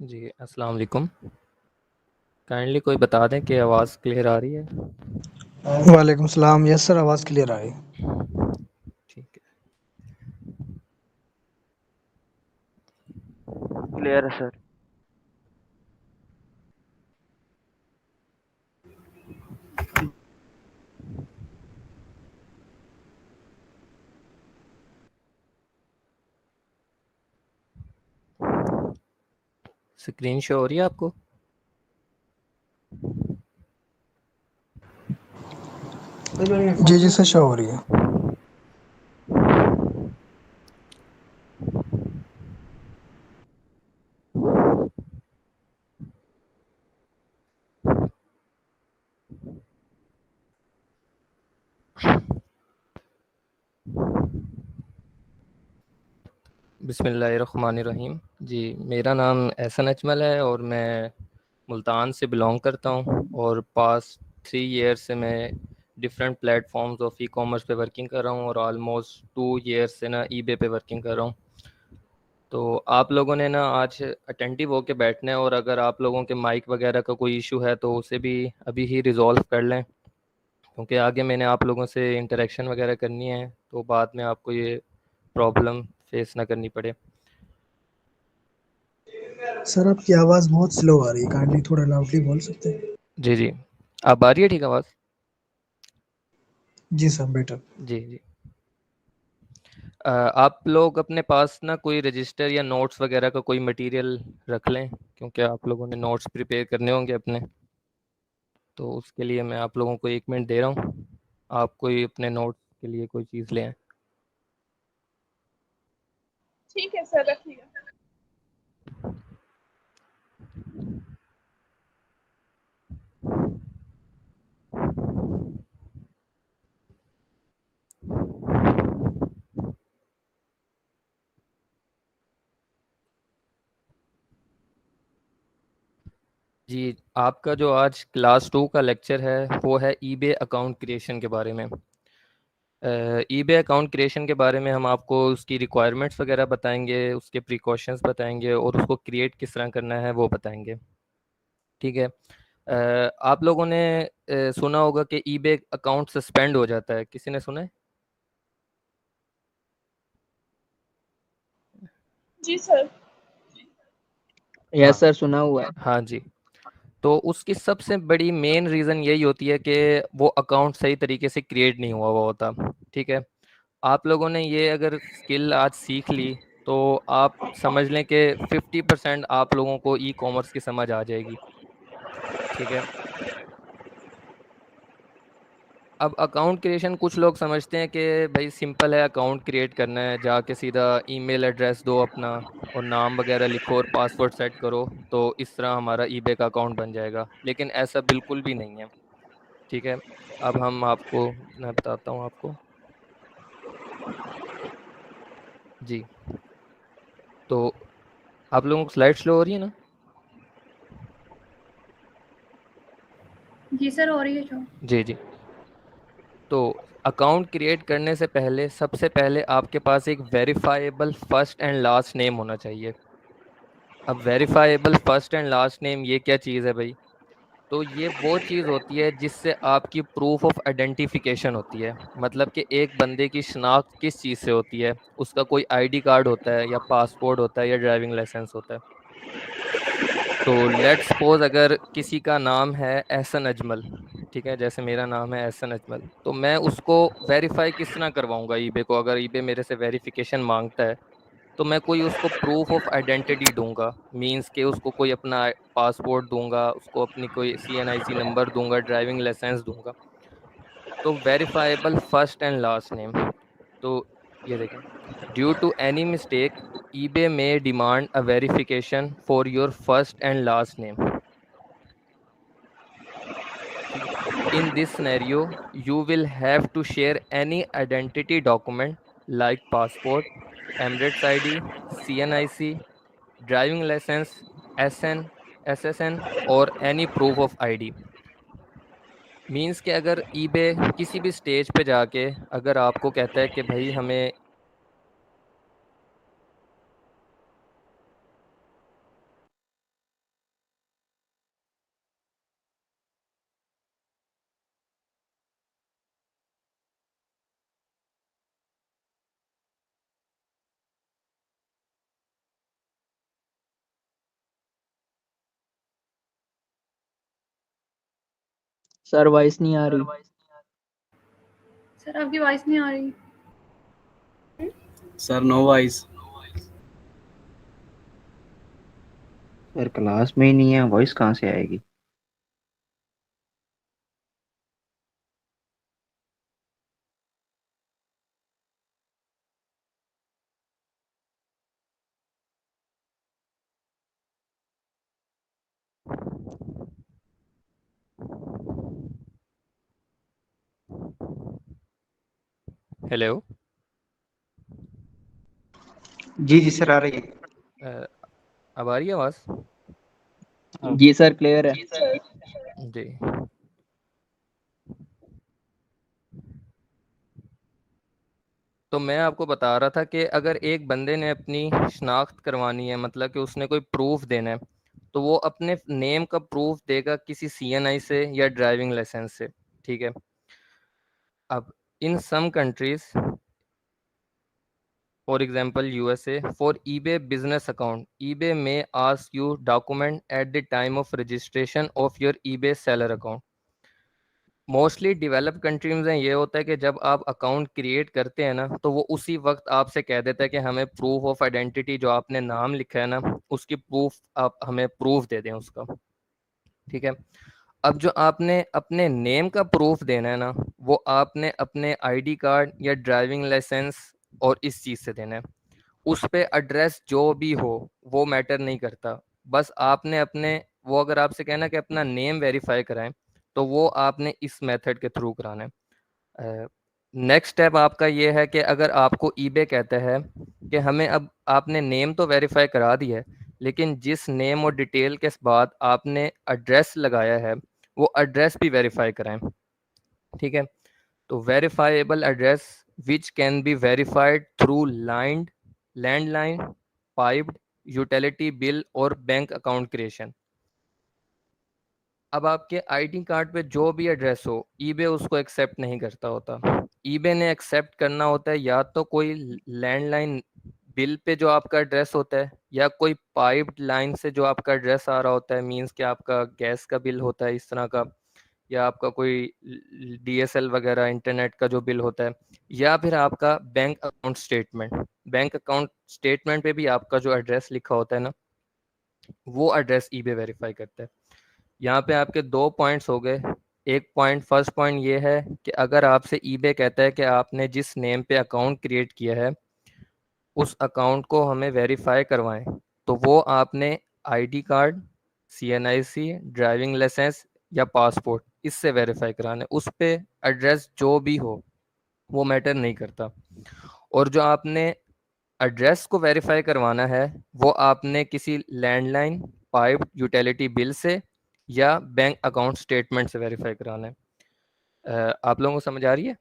जी, अस्सलाम वालेकुम। काइंडली कोई बता दें कि आवाज़ क्लियर आ रही है? वालेकुम सलाम। यस सर, आवाज़ क्लियर आ रही है। ठीक है। क्लियर है सर। स्क्रीन शो हो रही है आपको? जी जी सर, शो हो रही है। बिस्मिल्लाहिर्रहमानिर्रहीम। जी, मेरा नाम एहसन अजमल है और मैं मुल्तान से बिलोंग करता हूँ और पास्ट 3 ईयर से मैं different platforms of e commerce पे वर्किंग कर रहा हूँ और ऑलमोस्ट 2 ईयर से ना ईबे पे वर्किंग कर रहा हूँ। तो आप लोगों ने ना आज अटेंटिव होके बैठना है और अगर आप लोगों के माइक वगैरह का कोई इशू है तो उसे भी अभी ही रिजॉल्व कर लें, क्योंकि आगे मैंने आप लोगों से इंटरेक्शन वगैरह करनी है तो बाद में आपको ये प्रॉब्लम फेस ना करनी पड़े। सर, आपकी आवाज़ बहुत स्लो आ रही है, काइंडली थोड़ा लाउडली बोल सकते हैं? जी जी, अब आ रही है ठीक आवाज़? जी सर, बेटर। जी जी। आप लोग अपने पास ना कोई रजिस्टर या नोट्स वगैरह का कोई मटेरियल रख लें, क्योंकि आप लोगों ने नोट्स प्रिपेयर करने होंगे अपने। तो उसके लिए मैं आप लोगों को 1 मिनट दे रहा हूँ, आप कोई अपने नोट्स के लिए कोई चीज़ लें। ठीक है सर, रखिएगा। जी, आपका जो आज क्लास 2 का लेक्चर है वो है ईबे अकाउंट क्रिएशन के बारे में। ईबे अकाउंट क्रिएशन के बारे में हम आपको उसकी रिक्वायरमेंट्स वगैरह बताएंगे, उसके प्रिकॉशंस बताएंगे और उसको क्रिएट किस तरह करना है वो बताएंगे। ठीक है। आप लोगों ने सुना होगा कि ईबे अकाउंट सस्पेंड हो जाता है, किसी ने सुना है? जी सर। यस हाँ सर, सुना हुआ है। हाँ जी। तो उसकी सबसे बड़ी मेन रीज़न यही होती है कि वो अकाउंट सही तरीके से क्रिएट नहीं हुआ होता। ठीक है। आप लोगों ने ये अगर स्किल आज सीख ली तो आप समझ लें कि 50% आप लोगों को ई कॉमर्स की समझ आ जाएगी। ठीक है। अब अकाउंट क्रिएशन कुछ लोग समझते हैं कि भाई सिंपल है, अकाउंट क्रिएट करना है, जाके सीधा ईमेल एड्रेस दो अपना और नाम वगैरह लिखो और पासवर्ड सेट करो तो इस तरह हमारा ईबे का अकाउंट बन जाएगा, लेकिन ऐसा बिल्कुल भी नहीं है। ठीक है। अब मैं बताता हूँ आपको। जी, तो आप लोगों को स्लाइड स्लो हो रही है ना? जी सर, हो रही है शो। जी जी। तो अकाउंट क्रिएट करने से पहले सबसे पहले आपके पास एक verifiable first and last name होना चाहिए। अब verifiable first and last name ये क्या चीज़ है भाई? तो ये वो चीज़ होती है जिससे आपकी प्रूफ ऑफ आइडेंटिफिकेशन होती है। मतलब कि एक बंदे की शनाख्त किस चीज़ से होती है, उसका कोई आईडी कार्ड होता है या पासपोर्ट होता है या ड्राइविंग लाइसेंस होता है। तो लेट्स सपोज अगर किसी का नाम है एहसन अजमल, ठीक है, जैसे मेरा नाम है एहसन अजमल, तो मैं उसको वेरीफाई किस तरह करवाऊंगा ईबे को? अगर ईबे मेरे से वेरिफिकेशन मांगता है तो मैं कोई उसको प्रूफ ऑफ आइडेंटिटी दूंगा, मींस के उसको कोई अपना पासपोर्ट दूंगा, उसको अपनी कोई सीएनआईसी नंबर दूंगा, ड्राइविंग लाइसेंस दूंगा। तो verifiable first and last name. तो ये देखें, due to any mistake eBay में demand a verification for your first and last name. ठीक है। In this scenario you will have to share any identity document like passport, Emirates ID, CNIC, driving licence, SN, SSN और any proof of ID. Means कि अगर eBay किसी भी stage पे जाके अगर आपको कहता है कि भाई हमें सर वॉइस नहीं आ रही। सर आपकी वॉइस नहीं आ रही। Sir no voice. Sir class में ही नहीं है, वॉइस कहाँ से आएगी? हेलो। जी जी सर, आ रही है। अब आ रही है आवाज़? जी सर क्लियर है। सर जी। तो मैं आपको बता रहा था कि अगर एक बंदे ने अपनी शनाख्त करवानी है, मतलब कि उसने कोई प्रूफ देना है, तो वो अपने नेम का प्रूफ देगा किसी सीएनआई से या ड्राइविंग लाइसेंस से। ठीक है। अब in some countries, for example USA, for eBay business account, eBay may ask you document at the time of registration of your eBay seller account. Mostly develop countries में ये होता है कि जब आप अकाउंट क्रिएट करते हैं ना, तो वो उसी वक्त आपसे कह देता है कि हमें प्रूफ ऑफ आइडेंटिटी, जो आपने नाम लिखा है ना, उसकी प्रूफ आप हमें प्रूफ दे दें उसका। ठीक है। अब जो आपने अपने नेम का प्रूफ देना है ना, वो आपने अपने आईडी कार्ड या ड्राइविंग लाइसेंस और इस चीज़ से देना है। उस पे एड्रेस जो भी हो वो मैटर नहीं करता। बस आपने अपने, वो अगर आपसे कहना कि अपना नेम वेरीफाई कराएं, तो वो आपने इस मेथड के थ्रू कराना है। नेक्स्ट स्टेप आपका ये है कि अगर आपको ईबे कहता है कि हमें, अब आपने नेम तो वेरीफाई करा दिया है, लेकिन जिस नेम और डिटेल के बाद आपने एड्रेस लगाया है, वो एड्रेस भी वेरीफाई कराएं। ठीक है। तो verifiable address which can be verified through landline, piped, utility bill और बैंक अकाउंट क्रिएशन। अब आपके आईडी कार्ड पे जो भी एड्रेस हो, ईबे उसको एक्सेप्ट नहीं करता होता। ईबे ने एक्सेप्ट करना होता है या तो कोई लैंडलाइन बिल पे जो आपका एड्रेस होता है, या कोई पाइप्ड लाइन से जो आपका एड्रेस आ रहा होता है, मींस कि आपका गैस का बिल होता है इस तरह का, या आपका कोई डीएसएल वगैरह इंटरनेट का जो बिल होता है, या फिर आपका bank account statement. Bank account statement पे भी आपका जो एड्रेस लिखा होता है ना, वो एड्रेस ईबे वेरीफाई करता है। यहाँ पे आपके दो पॉइंट्स हो गए। एक पॉइंट, फर्स्ट पॉइंट ये है कि अगर आपसे ईबे कहता है कि आपने जिस नेम पे अकाउंट क्रिएट किया है उस अकाउंट को हमें वेरीफाई करवाएं, तो वो आपने ID card, CNIC, driving licence या पासपोर्ट, इससे वेरीफाई कराना है। उस पे एड्रेस जो भी हो वो मैटर नहीं करता। और जो आपने एड्रेस को वेरीफाई करवाना है, वो आपने किसी लैंडलाइन, पाइप, यूटिलिटी बिल से या बैंक अकाउंट स्टेटमेंट से वेरीफाई कराना है। आप लोगों को समझ आ रही है?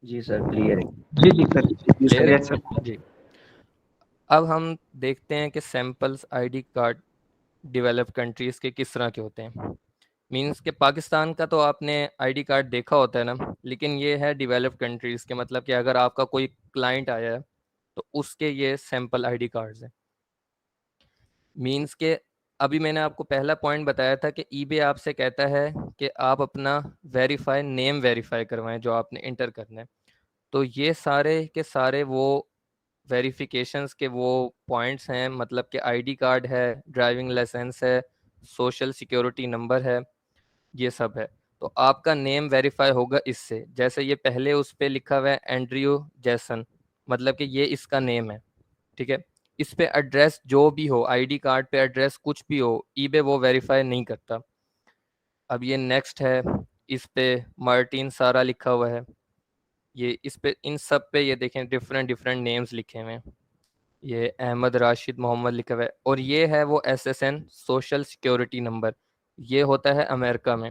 जी सर क्लियर है। जी जी सर, जी क्लियर सर, है? Yes sir. जी। अब हम देखते हैं कि samples ID card develop countries के किस तरह के होते हैं। मींस के पाकिस्तान का तो आपने आईडी कार्ड देखा होता है ना, लेकिन ये है डेवलप कंट्रीज के, मतलब कि अगर आपका कोई क्लाइंट आया है तो उसके ये सैंपल आईडी कार्ड्स हैं। मींस के अभी मैंने आपको पहला पॉइंट बताया था कि ईबे आपसे कहता है कि आप अपना वेरीफाई, नेम वेरीफाई करवाएं जो आपने इंटर करना है। तो ये सारे के सारे वो वेरिफिकेशंस के वो पॉइंट्स हैं, मतलब कि आईडी कार्ड है, ड्राइविंग लाइसेंस है, सोशल सिक्योरिटी नंबर है, ये सब है। तो आपका नेम वेरीफाई होगा इससे। जैसे ये पहले उस पर लिखा हुआ है एंड्रयू जैसन, मतलब कि ये इसका नेम है। ठीक है। इस पे एड्रेस जो भी हो, आईडी कार्ड पे एड्रेस कुछ भी हो, ईबे वो वेरीफाई नहीं करता। अब ये नेक्स्ट है, इस पे मार्टिन सारा लिखा हुआ है। ये इस पे, इन सब पे ये देखें डिफरेंट डिफरेंट नेम्स लिखे हुए हैं। ये अहमद राशिद मोहम्मद लिखा हुआ है। और ये है वो एसएसएन, सोशल सिक्योरिटी नंबर, ये होता है अमेरिका में।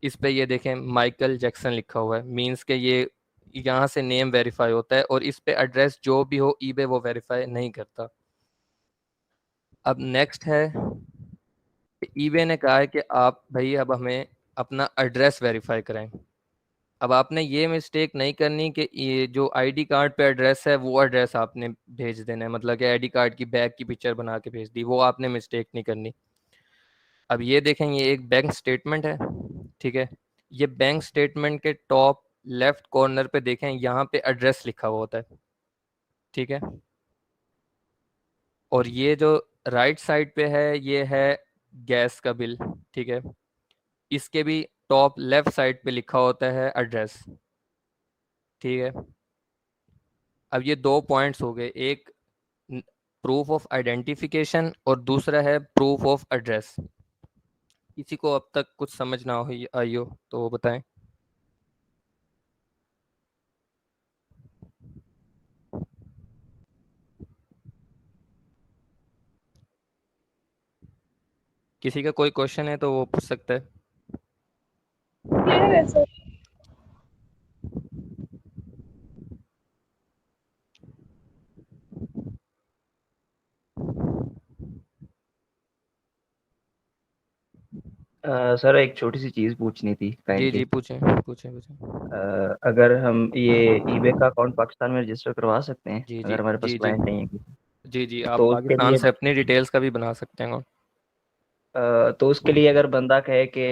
इस पे ये देखें माइकल जैक्सन लिखा हुआ है, मींस के ये यहाँ से नेम वेरीफाई होता है। और इस पे एड्रेस जो भी हो, ईबे वो वेरीफाई नहीं करता। अब नेक्स्ट है, ईबे ने कहा है कि आप भाई अब हमें अपना एड्रेस वेरीफाई कराएं। अब आपने ये मिस्टेक नहीं करनी कि ये जो आईडी कार्ड पे एड्रेस है वो एड्रेस आपने भेज देना है, मतलब कि आईडी कार्ड की बैक की पिक्चर बना के भेज दी, वो आपने मिस्टेक नहीं करनी। अब ये देखें, ये एक बैंक स्टेटमेंट है, ठीक है। ये बैंक स्टेटमेंट के टॉप लेफ्ट कॉर्नर पे देखें, यहाँ पे एड्रेस लिखा हुआ होता है, ठीक है। और ये जो राइट साइड पे है, ये है गैस का बिल, ठीक है। इसके भी टॉप लेफ्ट साइड पे लिखा होता है एड्रेस, ठीक है। अब ये दो पॉइंट्स हो गए, एक प्रूफ ऑफ आइडेंटिफिकेशन और दूसरा है प्रूफ ऑफ एड्रेस। किसी को अब तक कुछ समझ ना हो आई हो तो वो बताएं। किसी का कोई क्वेश्चन है तो वो पूछ सकता है। क्लियर है सर। सर एक छोटी सी चीज पूछनी थी जी जी, काइंडली। पूछें पूछें पूछें। अगर हम ये ईबे का अकाउंट पाकिस्तान में रजिस्टर करवा सकते हैं जी जी अगर हमारे पास जी जी क्लाइंट नहीं है किसी, जी जी, आप तो उसके पाकिस्तान लिए से अपनी डिटेल्स का भी बना सकते हैं। अगर बंदा कहे कि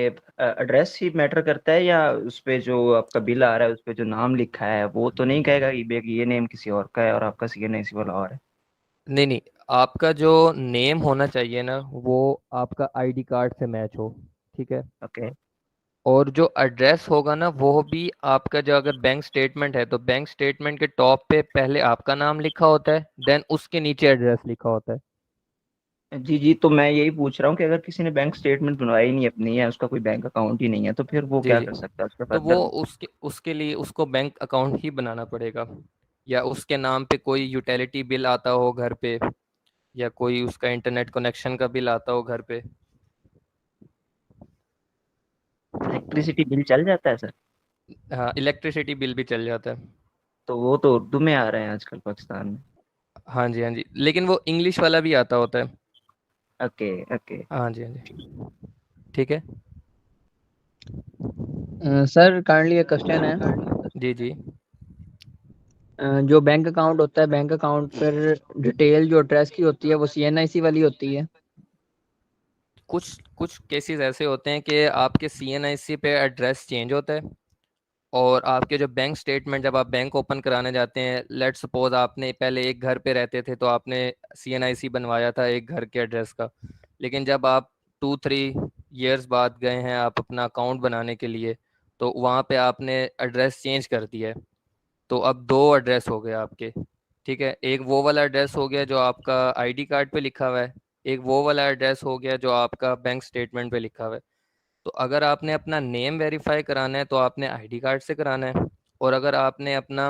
एड्रेस ही मैटर करता है, या उस पे जो आपका बिल आ रहा है उस पे जो नाम लिखा है वो तो नहीं कहेगा ईबे कि ये नेम किसी और का है और आपका सीएनए किसी वाला और है? नहीं नहीं, आपका जो नेम होना चाहिए ना, वो आपका आईडी कार्ड से मैच हो, ठीक है। ओके। और जो एड्रेस होगा ना, वो भी आपका, जो अगर बैंक स्टेटमेंट है तो बैंक स्टेटमेंट के टॉप पे पहले आपका नाम लिखा होता है, देन उसके नीचे एड्रेस लिखा होता है। जी जी, तो मैं यही पूछ रहा हूँ कि अगर किसी ने बैंक स्टेटमेंट बनवाई ही नहीं अपनी, है उसका कोई बैंक अकाउंट ही नहीं है, तो फिर वो जी क्या जी, कर सकता है उसका तो वो फर्दर? उसके उसके लिए उसको बैंक अकाउंट ही बनाना पड़ेगा, या उसके नाम पे कोई यूटिलिटी बिल आता हो घर पे, या कोई उसका इंटरनेट कनेक्शन का बिल आता हो घर पे। इलेक्ट्रिसिटी बिल चल जाता है सर? हाँ, इलेक्ट्रिसिटी बिल भी चल जाता है। तो वो तो उर्दू में आ रहे हैं आजकल पाकिस्तान में। हाँ जी हाँ जी, लेकिन वो इंग्लिश वाला भी आता होता है। Okay okay. हाँ जी हाँ जी, ठीक है। सर काइंडली एक क्वेश्चन है। जी जी, जो बैंक अकाउंट होता है, बैंक अकाउंट पर डिटेल जो एड्रेस की होती है वो सीएनआईसी वाली होती है। कुछ कुछ केसेस ऐसे होते हैं कि आपके सीएनआईसी पे एड्रेस चेंज होता है, और आपके जो बैंक स्टेटमेंट, जब आप बैंक ओपन कराने जाते हैं, लेट सपोज आपने पहले एक घर पे रहते थे तो आपने सीएनआईसी बनवाया था एक घर के एड्रेस का, लेकिन जब आप 2-3 ईयर्स बाद गए हैं आप अपना अकाउंट बनाने के लिए, तो वहाँ पे आपने एड्रेस चेंज कर दिया है। तो अब दो एड्रेस हो गए आपके, ठीक है। एक वो वाला एड्रेस हो गया जो आपका आईडी कार्ड पे लिखा हुआ है, एक वो वाला एड्रेस हो गया जो आपका बैंक स्टेटमेंट पे लिखा हुआ है। तो अगर आपने अपना नेम वेरीफाई कराना है तो आपने आईडी कार्ड से कराना है, और अगर आपने अपना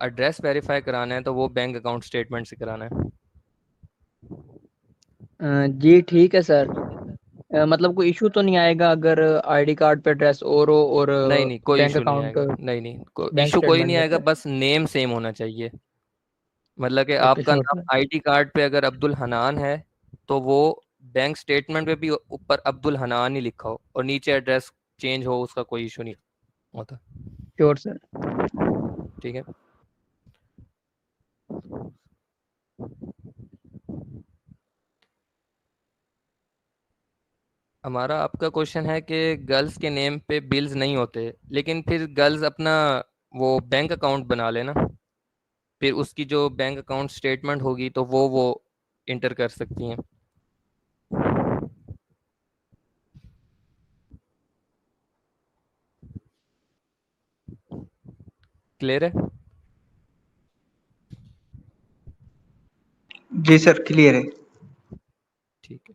एड्रेस वेरीफाई कराना है तो वो बैंक अकाउंट स्टेटमेंट से कराना है। जी ठीक है सर। मतलब कोई इशू तो नहीं आएगा अगर आईडी कार्ड पे एड्रेस और हो और नहीं नहीं, कोई बैंक इशू नहीं अकाउंट आएगा, नहीं नहीं, बैंक इशू कोई नहीं स्टेटमेंट आएगा, पे? बस नेम सेम होना चाहिए। मतलब कि ओके आपका श्योर नाम सर। आईडी कार्ड पे अगर अब्दुल हनान है, तो वो बैंक स्टेटमेंट पे भी ऊपर अब्दुल हनान ही लिखा हो और नीचे एड्रेस चेंज हो, उसका कोई इशू नहीं होता, श्योर सर। ठीक है। हमारा आपका क्वेश्चन है कि गर्ल्स के नेम पे बिल्स नहीं होते, लेकिन फिर गर्ल्स अपना वो बैंक अकाउंट बना लेना, फिर उसकी जो बैंक अकाउंट स्टेटमेंट होगी तो वो इंटर कर सकती हैं। क्लियर है? जी सर क्लियर है। ठीक है,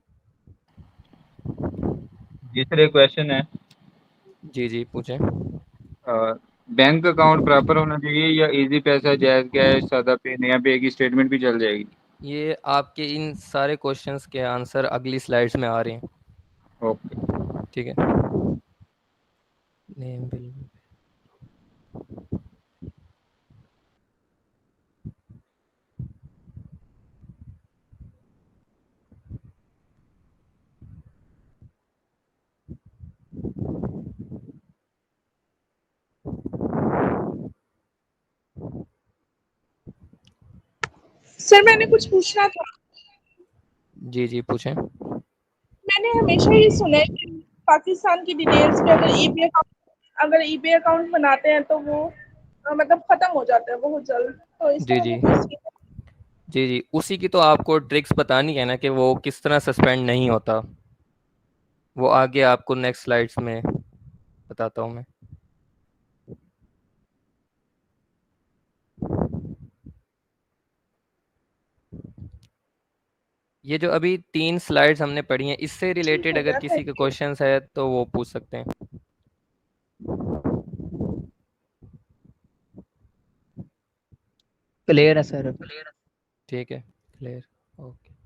जी सर, एक क्वेश्चन है। जी जी पूछें। बैंक अकाउंट प्रॉपर होना चाहिए या इजी पैसा, जायज कैश, सादा पे, नया पे की स्टेटमेंट भी चल जाएगी? ये आपके इन सारे क्वेश्चंस के आंसर अगली स्लाइड्स में आ रहे हैं, ओके। ठीक है। नेम बिल, सर मैंने कुछ पूछना था। जी जी पूछें। मैंने हमेशा ये सुना है कि पाकिस्तान की डिटेल्स पे अगर ईबे अकाउंट बनाते हैं तो वो मतलब खत्म हो जाता है बहुत जल्द, तो इसका जी जी मतलब कोई सीन जी जी, उसी की तो आपको ट्रिक्स बतानी है ना कि वो किस तरह सस्पेंड नहीं होता। वो आगे आपको नेक्स्ट स्लाइड्स में बताता हूँ मैं। ये जो अभी 3 स्लाइड्स हमने पढ़ी हैं, इससे ठीक रिलेटेड हो अगर गया, किसी थैंक के यू। क्वेश्चंस है तो वो पूछ सकते हैं। क्लियर है सर। ठीक है, क्लियर, ओके।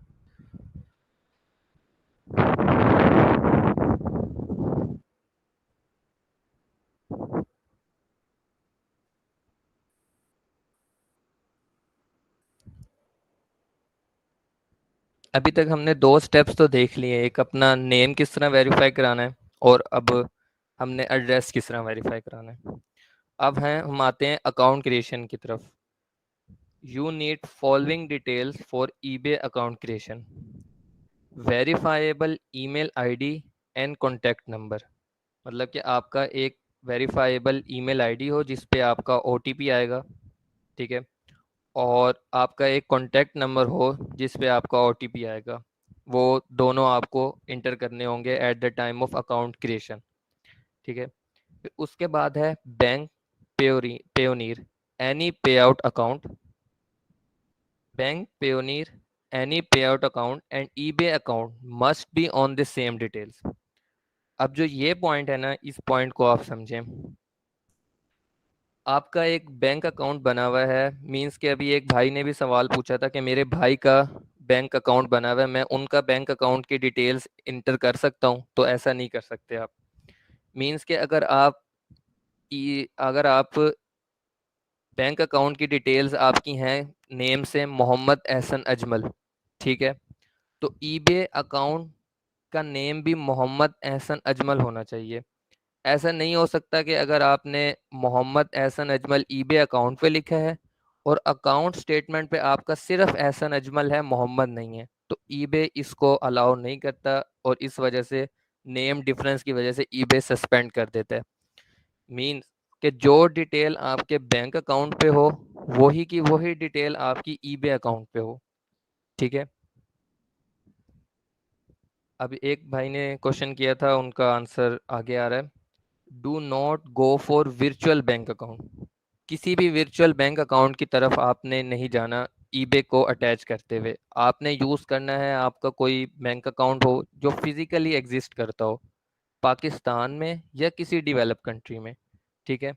अभी तक हमने 2 स्टेप्स तो देख लिए, एक अपना नेम किस तरह वेरीफाई कराना है, और अब हमने एड्रेस किस तरह वेरीफाई कराना है। अब हम आते हैं अकाउंट क्रिएशन की तरफ। You need following details for eBay account creation: verifiable email ID and contact number. मतलब कि आपका एक वेरीफाइबल ईमेल आईडी हो जिस पे आपका ओटीपी आएगा, ठीक है, और आपका एक कॉन्टैक्ट नंबर हो जिस पे आपका ओटीपी आएगा। वो दोनों आपको इंटर करने होंगे at the time of account creation, ठीक है। फिर उसके बाद है bank Payoneer any pay out account, bank Payoneer any pay out account and eBay account must be on the same details. अब जो ये पॉइंट है ना, इस पॉइंट को आप समझें। आपका एक बैंक अकाउंट बना हुआ है, मींस के अभी एक भाई ने भी सवाल पूछा था कि मेरे भाई का बैंक अकाउंट बना हुआ है, मैं उनका बैंक अकाउंट की डिटेल्स इंटर कर सकता हूं? तो ऐसा नहीं कर सकते आप। मींस के अगर आप बैंक अकाउंट की डिटेल्स आपकी हैं नेम से मोहम्मद एहसन अजमल, ठीक है, तो ईबे अकाउंट का नेम भी मोहम्मद एहसन अजमल होना चाहिए। ऐसा नहीं हो सकता कि अगर आपने मोहम्मद एहसन अजमल ईबे अकाउंट पे लिखा है और अकाउंट स्टेटमेंट पे आपका सिर्फ एहसन अजमल है, मोहम्मद नहीं है, तो ईबे इसको अलाउ नहीं करता, और इस वजह से नेम डिफरेंस की वजह से ईबे सस्पेंड कर देता है। मीन्स कि जो डिटेल आपके बैंक अकाउंट पे हो वही की वही डिटेल आपकी ईबे अकाउंट पे हो, ठीक है। अब एक भाई ने क्वेश्चन किया था, उनका आंसर आगे आ रहा है। Do not go for virtual bank account. किसी भी वर्चुअल बैंक अकाउंट की तरफ आपने नहीं जाना ईबे को अटैच करते हुए। आपने यूज़ करना है आपका कोई बैंक अकाउंट हो जो फिजिकली एग्जिस्ट करता हो पाकिस्तान में या किसी डेवलप कंट्री में, ठीक है,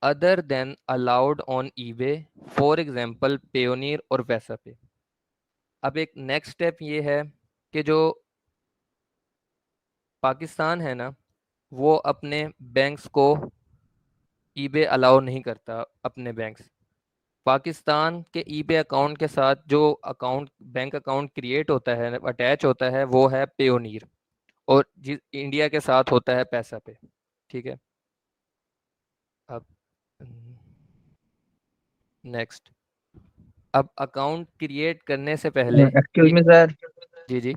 other than allowed on eBay, for example Payoneer और वैसा पे। अब एक नेक्स्ट स्टेप ये है कि जो पाकिस्तान है ना, वो अपने बैंक्स को ईबे अलाउ नहीं करता। अपने बैंक्स पाकिस्तान के ईबे अकाउंट के साथ जो अकाउंट बैंक अकाउंट क्रिएट होता है, अटैच होता है, वो है पेयोनीर, और जिस इंडिया के साथ होता है पैसा पे, ठीक है। अब नेक्स्ट, अब अकाउंट क्रिएट करने से पहले एक्सक्यूज मी सर। जी जी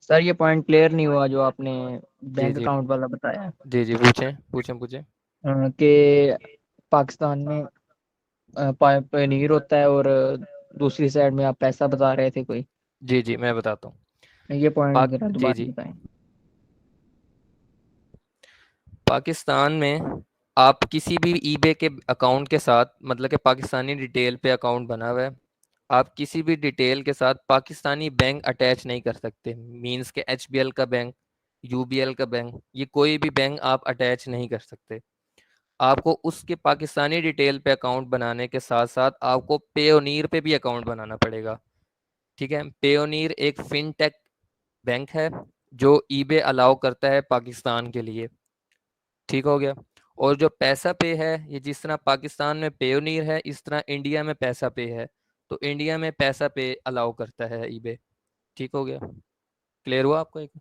सर ये पॉइंट क्लियर नहीं हुआ जो आपने जी बैंक जी अकाउंट वाला बताया, जी जी, पूछें पूछें पूछें। कि पाकिस्तान में पनीर होता है और दूसरी साइड में आप पैसा बता रहे थे कोई, जी जी, मैं बताता हूँ। ये पॉइंट जरा जी दोबारा जी, बताएं। पाकिस्तान में आप किसी भी ईबे के अकाउंट के साथ, मतलब कि पाकिस्तानी डिटेल पे अकाउंट बना हुआ है, आप किसी भी डिटेल के साथ पाकिस्तानी बैंक अटैच नहीं कर सकते। मींस के एचबीएल का बैंक, यूबीएल का बैंक, ये कोई भी बैंक आप अटैच नहीं कर सकते। आपको उसके पाकिस्तानी डिटेल पे अकाउंट बनाने के साथ साथ आपको पेयोनीर पे भी अकाउंट बनाना पड़ेगा, ठीक है। पेयोनीर एक फिनटेक बैंक है जो ईबे अलाउ करता है पाकिस्तान के लिए, ठीक हो गया। और जो पैसा पे है, ये जिस तरह पाकिस्तान में पेयोनीर है इस तरह इंडिया में पैसा पे है, तो इंडिया में पैसा पे अलाउ करता है ईबे, ठीक हो गया। क्लियर हुआ आपको? एक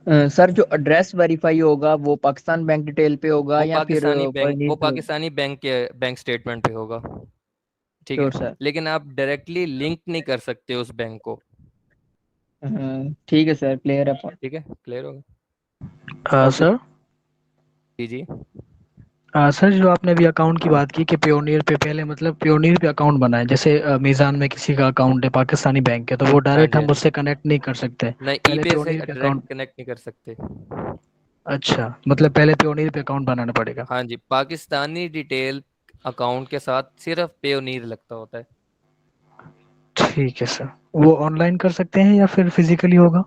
सर जो एड्रेस वेरीफाई होगा वो पाकिस्तान बैंक डिटेल पे होगा या फिर वो पनीर पे होगा? पाकिस्तानी बैंक के बैंक स्टेटमेंट पे होगा, ठीक श्योर है। सर। लेकिन आप डायरेक्टली लिंक नहीं कर सकते उस बैंक को, ठीक है सर, क्लियर है पॉइंट। ठीक है, क्लियर होगा। सर जी जी। सर जो आपने अभी अकाउंट की बात की कि पियोनियर पे पहले मतलब पियोनियर पे अकाउंट बनाए, जैसे मीज़ान में किसी का अकाउंट है पाकिस्तानी बैंक है, तो वो हाँ डायरेक्ट जी, हाँ हम जी। उससे कनेक्ट नहीं कर सकते, नहीं, पहले ईबे से पियोनियर पे डायरेक्ट अकाउंट। कनेक्ट नहीं कर सकते। अच्छा, मतलब पहले पियोनियर पे अकाउंट बनाना पड़ेगा। हाँ जी, पाकिस्तानी डिटेल अकाउंट के साथ सिर्फ पेयोनीर लगता होता है। ठीक है सर। वो ऑनलाइन कर सकते हैं या फिर फिजिकली होगा?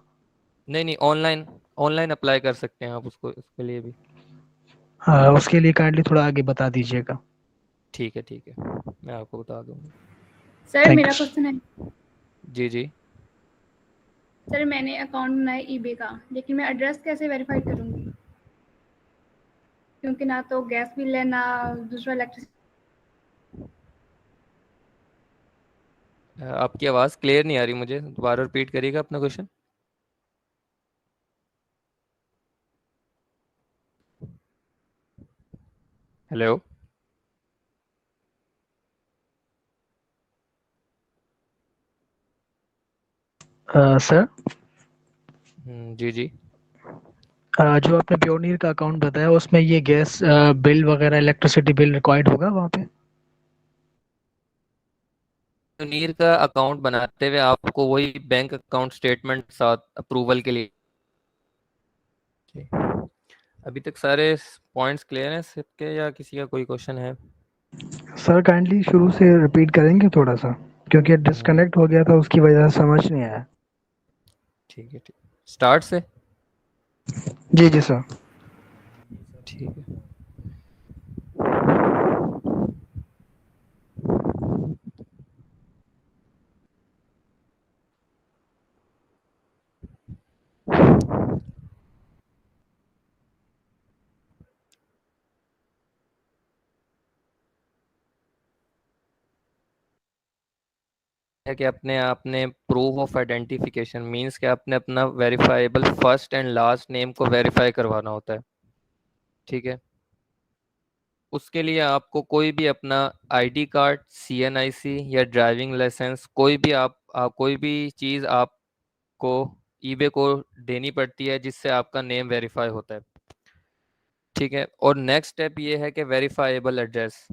नहीं नहीं, ऑनलाइन, ऑनलाइन अप्लाई कर सकते हैं आप उसको, उसके लिए भी। हाँ, उसके लिए काइंडली थोड़ा आगे बता दीजिएगा। ठीक है, ठीक है, मैं आपको बता दूंगा। सर थैंक मेरा यू क्वेश्चन है। जी जी। सर मैंने अकाउंट बनाया ईबे का, लेकिन मैं एड्रेस कैसे वेरीफाई करूंगी? क्योंकि ना तो गैस बिल है ना दूसरा इलेक्ट्रिसिटी। आपकी आवाज़ क्लियर नहीं आ रही मुझे, दोबारा रिपीट करिएगा अपना क्वेश्चन। हेलो। सर। जी जी। जो आपने पियोनियर का अकाउंट बताया उसमें ये गैस बिल वगैरह इलेक्ट्रिसिटी बिल रिक्वायर्ड होगा वहाँ पे? नीर का अकाउंट बनाते हुए आपको वही बैंक अकाउंट स्टेटमेंट साथ अप्रूवल के लिए। जी। अभी तक सारे पॉइंट्स क्लियर हैं सबके, या किसी का कोई क्वेश्चन है? सर काइंडली शुरू से रिपीट करेंगे थोड़ा सा, क्योंकि हम्म, डिस्कनेक्ट हो गया था, उसकी वजह से समझ नहीं आया। ठीक है, ठीक। स्टार्ट से। जी जी सर। ठीक है। है कि अपने आपने प्रूफ ऑफ आइडेंटिफिकेशन मींस कि आपने अपना verifiable first and last name को वेरीफाई करवाना होता है। ठीक है। उसके लिए आपको कोई भी अपना आईडी कार्ड, सीएनआईसी या ड्राइविंग लाइसेंस, कोई भी कोई भी चीज़ आपको ईबे को देनी पड़ती है जिससे आपका नेम वेरीफाई होता है। ठीक है। और नेक्स्ट स्टेप ये है कि वेरीफाइबल एड्रेस।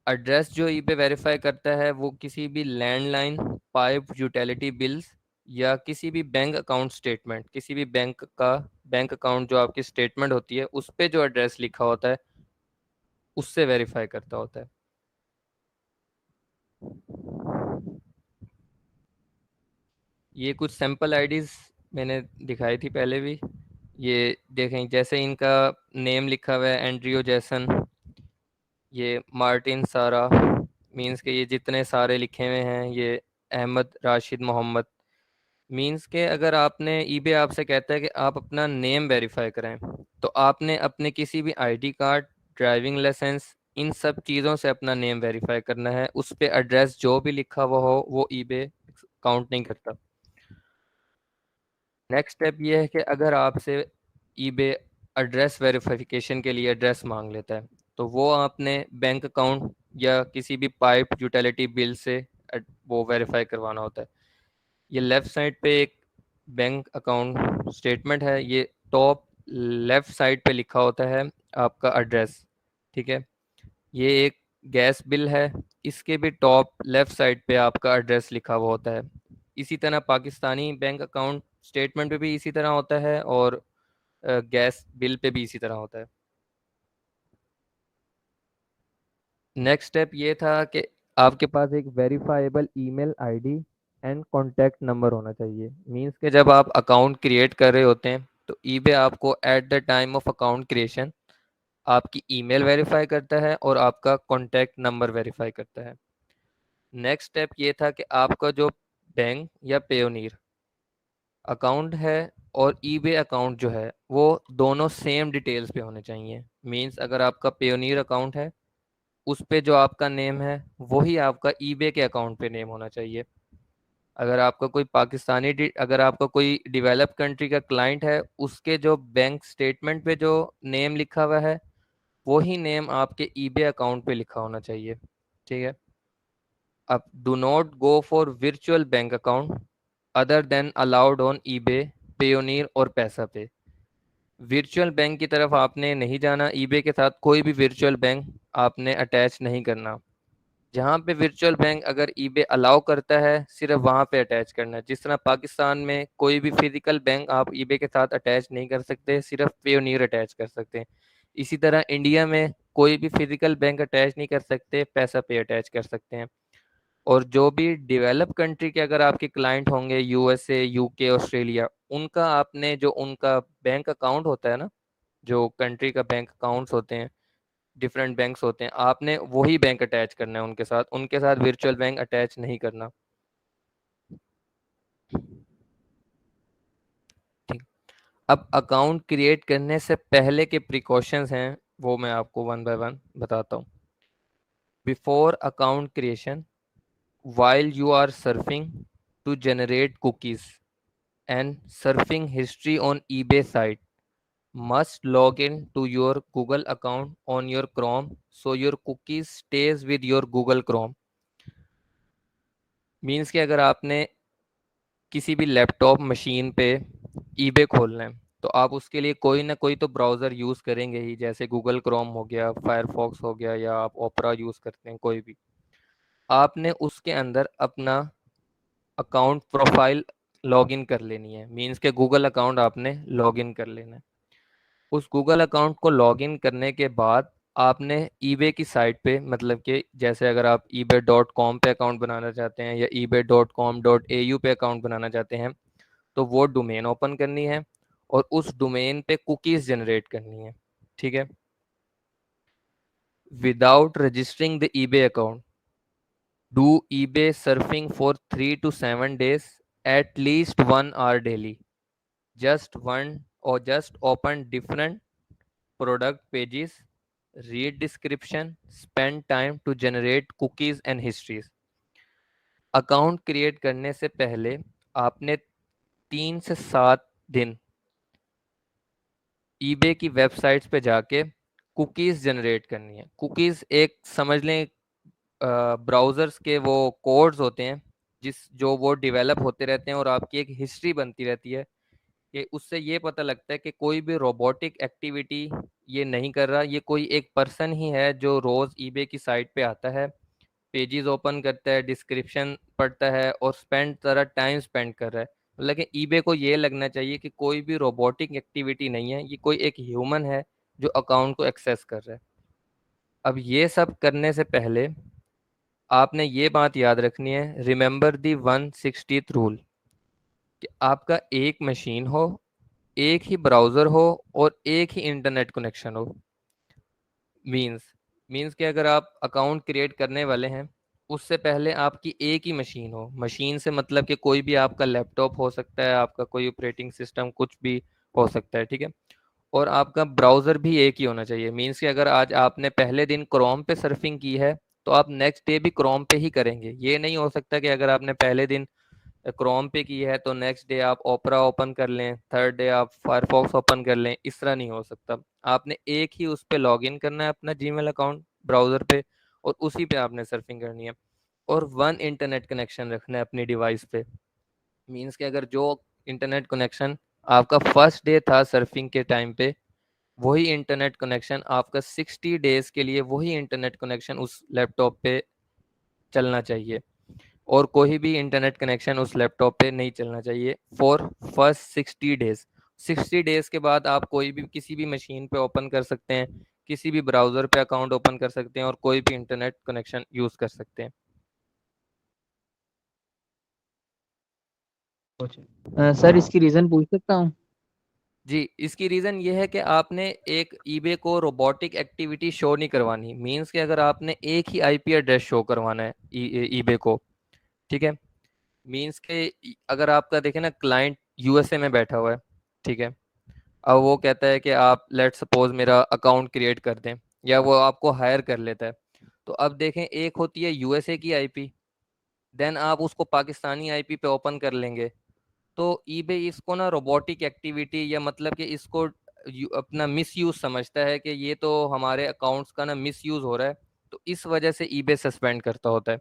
एड्रेस जो ईबे वेरीफाई करता है वो किसी भी लैंडलाइन, पाइप, यूटिलिटी बिल्स या किसी भी बैंक अकाउंट स्टेटमेंट, किसी भी बैंक का बैंक अकाउंट जो आपकी स्टेटमेंट होती है उस पे जो एड्रेस लिखा होता है उससे वेरीफाई करता होता है। ये कुछ सैम्पल आईडीज मैंने दिखाई थी पहले भी। ये देखें, जैसे इनका नेम लिखा हुआ है एंड्रियो जैसन, ये मार्टिन सारा, मींस के ये जितने सारे लिखे हुए हैं ये अहमद राशिद मोहम्मद। मींस के अगर आपने ईबे आपसे कहता है कि आप अपना नेम वेरीफाई करें, तो आपने अपने किसी भी आईडी कार्ड, ड्राइविंग लाइसेंस, इन सब चीज़ों से अपना नेम वेरीफाई करना है। उस पे एड्रेस जो भी लिखा हुआ हो वो ईबे काउंट नहीं करता। नेक्स्ट स्टेप ये है कि अगर आपसे ईबे एड्रेस वेरिफिकेशन के लिए एड्रेस मांग लेता है, तो वो आपने बैंक अकाउंट या किसी भी पाइप यूटिलिटी बिल से वो वेरीफाई करवाना होता है। ये लेफ्ट साइड पे एक बैंक अकाउंट स्टेटमेंट है, ये टॉप लेफ्ट साइड पे लिखा होता है आपका एड्रेस। ठीक है। ये एक गैस बिल है, इसके भी टॉप लेफ्ट साइड पे आपका एड्रेस लिखा हुआ होता है। इसी तरह पाकिस्तानी बैंक अकाउंट स्टेटमेंट पे भी इसी तरह होता है, और गैस बिल पे भी इसी तरह होता है। नेक्स्ट स्टेप ये था कि आपके पास एक verifiable email ID and contact number होना चाहिए। मींस के जब आप अकाउंट क्रिएट कर रहे होते हैं तो ईबे आपको eight the time of account creation आपकी ईमेल वेरीफाई करता है और आपका कॉन्टैक्ट नंबर वेरीफाई करता है। नेक्स्ट स्टेप ये था कि आपका जो बैंक या पेयोनीर अकाउंट है और ईबे अकाउंट जो है वो दोनों सेम डिटेल्स पे होने चाहिए। मींस अगर आपका पेयोनीर अकाउंट है उस पे जो आपका नेम है वही आपका ईबे के अकाउंट पे नेम होना चाहिए। अगर आपका कोई अगर आपका कोई डेवलप कंट्री का क्लाइंट है, उसके जो बैंक स्टेटमेंट पे जो नेम लिखा हुआ है वही नेम आपके ईबे अकाउंट पे लिखा होना चाहिए। ठीक है। अब do not go for virtual bank account. Other than allowed on eBay, Payoneer और पैसा पे। वर्चुअल बैंक की तरफ आपने नहीं जाना, ईबे के साथ कोई भी वर्चुअल बैंक आपने अटैच नहीं करना। जहाँ पे वर्चुअल बैंक अगर ईबे अलाउ करता है सिर्फ वहाँ पे अटैच करना है। जिस तरह पाकिस्तान में कोई भी फिजिकल बैंक आप ईबे के साथ अटैच नहीं कर सकते, सिर्फ पेयोनियर अटैच कर सकते हैं। इसी तरह इंडिया में कोई भी फिजिकल बैंक अटैच नहीं कर सकते, पैसा पे अटैच कर सकते हैं। और जो भी डेवलप कंट्री के अगर आपके क्लाइंट होंगे, यूएसए, यूके, ऑस्ट्रेलिया, उनका आपने जो उनका बैंक अकाउंट होता है ना, जो कंट्री का बैंक अकाउंट्स होते हैं, डिफरेंट बैंक्स होते हैं, आपने वही बैंक अटैच करना है उनके साथ वर्चुअल बैंक अटैच नहीं करना। ठीक। अब अकाउंट क्रिएट करने से पहले के प्रिकॉशंस हैं, वो मैं आपको वन बाय वन बताता हूँ। Before account creation, while you are surfing to generate cookies and surfing history on eBay site, must log in to your Google account on your Chrome so your cookies stays with your Google Chrome। Means कि अगर आपने किसी भी laptop machine पे eBay खोलना है तो आप उसके लिए कोई ना कोई तो ब्राउज़र यूज़ करेंगे ही, जैसे गूगल क्रोम हो गया, फायरफॉक्स हो गया, या आप ओपरा यूज़ करते हैं, कोई भी। आपने उसके अंदर अपना अकाउंट प्रोफाइल लॉगिन कर लेनी है। मीन्स के गूगल अकाउंट आपने लॉगिन कर लेना है। उस गूगल अकाउंट को लॉगिन करने के बाद आपने ईबे की साइट पे, मतलब कि जैसे अगर आप ebay.com पे अकाउंट बनाना चाहते हैं या ebay.com.au पे अकाउंट बनाना चाहते हैं, तो वो डोमेन ओपन करनी है और उस डोमेन पे कुकीज़ जनरेट करनी है। ठीक है। Without registering the eBay account, do eBay surfing for 3 to 7 days, at least 1 hour daily. Just one or just open different product pages, read description, spend time to generate cookies and histories। Account create करने से पहले आपने 3 से 7 दिन eBay की websites पे जाके cookies generate करनी है। कुकीज़ एक समझ लें ब्राउज़र्स के वो कोड्स होते हैं जो वो डेवलप होते रहते हैं और आपकी एक हिस्ट्री बनती रहती है कि उससे ये पता लगता है कि कोई भी रोबोटिक एक्टिविटी ये नहीं कर रहा, ये कोई एक पर्सन ही है जो रोज़ ईबे की साइट पे आता है, पेजेस ओपन करता है, डिस्क्रिप्शन पढ़ता है और ज़रा टाइम स्पेंड कर रहा है। मतलब कि ईबे को ये लगना चाहिए कि कोई भी रोबोटिक एक्टिविटी नहीं है, ये कोई एक ह्यूमन है जो अकाउंट को एक्सेस कर रहा है। अब ये सब करने से पहले आपने ये बात याद रखनी है, रिमेंबर दी 160th रूल, कि आपका एक मशीन हो, एक ही ब्राउज़र हो और एक ही इंटरनेट कनेक्शन हो। मीन्स कि अगर आप अकाउंट क्रिएट करने वाले हैं उससे पहले आपकी एक ही मशीन हो। मशीन से मतलब कि कोई भी आपका लैपटॉप हो सकता है, आपका कोई ऑपरेटिंग सिस्टम कुछ भी हो सकता है। ठीक है। और आपका ब्राउज़र भी एक ही होना चाहिए। मीन्स कि अगर आज आपने पहले दिन क्रोम पे सर्फिंग की है तो आप नेक्स्ट डे भी क्रोम पे ही करेंगे। ये नहीं हो सकता कि अगर आपने पहले दिन क्रोम पे की है तो नेक्स्ट डे आप ओपरा ओपन कर लें, थर्ड डे आप फायरफॉक्स ओपन कर लें। इस तरह नहीं हो सकता। आपने एक ही उस पर लॉग इन करना है अपना जीमेल अकाउंट ब्राउज़र पे और उसी पे आपने सर्फिंग करनी है। और वन इंटरनेट कनेक्शन रखना है अपनी डिवाइस पे। मीन्स कि अगर जो इंटरनेट कनेक्शन आपका फर्स्ट डे था सर्फिंग के टाइम पे, वही इंटरनेट कनेक्शन आपका 60 डेज के लिए वही इंटरनेट कनेक्शन उस लैपटॉप पे चलना चाहिए और कोई भी इंटरनेट कनेक्शन उस लैपटॉप पे नहीं चलना चाहिए फॉर फर्स्ट 60 डेज। 60 डेज के बाद आप कोई भी किसी भी मशीन पे ओपन कर सकते हैं, किसी भी ब्राउज़र पे अकाउंट ओपन कर सकते हैं और कोई भी इंटरनेट कनेक्शन यूज़ कर सकते हैं। सर इसकी रीज़न पूछ सकता हूँ? जी, इसकी रीज़न ये है कि आपने एक ईबे को रोबोटिक एक्टिविटी शो नहीं करवानी। मीन्स कि अगर आपने एक ही आईपी एड्रेस शो करवाना है ईबे को, ठीक है। मीन्स के अगर आपका देखें ना क्लाइंट यूएसए में बैठा हुआ है, ठीक है। अब वो कहता है कि आप लेट सपोज मेरा अकाउंट क्रिएट कर दें, या वो आपको हायर कर लेता है। तो अब देखें, एक होती है यूएसए की आईपी, देन आप उसको पाकिस्तानी आईपी पे ओपन कर लेंगे। तो ईबे इसको ना रोबोटिक एक्टिविटी या मतलब कि इसको अपना मिस यूज समझता है कि ये तो हमारे अकाउंट्स का ना मिस यूज हो रहा है, तो इस वजह से ईबे सस्पेंड करता होता है।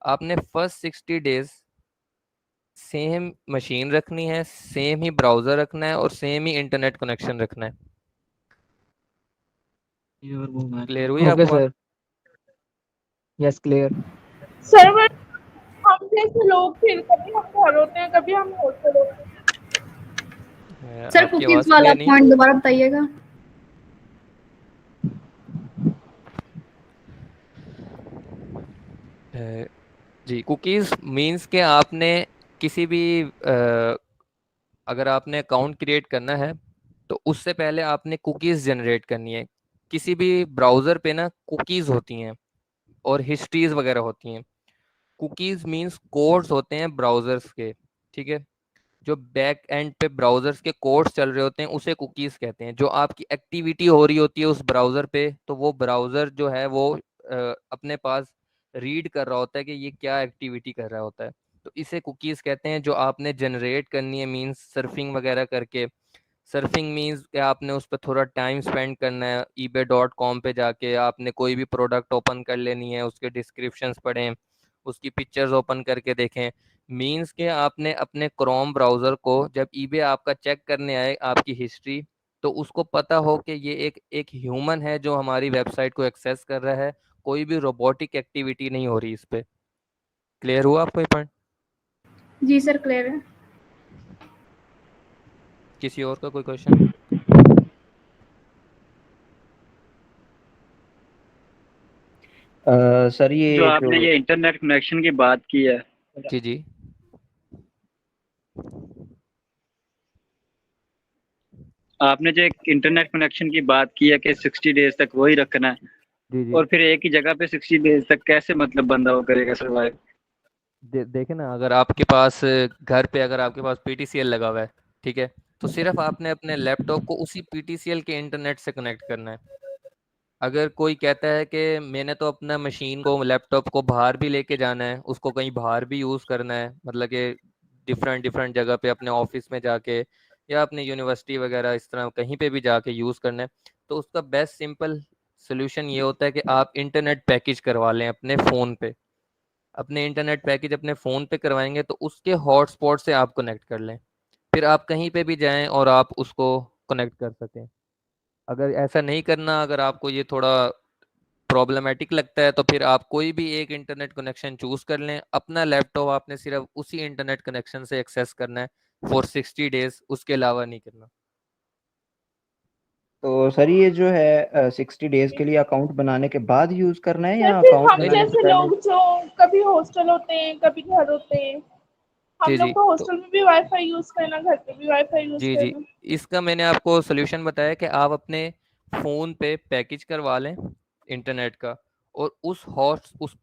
आपने फर्स्ट सेम मशीन रखनी है, सेम ही ब्राउजर रखना है और सेम ही इंटरनेट कनेक्शन रखना है। क्लियर हुई ओके आपको बात? Sir, yes clear. सर्वर हम जैसे लोग फिर कभी हम घर होते हैं, कभी हम हॉस्टल होते हैं। सर आपकी कुकीज आवाज वाला क्लियर नहीं पॉइंट दोबारा बताइएगा। है। जी, कुकीज मीन्स के आपने किसी भी अगर आपने अकाउंट क्रिएट करना है तो उससे पहले आपने कुकीज जनरेट करनी है। किसी भी ब्राउजर पे ना कुकीज होती हैं और हिस्ट्रीज वगैरह होती हैं। कुकीज मीन्स कोड्स होते हैं ब्राउजर्स के, ठीक है। जो बैक एंड पे ब्राउजर्स के कोड्स चल रहे होते हैं उसे कुकीज कहते हैं। जो आपकी एक्टिविटी हो रही होती है उस ब्राउजर पे, तो वो ब्राउजर जो है वो अपने पास रीड कर रहा होता है कि ये क्या एक्टिविटी कर रहा होता है, तो इसे कुकीज कहते हैं। जो आपने जनरेट करनी है मीन्स सर्फिंग वगैरह करके। सर्फिंग मीन्स कि आपने उस पर थोड़ा टाइम स्पेंड करना है, ebay.com पे जाके आपने कोई भी प्रोडक्ट ओपन कर लेनी है, उसके डिस्क्रिप्शंस पढ़ें, उसकी पिक्चर्स ओपन करके देखें। मीन्स के आपने अपने क्रोम ब्राउज़र को जब ईबे आपका चेक करने आए आपकी हिस्ट्री, तो उसको पता हो कि ये एक ह्यूमन है जो हमारी वेबसाइट को एक्सेस कर रहा है, कोई भी रोबोटिक एक्टिविटी नहीं हो रही इस पे। क्लियर हुआ आपको ये पॉइंट? जी सर क्लियर है। किसी और का कोई क्वेश्चन? सर जो ये जो आपने ये इंटरनेट कनेक्शन की बात की है, जी जी आपने जो एक इंटरनेट कनेक्शन की बात की है कि 60 डेज तक वही रखना है, जी जी और फिर एक ही जगह पे 60 डेज तक कैसे मतलब बंदा वो करेगा सर्वाइव? देखे ना, अगर आपके पास घर पे अगर आपके पास पीटीसीएल लगा हुआ है, ठीक है, तो सिर्फ आपने अपने लैपटॉप को उसी पीटीसीएल के इंटरनेट से कनेक्ट करना है। अगर कोई कहता है कि मैंने तो अपना मशीन को लैपटॉप को बाहर भी लेके जाना है, उसको कहीं बाहर भी यूज़ करना है, मतलब कि डिफरेंट डिफरेंट जगह पे अपने ऑफिस में जाके या अपनी यूनिवर्सिटी वगैरह इस तरह कहीं पे भी जाके यूज़ करना है, तो उसका बेस्ट सिंपल सोल्यूशन ये होता है कि आप इंटरनेट पैकेज करवा लें अपने फ़ोन पे। अपने इंटरनेट पैकेज अपने फ़ोन पे करवाएंगे तो उसके हॉटस्पॉट से आप कनेक्ट कर लें, फिर आप कहीं पे भी जाएं और आप उसको कनेक्ट कर सकें। अगर ऐसा नहीं करना, अगर आपको ये थोड़ा प्रॉब्लमेटिक लगता है, तो फिर आप कोई भी एक इंटरनेट कनेक्शन चूज कर लें। अपना लैपटॉप आपने सिर्फ उसी इंटरनेट कनेक्शन से एक्सेस करना है फॉर 60 डेज, उसके अलावा नहीं करना। तो सर ये जो है 60 डेज के लिए अकाउंट बनाने के बाद यूज करना है सर या फिर अकाउंट हम नहीं नहीं, बनाने से जैसे पहले? लोग जो कभी हॉस्टल होते हैं, कभी घर होते हैं, हम जी लोग जी को तो हॉस्टल में भी वाईफाई यूज करना, घर पे भी वाईफाई यूज जी जी करना। इसका मैंने आपको सोल्यूशन बताया कि आप अपने फ़ोन पे पैकेज करवा लें इंटरनेट का, और उस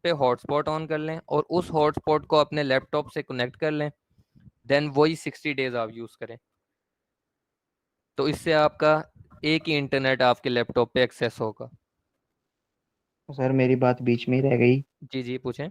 पे हॉटस्पॉट ऑन कर लें और उस हॉटस्पॉट को अपने लैपटॉप से कनेक्ट कर लें, देन वही 60 डेज आप यूज़ करें। तो इससे आपका एक ही इंटरनेट आपके लैपटॉप पे एक्सेस होगा। सर मेरी बात बीच में ही रह गई। जी जी पूछें।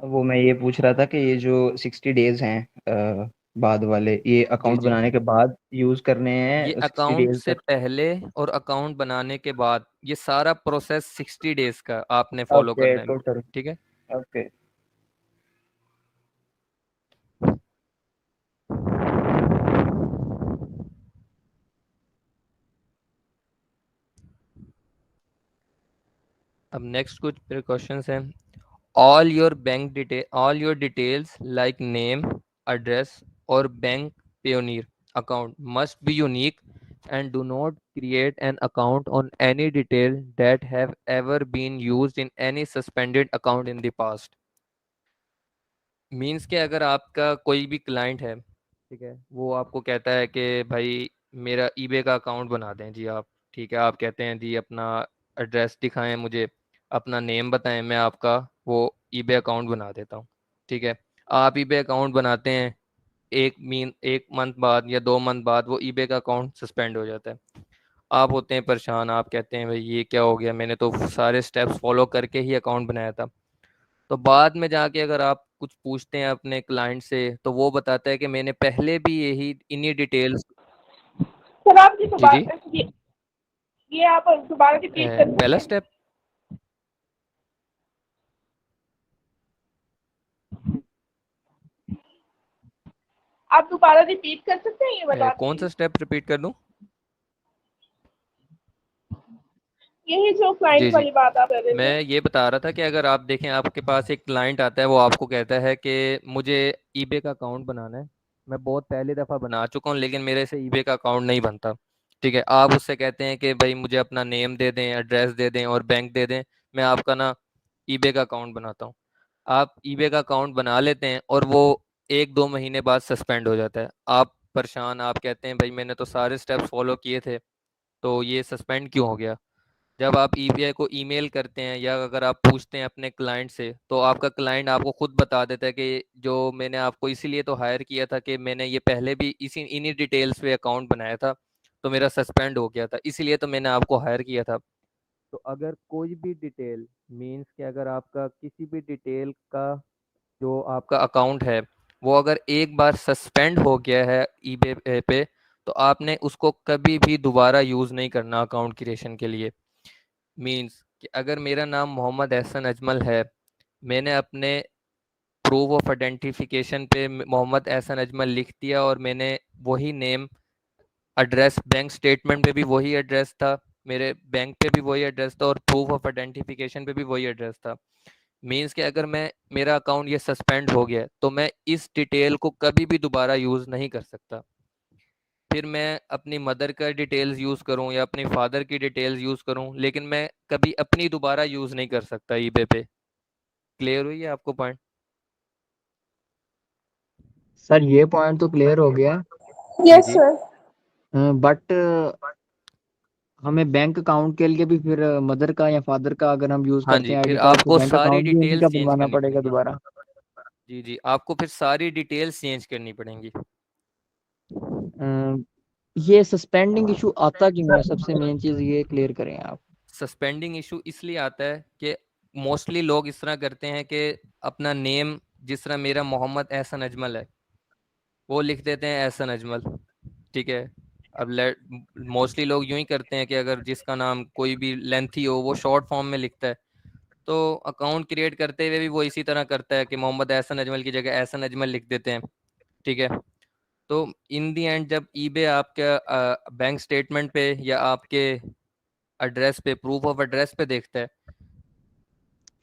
वो मैं ये पूछ रहा था कि ये जो 60 डेज हैं बाद वाले, ये जी अकाउंट जी बनाने के बाद यूज करने ये हैं 60 अकाउंट डेज से तक? पहले और अकाउंट बनाने के बाद, ये सारा प्रोसेस 60 डेज का आपने फॉलो ओके करना है। टोटल। ठीक है। ओके। अब नेक्स्ट कुछ प्रिकॉशंस हैं। All your details like name, address और bank Payoneer account must be unique, and do not create an account on any detail that have ever been used in any suspended account in the past। Means के अगर आपका कोई भी client है, ठीक है, वो आपको कहता है कि भाई मेरा ईबे का अकाउंट बना दें जी आप, ठीक है, आप कहते हैं जी अपना एड्रेस दिखाएं मुझे, अपना नेम बताएं, मैं आपका वो ईबे अकाउंट बना देता हूँ। ठीक है, आप ईबे अकाउंट बनाते हैं, एक मंथ बाद या 2 मंथ बाद वो ईबे का अकाउंट सस्पेंड हो जाता है। आप होते हैं परेशान, आप कहते हैं भाई ये क्या हो गया, मैंने तो सारे स्टेप्स फॉलो करके ही अकाउंट बनाया था। तो बाद में जाके अगर आप कुछ पूछते हैं अपने क्लाइंट से, तो वो बताता है कि मैंने पहले भी यही इन्हीं डिटेल्स। सर आप ये जी जी दोबारा ये आप दोबारा रिपीट कर पहला सकते हैं? स्टेप, आप दोबारा रिपीट कर सकते हैं ये वाला? कौन सा स्टेप रिपीट कर दूं? यही जो जी क्लाइंट जी, वाली बात आप कर रहे थे। मैं ये बता रहा था कि अगर आप देखें आपके पास एक क्लाइंट आता है, वो आपको कहता है कि मुझे ईबे का अकाउंट बनाना है, मैं बहुत पहली दफ़ा बना चुका हूँ लेकिन मेरे से ईबे का अकाउंट नहीं बनता। ठीक है, आप उससे कहते हैं कि भाई मुझे अपना नेम दे दें, एड्रेस दे दें और बैंक दे दें, मैं आपका ना ईबे का अकाउंट बनाता हूँ। आप ईबे का अकाउंट बना लेते हैं और वो 1-2 महीने बाद सस्पेंड हो जाता है। आप परेशान, आप कहते हैं भाई मैंने तो सारे स्टेप्स फॉलो किए थे, तो ये सस्पेंड क्यों हो गया? जब आप ईबीआई को ईमेल करते हैं या अगर आप पूछते हैं अपने क्लाइंट से, तो आपका क्लाइंट आपको खुद बता देता है कि जो मैंने आपको इसीलिए तो हायर किया था कि मैंने ये पहले भी इन्हीं डिटेल्स पे अकाउंट बनाया था, तो मेरा सस्पेंड हो गया था, इसीलिए तो मैंने आपको हायर किया था। तो अगर कोई भी डिटेल, मीन्स कि अगर आपका किसी भी डिटेल का जो आपका अकाउंट है वो अगर एक बार सस्पेंड हो गया है ईबे पे, तो आपने उसको कभी भी दोबारा यूज़ नहीं करना अकाउंट क्रिएशन के लिए। मीन्स कि अगर मेरा नाम मोहम्मद एहसन अजमल है, मैंने अपने प्रूफ ऑफ आइडेंटिफिकेशन पे मोहम्मद एहसन अजमल लिख दिया और मैंने वही नेम, एड्रेस, बैंक स्टेटमेंट पे भी वही एड्रेस था, मेरे बैंक पे भी वही एड्रेस था और प्रूफ ऑफ आइडेंटिफिकेशन पे भी वही एड्रेस था। मीन्स कि अगर मैं, मेरा अकाउंट ये सस्पेंड हो गया तो मैं इस डिटेल को कभी भी दोबारा यूज़ नहीं कर सकता। फिर मैं अपनी मदर का डिटेल्स यूज़ करूं या अपनी फादर की डिटेल्स यूज़ करूं, लेकिन मैं कभी अपनी दोबारा यूज़ नहीं कर सकता ईबे पे। क्लियर हुई है आपको पॉइंट? सर ये पॉइंट तो क्लियर हो गया, जी यस जी सर। बट हमें बैंक अकाउंट के लिए भी फिर मदर का या फादर का अगर हम यूज हाँ करते जी, हैं फिर आईडी कार्ड, तो आपको बैंक सारी अकाउंट भी उसी डिटेल्स का चेंज बनवाना करनी पड़ेगा पड़ेंगी। दोबारा। जी जी, आपको फिर सारी डिटेल्स चेंज करनी पड़ेंगी। अम, ये सस्पेंडिंग इशू आता क्यों है? सबसे मेन चीज ये क्लियर करें आप। सस्पेंडिंग इशू इसलिए आता है कि मोस्टली लोग इस तरह करते हैं कि अपना नेम, जिस तरह मेरा मोहम्मद एहसन अजमल है, वो लिख देते हैं एहसन अजमल। ठीक है, अब मोस्टली लोग यूं ही करते हैं कि अगर जिसका नाम कोई भी लेंथी हो वो शॉर्ट फॉर्म में लिखता है, तो अकाउंट क्रिएट करते हुए भी वो इसी तरह करता है कि मोहम्मद एहसन अजमल की जगह एहसन अजमल लिख देते हैं। ठीक है, तो इन दी एंड जब ईबे आपके बैंक स्टेटमेंट पे या आपके एड्रेस पे, प्रूफ ऑफ एड्रेस पे देखता है,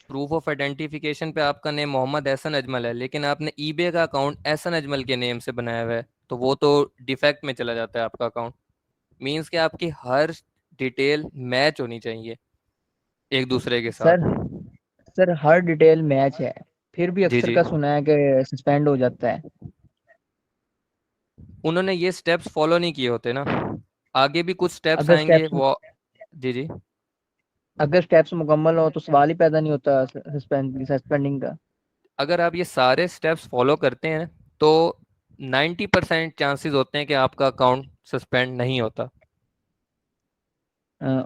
प्रूफ ऑफ आइडेंटिफिकेशन पे आपका नेम मोहम्मद एहसन अजमल है, लेकिन आपने ईबे का अकाउंट एहसन अजमल के नेम से बनाया हुआ है, तो वो तो डिफेक्ट में चला जाता है आपका अकाउंट। मीन्स कि आपकी हर डिटेल मैच होनी चाहिए एक दूसरे के सर साथ। सर हर डिटेल मैच है, फिर भी जी अक्सर जी, का सुना है कि सस्पेंड हो जाता है। उन्होंने ये स्टेप्स फॉलो नहीं किए होते ना, आगे भी कुछ स्टेप्स अगर आएंगे स्टेप्स वो। जी जी, अगर स्टेप्स मुकम्मल हो तो सवाल ही पैदा नहीं होता सस्पेंडिंग का। अगर आप ये सारे स्टेप्स फॉलो करते हैं तो 90% चांसेस होते हैं कि आपका अकाउंट सस्पेंड नहीं होता।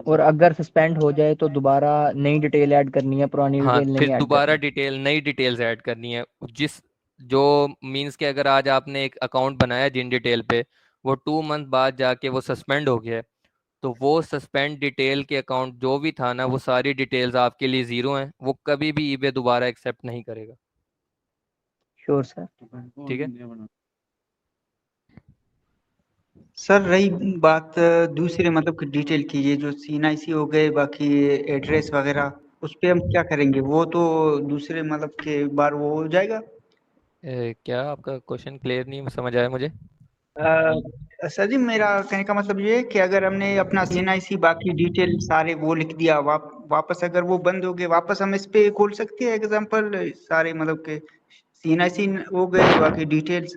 और अगर सस्पेंड हो जाए तो दोबारा नई डिटेल ऐड करनी है, पुरानी हाँ, डिटेल फिर नहीं ऐड दोबारा करनी। डिटेल, नई डिटेल्स ऐड करनी है। जिस जो मीन्स कि अगर आज आपने एक अकाउंट बनाया जिन डिटेल पे, वो 2 मंथ बाद जाके वो सस्पेंड हो गया है, तो वो सस्पेंड डिटेल के अकाउंट जो भी था ना, वो सारी डिटेल्स आपके लिए ज़ीरो हैं, वो कभी भी ईबे दोबारा एक्सेप्ट नहीं करेगा। Sure sir. ठीक है, सर रही बात दूसरे मतलब कि डिटेल की, ये जो CNIC हो गए, बाकी एड्रेस वगैरह, उस पे हम क्या करेंगे? वो तो दूसरे मतलब के बार वो हो जाएगा। क्या आपका क्वेश्चन क्लियर नहीं समझ आया मुझे? सर जी मेरा कहने का मतलब ये है कि अगर हमने अपना CNIC बाकी डिटेल सारे वो लिख दिया, वापस अगर वो बंद हो गए, वापस हम इस पे खोल सकते हैं एग्जांपल सारे मतलब के CNIC हो गए बाकी डिटेल्स।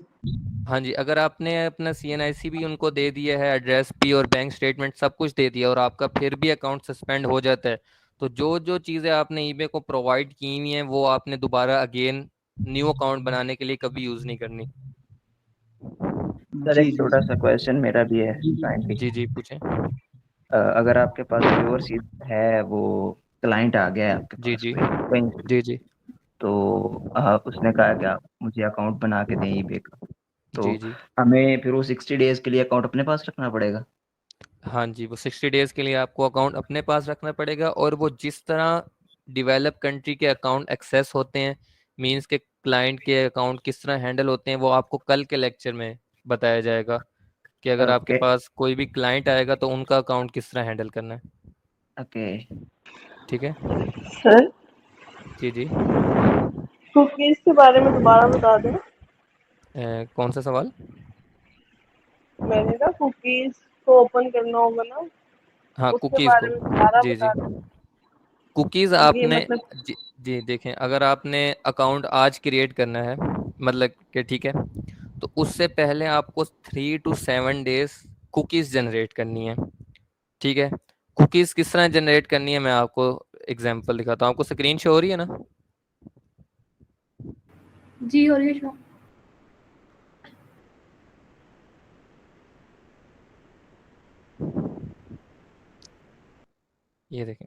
हाँ जी, अगर आपने अपना CNIC भी उनको दे दिया है, एड्रेस भी और बैंक स्टेटमेंट सब कुछ दे दिया, और आपका फिर भी अकाउंट सस्पेंड हो जाता है, तो जो जो चीज़ें आपने ईबे को प्रोवाइड की हुई हैं वो आपने दोबारा अगेन न्यू अकाउंट बनाने के लिए कभी यूज़ नहीं करनी। सर जी एक जी छोटा सा क्वेश्चन मेरा भी है जी काइंडली। जी जी, पूछें। अगर आपके पास कोई ओवरसीज है, वो क्लाइंट आ गया है आपके जी पास जी कोई कहीं से, जी जी तो उसने कहा कि आप मुझे अकाउंट बना के दें ईबे का, तो जी जी, हमें फिर वो 60 डेज के लिए अकाउंट अपने पास रखना पड़ेगा? हाँ जी, वो 60 डेज के लिए आपको अकाउंट अपने पास रखना पड़ेगा, और वो जिस तरह डेवलप कंट्री के अकाउंट एक्सेस होते हैं मींस के क्लाइंट के अकाउंट किस तरह हैंडल होते हैं वो आपको कल के लेक्चर में बताया जाएगा कि अगर आपके ओके पास कोई भी क्लाइंट आएगा तो उनका अकाउंट किस तरह हैंडल करना है। ओके। ठीक है सर जी जी। कुकीज के बारे में दोबारा बता दें। कौन सा सवाल? मैंने कहा कुकीज को ओपन करना होगा ना, हाँ उसके कुकीज़ बारे को। में दोबारा जी जी। बता दें। कुकीज़ ये आपने मतलब जी देखें, अगर आपने अकाउंट आज क्रिएट करना है मतलब कि ठीक है, तो उससे पहले आपको 3 to 7 days कुकीज़ जनरेट करनी है। ठीक है, कुकीज़ किस तरह जनरेट करनी है मैं आपको एग्जांपल दिखाता हूँ। आपको स्क्रीन शो हो रही है ना? जी हो रही है शो। ये देखें,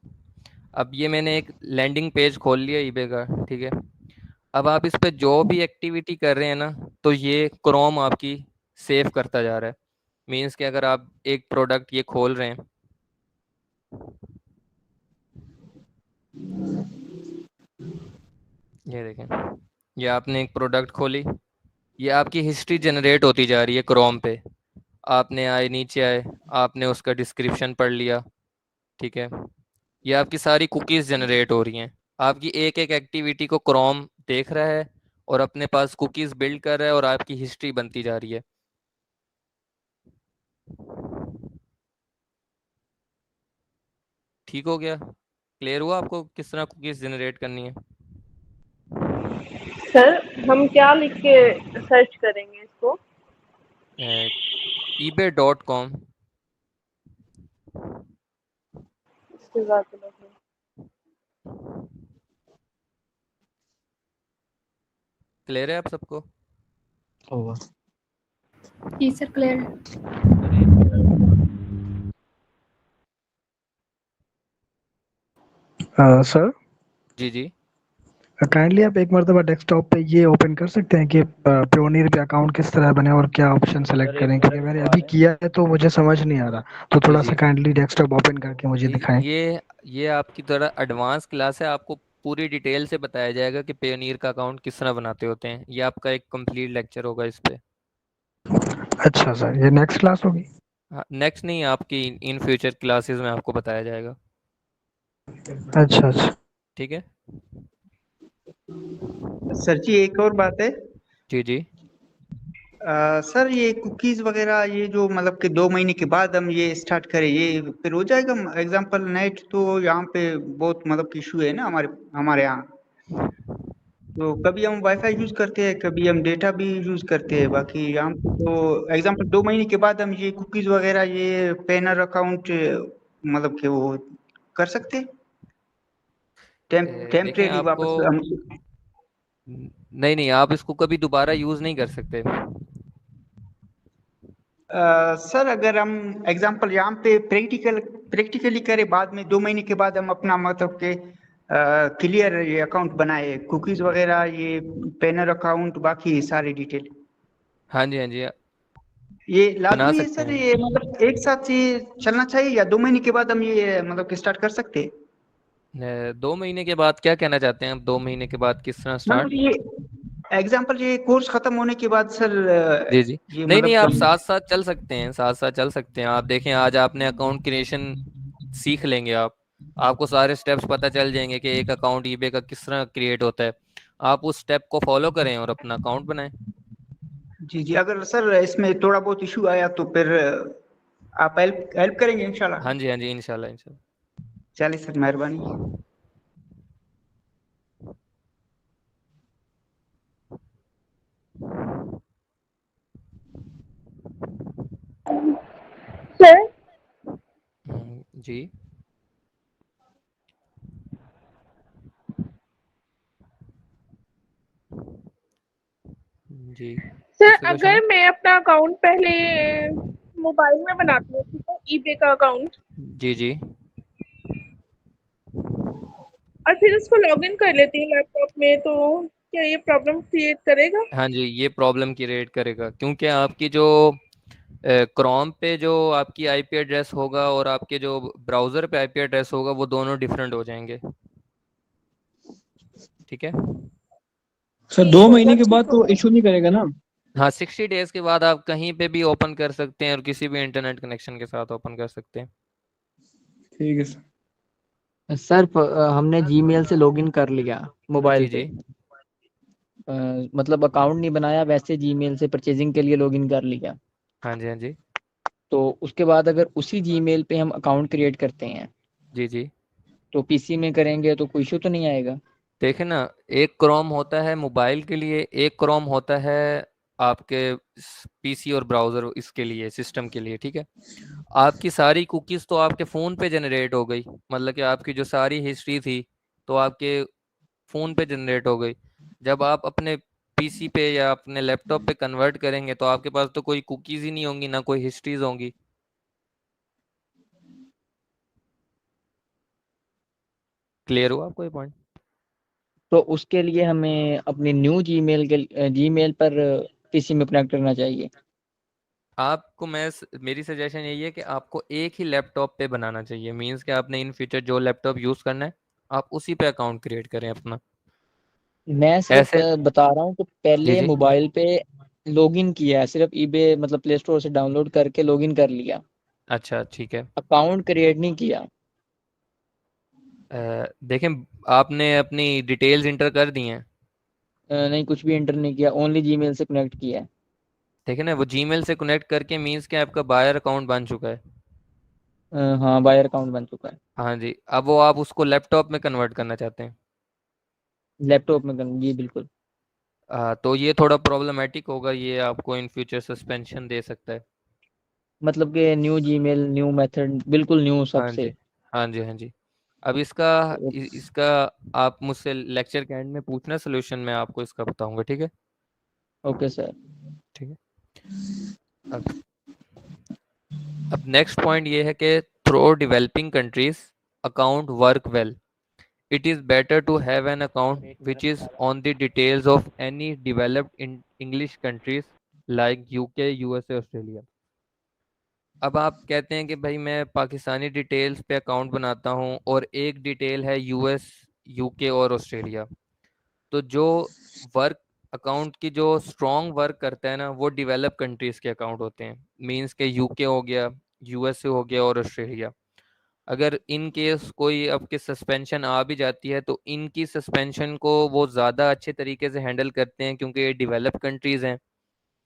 अब ये मैंने एक लैंडिंग पेज खोल लिया ईबे का। ठीक है, अब आप इस पे जो भी एक्टिविटी कर रहे हैं ना, तो ये क्रोम आपकी सेव करता जा रहा है। मीन्स कि अगर आप एक प्रोडक्ट ये खोल रहे हैं, ये देखें, ये आपने एक प्रोडक्ट खोली, ये आपकी हिस्ट्री जनरेट होती जा रही है क्रोम पे। आपने आए नीचे आए, आपने उसका डिस्क्रिप्शन पढ़ लिया। ठीक है, ये आपकी सारी कुकीज़ जनरेट हो रही हैं। आपकी एक एक एक्टिविटी को क्रोम देख रहा है और अपने पास कुकीज़ बिल्ड कर रहा है और आपकी हिस्ट्री बनती जा रही है। ठीक हो गया? क्लियर हुआ आपको किस तरह कुकीज़ जनरेट करनी है? सर हम क्या लिख के सर्च करेंगे इसको? ebay.com। क्लियर है आप सबको? होगा। जी सर क्लियर है। सर जी जी। काइंडली आप एक मरतबा डेस्कटॉप पे ये ओपन कर सकते हैं कि प्योनियर पे अकाउंट किस तरह बने और क्या ऑप्शन सेलेक्ट करें, क्योंकि मैंने अभी किया है तो मुझे समझ नहीं आ रहा, तो जी थोड़ा सा जी। काइंडली डेस्कटॉप ओपन करके मुझे दिखाएं। ये आपकी थोड़ा एडवांस क्लास है, आपको पूरी डिटेल से बताया जाएगा कि पेयोनियर का अकाउंट किस तरह बनाते होते हैं। ये आपका एक कंप्लीट लेक्चर होगा इस पे। अच्छा सर, ये नेक्स्ट क्लास होगी? हाँ नेक्स्ट नहीं, आपकी इन फ्यूचर क्लासेस में आपको बताया जाएगा। अच्छा अच्छा। ठीक है सर जी एक और बात है। जी जी। सर ये कुकीज वगैरह ये जो मतलब कि 2 महीने के बाद हम ये स्टार्ट करें, ये फिर हो जाएगा? एग्जांपल नेट तो यहाँ पे बहुत मतलब कि इशू है ना हमारे हमारे यहाँ। तो कभी हम वाईफाई यूज करते हैं, कभी हम डेटा भी यूज करते हैं, बाकी यहाँ पे तो एग्जांपल 2 महीने के बाद हम ये कुकीज वगैरह ये पैनर अकाउंट मतलब कि वो कर सकते हैं देखें टेम्परेरी आपको, वापस हम। नहीं नहीं, आप इसको कभी दोबारा यूज नहीं कर सकते। सर अगर हम एग्जांपल यहाँ पे प्रैक्टिकली करें, बाद में 2 महीने के बाद हम अपना मतलब के क्लियर ये अकाउंट बनाए, कुकीज वगैरह ये पैनर अकाउंट बाकी सारी डिटेल, हाँ जी हाँ जी, ये बना लाजमी है सकते सर? हैं। ये मतलब एक साथ ये चलना चाहिए या 2 महीने के बाद हम ये मतलब कि स्टार्ट कर सकते हैं? 2 महीने के बाद क्या कहना चाहते हैं आप? 2 महीने के बाद किस तरह मतलब स्टार्ट? ये एग्जांपल ये कोर्स खत्म होने के बाद सर जी जी। ये नहीं नहीं, मतलब कि आप हम। साथ साथ चल सकते हैं, साथ साथ चल सकते हैं। आप देखें, आज आपने अकाउंट क्रिएशन सीख लेंगे आप, आपको सारे स्टेप्स पता चल जाएंगे कि एक अकाउंट ईबे का किस तरह क्रिएट होता है। आप उस स्टेप को फॉलो करें और अपना अकाउंट बनाएं। जी जी, अगर सर इसमें थोड़ा बहुत इशू आया तो फिर आप हेल्प हेल्प करेंगे इंशाल्लाह? हाँ जी इंशाल्लाह इंशाल्लाह। चलिए सर, मेहरबानी। सर जी जी। सर किसका क्वेश्चन है? अगर मैं अपना अकाउंट पहले मोबाइल में बनाती हूँ, ठीक है, ईबे का अकाउंट, जी जी। और फिर उसको लॉगिन कर लेती हूँ लैपटॉप में, तो क्या ये प्रॉब्लम क्रिएट करेगा? हाँ जी, ये प्रॉब्लम क्रिएट करेगा क्योंकि आपकी जो क्रोम पे जो आपकी आईपी एड्रेस होगा और आपके जो ब्राउज़र पे आईपी एड्रेस होगा वो दोनों डिफरेंट हो जाएंगे। ठीक है, सर 2 महीने के बाद तो इशू नहीं करेगा ना? हाँ 60 डेज के बाद आप कहीं पे भी ओपन कर सकते हैं और किसी भी इंटरनेट कनेक्शन के साथ ओपन कर सकते हैं। ठीक है सर। सर हमने जीमेल से लॉगिन कर लिया मोबाइल जी पे, जी मतलब अकाउंट नहीं बनाया, वैसे जीमेल से परचेजिंग के लिए लॉगिन कर लिया। हाँ जी हाँ जी तो उसके बाद अगर उसी जीमेल पे हम अकाउंट क्रिएट करते हैं जी जी। तो पीसी में करेंगे तो कोई इशू तो नहीं आएगा? देखे ना, एक क्रोम होता है मोबाइल के लिए, एक क्रोम होता है आपके पीसी और ब्राउजर इसके लिए, सिस्टम के लिए, ठीक है। आपकी सारी कुकीज तो आपके फ़ोन पे जनरेट हो गई, मतलब कि आपकी जो सारी हिस्ट्री थी तो आपके फ़ोन पे जनरेट हो गई। जब आप अपने पीसी पे या अपने लैपटॉप पे कन्वर्ट करेंगे तो आपके पास तो कोई कुकीज़ ही नहीं होंगी, ना कोई हिस्ट्रीज होंगी। क्लियर हुआ आपको ये पॉइंट? तो उसके लिए हमें अपनी न्यू जीमेल पर पीसी में कनेक्ट करना चाहिए। आपको मेरी सजेशन यही है कि आपको एक ही लैपटॉप पे बनाना चाहिए। मींस कि आपने इन फ्यूचर जो लैपटॉप यूज़ करना है आप उसी पे अकाउंट क्रिएट करें अपना। मैं सिर्फ ऐसे बता रहा हूँ कि जी पहले जी। मोबाइल पे लॉगिन किया है, सिर्फ ईबे मतलब प्ले स्टोर से डाउनलोड करके लॉगिन कर लिया, अच्छा ठीक है। अकाउंट क्रिएट नहीं किया। देखें, आपने अपनी डिटेल्स इंटर कर दी हैं। नहीं, कुछ भी एंटर नहीं किया, ओनली जीमेल से कनेक्ट किया है। देखें ना, वो जीमेल से कनेक्ट करके मींस कि आपका बायर अकाउंट बन चुका है। हाँ, बायर अकाउंट बन चुका है। हाँ जी, अब वो आप उसको लैपटॉप में कन्वर्ट करना चाहते हैं। लैपटॉप में जी बिल्कुल। तो ये थोड़ा प्रॉब्लमेटिक होगा, ये आपको इन फ्यूचर सस्पेंशन दे सकता है। मतलब कि न्यू जीमेल, न्यू मेथड, बिल्कुल न्यू हाँ जी सबसे। हाँ जी हाँ जी। अब इसका आप मुझसे लेक्चर के एंड में पूछना, सोल्यूशन मैं आपको इसका बताऊंगा, ठीक है। Okay sir. ठीक है। अब नेक्स्ट पॉइंट ये है कि through developing countries account work well, it is better to have an account which is on the details of any developed in English countries like UK, USA, Australia। अब आप कहते हैं कि भाई मैं पाकिस्तानी डिटेल्स पे अकाउंट बनाता हूँ और एक डिटेल है यूएस, यूके और ऑस्ट्रेलिया। तो जो वर्क अकाउंट की जो स्ट्रॉन्ग वर्क करता है ना, वो डेवलप कंट्रीज के अकाउंट होते हैं। मींस के यूके हो गया, यूएसए हो गया और ऑस्ट्रेलिया। अगर इन केस कोई आपके सस्पेंशन आ भी जाती है तो इनकी सस्पेंशन को वो ज़्यादा अच्छे तरीके से हैंडल करते हैं क्योंकि ये डेवलप कंट्रीज़ हैं।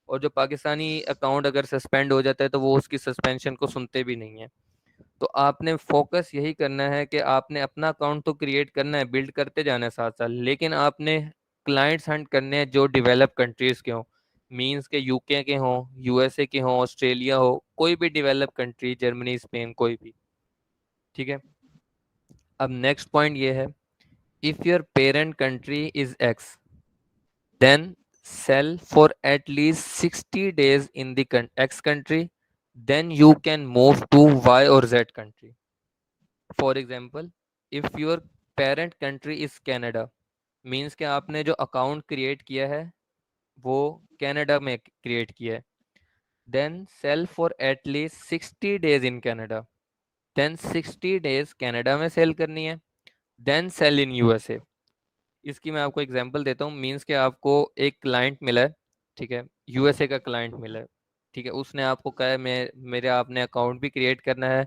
और जो पाकिस्तानी अकाउंट अगर सस्पेंड हो जाता है तो वो उसकी सस्पेंशन को सुनते भी नहीं है। तो आपने फोकस यही करना है कि आपने अपना अकाउंट तो क्रिएट करना है, बिल्ड करते जाना है साथ साथ, लेकिन आपने क्लाइंट्स हंट करने हैं जो डेवलप कंट्रीज़ के हों। मींस के यूके के हों, यूएसए के हों, ऑस्ट्रेलिया हो, कोई भी डेवलप कंट्री, जर्मनी, स्पेन, कोई भी, ठीक है। अब नेक्स्ट पॉइंट ये है, if your parent country is X then sell for at least 60 days in the X country, then you can move to Y और Z country. For example, if your parent country is Canada, means कि आपने जो account create किया है वो Canada में create किया है, then sell for at least 60 days in Canada, then 60 days Canada में सेल करनी है, देन सेल इन यूएसए। इसकी मैं आपको एग्जांपल देता हूँ। मींस के आपको एक क्लाइंट मिला है, ठीक है, यूएसए का क्लाइंट मिला है, ठीक है। उसने आपको कहा है मेरे आपने अकाउंट भी क्रिएट करना है,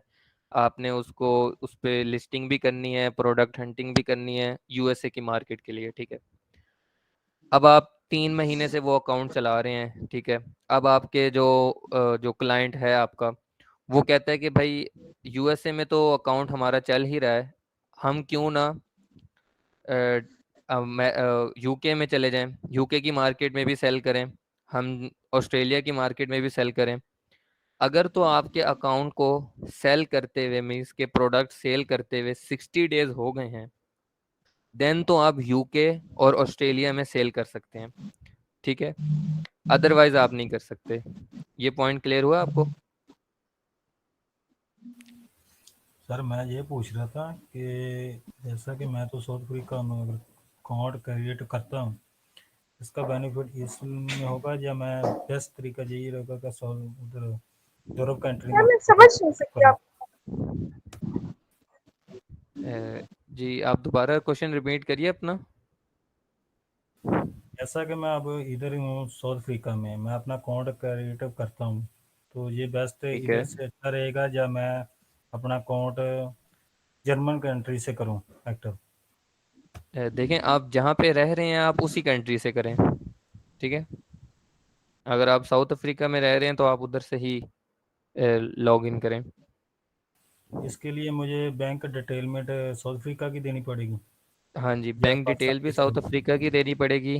आपने उसको उस पर लिस्टिंग भी करनी है, प्रोडक्ट हंटिंग भी करनी है यूएसए की मार्केट के लिए, ठीक है। अब आप 3 महीने से वो अकाउंट चला रहे हैं, ठीक है। अब आपके जो क्लाइंट है आपका, वो कहता है कि भाई यूएसए में तो अकाउंट हमारा चल ही रहा है, हम क्यों ना यूके में चले जाएं, यूके की मार्केट में भी सेल करें, हम ऑस्ट्रेलिया की मार्केट में भी सेल करें। अगर तो आपके अकाउंट को सेल करते हुए, मीन्स के प्रोडक्ट सेल करते हुए 60 डेज हो गए हैं, देन तो आप यूके और ऑस्ट्रेलिया में सेल कर सकते हैं, ठीक है। अदरवाइज आप नहीं कर सकते। ये पॉइंट क्लियर हुआ आपको? सर मैं ये पूछ रहा था कि जैसा कि मैं तो साउथ अफ्रीका में अगर अकाउंट क्रिएट करता हूँ, इसका बेनिफिट इसमें होगा या मैं बेस्ट तरीका यही रहेगा कि उधर यूरोप कंट्री में मैं समझ नहीं सकती आप। जी आप दोबारा क्वेश्चन रिपीट करिए अपना। ऐसा कि मैं अब इधर ही हूँ साउथ अफ्रीका में, मैं अपना अकाउंट क्रिएट करता हूँ, तो ये बेस्ट ठीक है। इधर से अच्छा रहेगा या मैं अपना अकाउंट जर्मन कंट्री से करूँ एक्टिव? देखें, आप जहाँ पे रह रहे हैं आप उसी कंट्री से करें, ठीक है। अगर आप साउथ अफ्रीका में रह रहे हैं तो आप उधर से ही लॉग इन करें। इसके लिए मुझे बैंक डिटेलमेंट साउथ अफ्रीका की देनी पड़ेगी हाँ जी, या बैंक पाकिस्तान डिटेल भी की साउथ चलेगी? अफ्रीका की देनी पड़ेगी।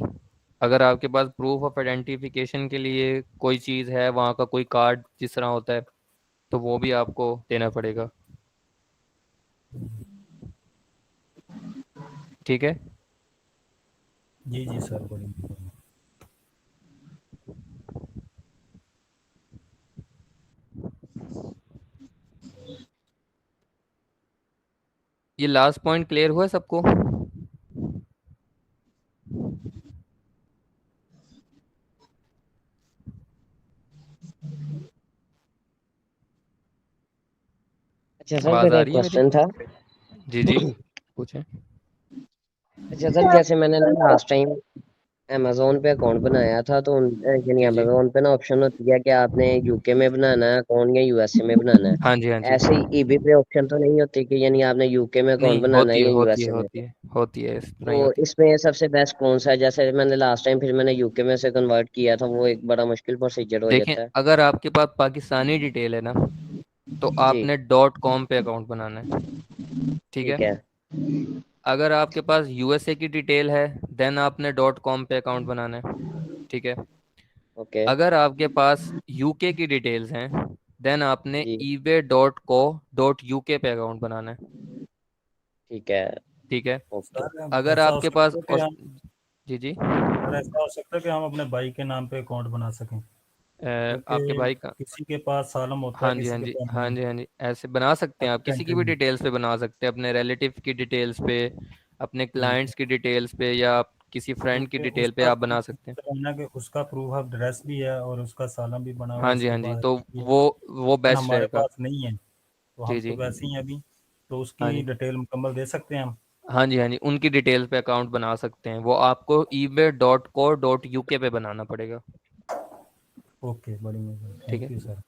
अगर आपके पास प्रूफ ऑफ आइडेंटिफिकेशन के लिए कोई चीज़ है, वहाँ का कोई कार्ड जिस तरह होता है, तो वो भी आपको देना पड़ेगा, ठीक है। जी जी सर, बड़ी मेहरबानी। ये लास्ट पॉइंट क्लियर हुआ है सबको? अच्छा सर, आवाज़ मेरा आ एक रही है मेरी? क्वेश्चन था। जी जी, पूछें। अच्छा सर, जैसे मैंने ना लास्ट टाइम अमेजोन पे अकाउंट बनाया था, तो यानी जी जी, अमेजोन पे ना ऑप्शन होती है कि आपने यूके में बनाना है अकाउंट या यूएसए में बनाना है। हाँ जी हाँ जी। ऐसे ही ईबी पे ऑप्शन तो नहीं होती कि यानी आपने यूके में अकाउंट नहीं, बनाना है होती है या होती है यूएसए में? होती है होती है, इस तरह तो ही होती है। इसमें सबसे बेस्ट कौन सा है? जैसे मैंने लास्ट टाइम फिर मैंने यूके में से कन्वर्ट किया था, वो एक बड़ा मुश्किल प्रोसीजर हो देखें, जाता है। अगर आपके पास पाकिस्तानी डिटेल है ना, तो जी। आपने डॉट कॉम पे अकाउंट बनाना है, ठीक है। ठीक है। अगर आपके पास यूएसए की डिटेल है, देन आपने डॉट कॉम पे अकाउंट बनाना है, ठीक है। ओके। अगर आपके पास यूके की डिटेल्स हैं, देन आपने जी। ebay.co.uk पे अकाउंट बनाना है, ठीक है। ठीक है। ओके। सर अगर ऐसा हो आपके पास सकता है कि हम जी जी, सर ऐसा हो सकता है कि हम अपने भाई के नाम पे अकाउंट बना सकें, आपके क्योंकि भाई का, किसी के पास सालम होता है, हाँ जी हाँ किसी के जी पास हाँ नहीं, जी हाँ जी, ऐसे बना सकते हैं हर आप, किसी की कंट्री भी में। डिटेल्स पे बना सकते हैं, अपने रिलेटिव की डिटेल्स पे, अपने ठीक है, क्लाइंट्स की डिटेल्स पे, या आप किसी फ्रेंड की क्योंकि डिटेल पे उसका आप बना सकते हैं। है ना कि उसका प्रूफ ऑफ एड्रेस भी है और उसका सालम भी बना हुआ है, हाँ जी उसके हाँ जी, पास तो भी है, वो लेकिन बेस्ट हमारे रहेगा। पास नहीं है, तो जी हम तो जी, वैसे ही हैं अभी, तो हाँ उसकी जी डिटेल मुकम्मल दे सकते हैं हम? हाँ जी हाँ जी, उनकी डिटेल्स पे अकाउंट बना सकते हैं, वो आपको ebay.co.uk पे बनाना पड़ेगा, ओके, बड़ी मेहरबानी, ठीक थैंक है। You sir.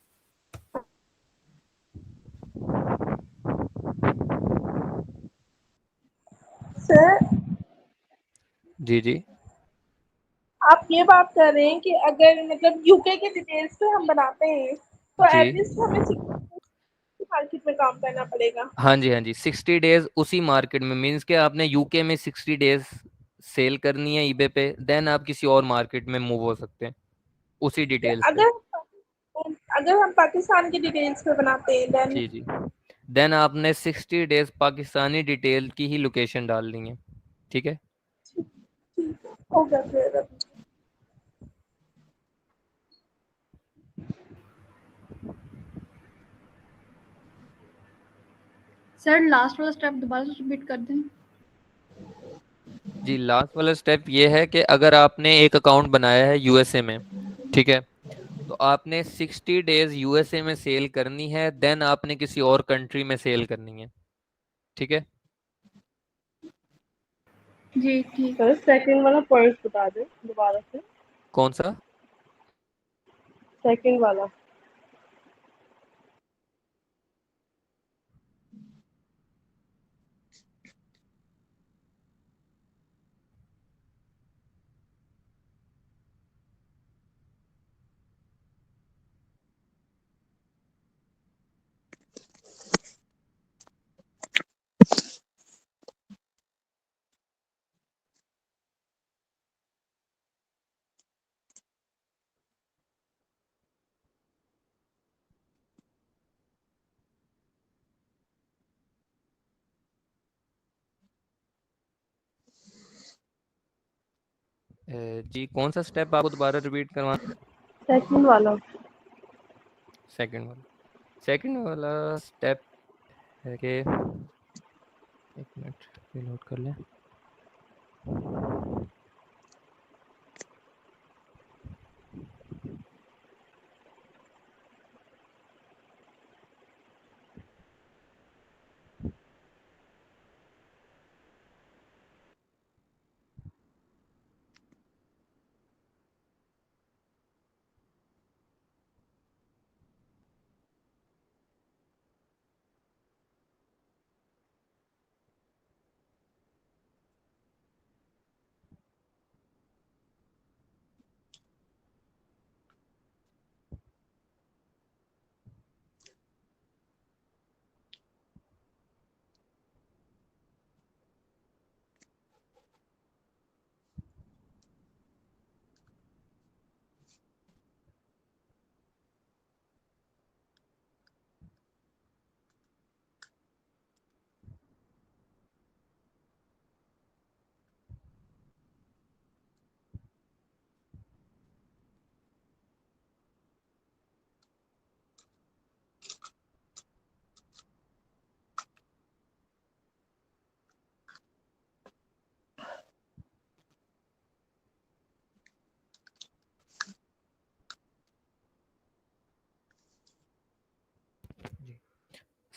सर, जी जी आप ये बात कर रहे हैं कि अगर मतलब यूके के डिटेल्स पे हम बनाते हैं तो जी, एटलीस्ट हमें 60 मार्केट में काम करना पड़ेगा। हाँ जी हाँ जी, 60 डेज उसी मार्केट में, मीन्स के आपने यूके में 60 डेज सेल करनी है ईबे पे, देन आप किसी और मार्केट में मूव हो सकते हैं उसी डिटेल्स पे। अगर अगर हम पाकिस्तान की डिटेल्स पे बनाते हैं देन जी जी, देन आपने 60 डेज पाकिस्तानी डिटेल की ही लोकेशन डालनी है, ठीक है। हो गया फिर। सर लास्ट वाला स्टेप दोबारा से रिपीट कर दें। जी, लास्ट वाला स्टेप ये है कि अगर आपने एक अकाउंट बनाया है यूएसए में, ठीक है, तो आपने 60 डेज यूएसए में सेल करनी है, देन आपने किसी और कंट्री में सेल करनी है, ठीक है। जी ठीक। सर सेकंड वाला पॉइंट बता दें दोबारा से। कौन सा? सेकंड वाला। जी, कौन सा स्टेप आपको दोबारा रिपीट करवाना? सेकंड वाला। सेकंड वाला, सेकंड वाला स्टेप है कि, एक मिनट रिलोड कर लें।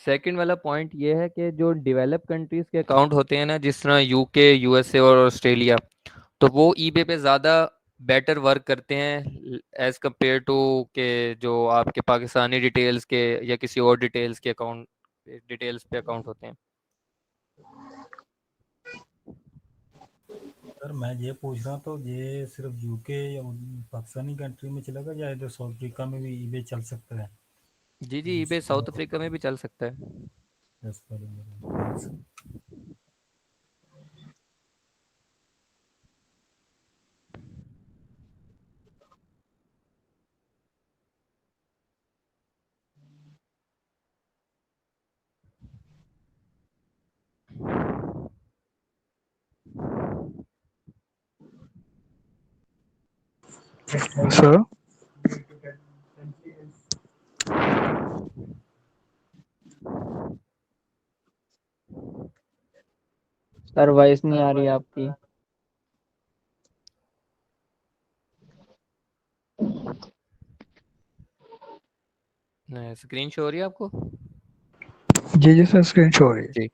सेकंड वाला पॉइंट ये है कि जो डेवलप कंट्रीज के अकाउंट होते हैं ना, जिस तरह यूके, यूएसए और ऑस्ट्रेलिया, तो वो ईबे पे ज़्यादा बेटर वर्क करते हैं एज कम्पेयर टू के जो आपके पाकिस्तानी डिटेल्स के या किसी और डिटेल्स के अकाउंट डिटेल्स पे अकाउंट होते हैं। सर मैं ये पूछ रहा हूँ, तो ये सिर्फ यूके या पाकिस्तानी कंट्री में चलेगा या इधर साउथ अफ्रीका में भी ईबे चल सकता है? जी जी, ईबे साउथ अफ्रीका में भी चल सकता है। That's very good. Thanks. Sir sir voice नहीं आ रही आपकी। स्क्रीन शो हो रही है आपको? जी जी सर, स्क्रीन शो हो रही है। जी।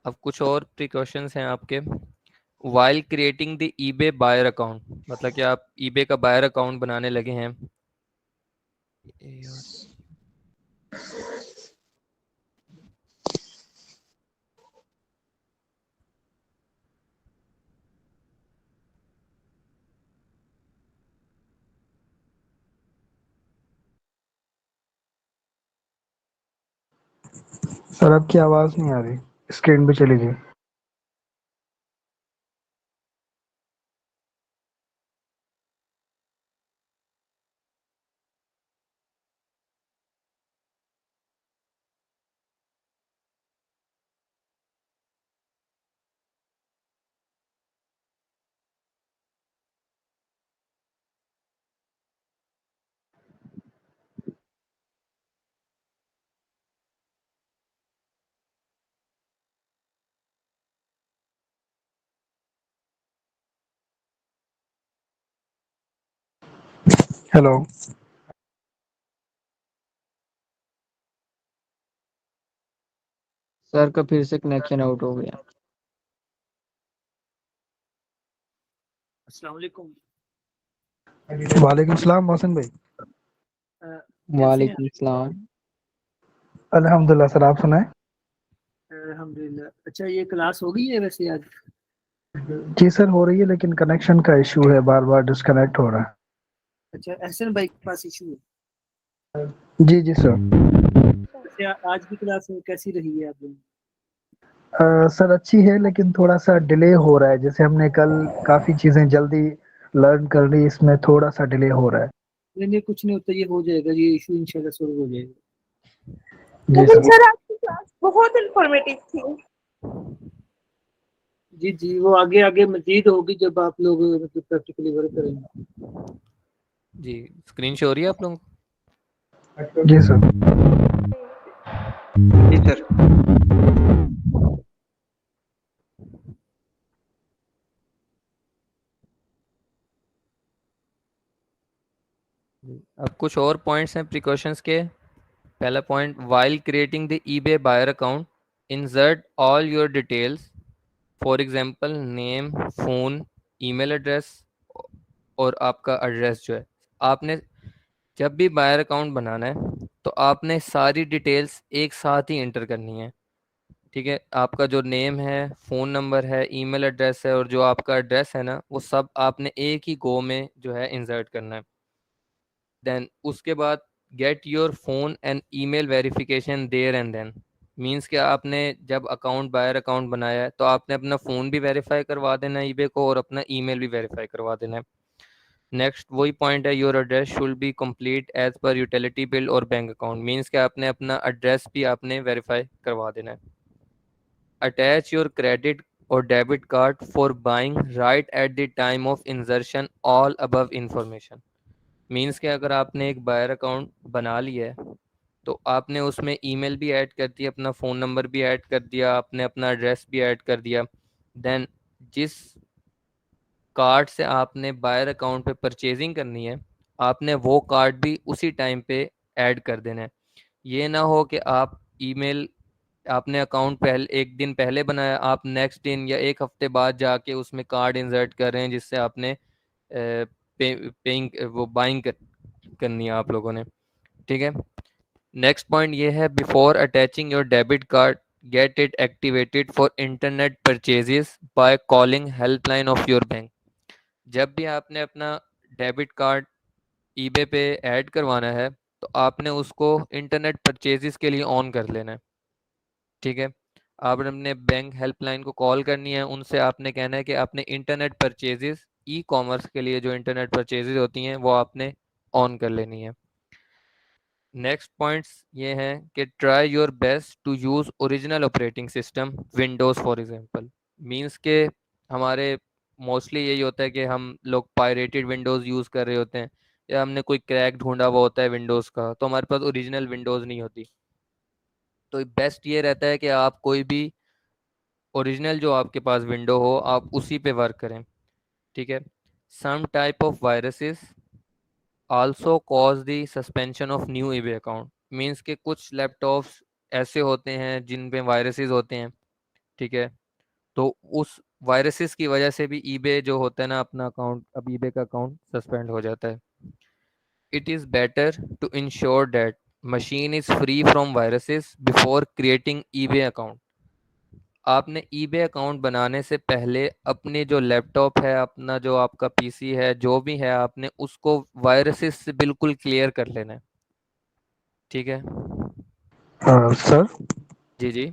अब कुछ और प्रिकॉशंस हैं आपके while creating the eBay buyer account, मतलब कि आप ईबे का बायर अकाउंट बनाने लगे हैं। सर आपकी आवाज नहीं आ रही, स्क्रीन पे चली गई। हेलो सर का फिर से कनेक्शन आउट हो गया। अस्सलाम वालेकुम। वालेकुम सलाम मोहसिन भाई। वालेकुम सलाम। अल्हम्दुलिल्लाह सर, आप सुनाएं। अल्हम्दुलिल्लाह। अच्छा, ये क्लास हो गई है वैसे आज? जी सर हो रही है, लेकिन कनेक्शन का इशू है, बार बार डिस्कनेक्ट हो रहा है। अच्छा, एहसन भाई के पास इशू है? जी जी सर। अच्छा, आज की क्लास कैसी रही है आप लोगों की? सर अच्छी है, लेकिन थोड़ा सा डिले हो रहा है। जैसे हमने कल काफ़ी चीज़ें जल्दी लर्न कर ली, इसमें थोड़ा सा डिले हो रहा है। नहीं नहीं, कुछ नहीं होता, ये हो जाएगा, ये इशू इंशाल्लाह सॉल्व हो जाएगा। जी लेकिन सर। सर आपकी क्लास बहुत इंफॉर्मेटिव थी। जी जी, वो आगे आगे मजीद होगी जब आप लोग मतलब प्रैक्टिकली वर्क करेंगे। जी, स्क्रीन शो हो रही है आप लोगों को? जी सर। जी सर। अब कुछ और पॉइंट्स हैं प्रिकॉशंस के। पहला point, while creating the eBay buyer account insert all your details, for example name, phone, email address और आपका एड्रेस जो है। आपने जब भी बायर अकाउंट बनाना है तो आपने सारी डिटेल्स एक साथ ही एंटर करनी है। ठीक है, आपका जो नेम है, फ़ोन नंबर है, ईमेल एड्रेस है और जो आपका एड्रेस है ना, वो सब आपने एक ही गो में जो है इंसर्ट करना है। देन उसके बाद get your phone and email verification there and then, means कि आपने जब अकाउंट बायर अकाउंट बनाया है तो आपने अपना फ़ोन भी वेरीफाई करवा देना है ईबे को और अपना ईमेल भी वेरीफाई करवा देना है। नेक्स्ट वही पॉइंट है, your address should be complete as per utility bill और बैंक अकाउंट, मींस कि आपने अपना एड्रेस भी आपने वेरीफाई करवा देना है। अटैच योर क्रेडिट और debit card for buying right eight the time of insertion all above information, means कि अगर आपने एक बायर अकाउंट बना लिया है तो आपने उसमें ईमेल भी ऐड कर दिया, अपना फ़ोन नंबर भी ऐड कर दिया, आपने अपना एड्रेस भी ऐड कर दिया। देन जिस कार्ड से आपने बायर अकाउंट पे परचेजिंग करनी है, आपने वो कार्ड भी उसी टाइम पे ऐड कर देना है। ये ना हो कि आप ईमेल आपने अकाउंट पहले एक दिन पहले बनाया, आप नेक्स्ट दिन या एक हफ्ते बाद जाके उसमें कार्ड इंसर्ट कर रहे हैं जिससे आपने पेइंग वो बाइंग करनी है आप लोगों ने। ठीक है, नेक्स्ट पॉइंट ये है, before attaching your debit card get it activated for internet purchases by calling helpline of your bank. जब भी आपने अपना डेबिट कार्ड ईबे पे ऐड करवाना है तो आपने उसको इंटरनेट परचेजेस के लिए ऑन कर लेना है। ठीक है, आपने अपने बैंक हेल्पलाइन को कॉल करनी है, उनसे आपने कहना है कि आपने इंटरनेट परचेजेस ई कॉमर्स के लिए जो इंटरनेट परचेजेस होती हैं वो आपने ऑन कर लेनी है। नेक्स्ट पॉइंट्स ये हैं कि try your best to use original operating system Windows for example. Means के हमारे मोस्टली यही होता है कि हम लोग पायरेटेड विंडोज़ यूज़ कर रहे होते हैं या हमने कोई क्रैक ढूंढा हुआ होता है विंडोज़ का, तो हमारे पास ओरिजिनल विंडोज़ नहीं होती। तो बेस्ट ये रहता है कि आप कोई भी ओरिजिनल जो आपके पास विंडो हो आप उसी पे वर्क करें। ठीक है, some type of viruses also cause the suspension of new eBay account. Means के कुछ लैपटॉप्स ऐसे होते हैं जिन पे वायरसेस होते हैं। ठीक है, तो उस वायरसेस की वजह से भी ईबे जो होता है ना अपना अकाउंट, अब ईबे का अकाउंट सस्पेंड हो जाता है। It is better to ensure that machine is free from viruses before creating eBay account. आपने ईबे अकाउंट बनाने से पहले अपने जो लैपटॉप है, अपना जो आपका पीसी है, जो भी है, आपने उसको वायरसेस से बिल्कुल क्लियर कर लेना है। ठीक है सर, जी जी।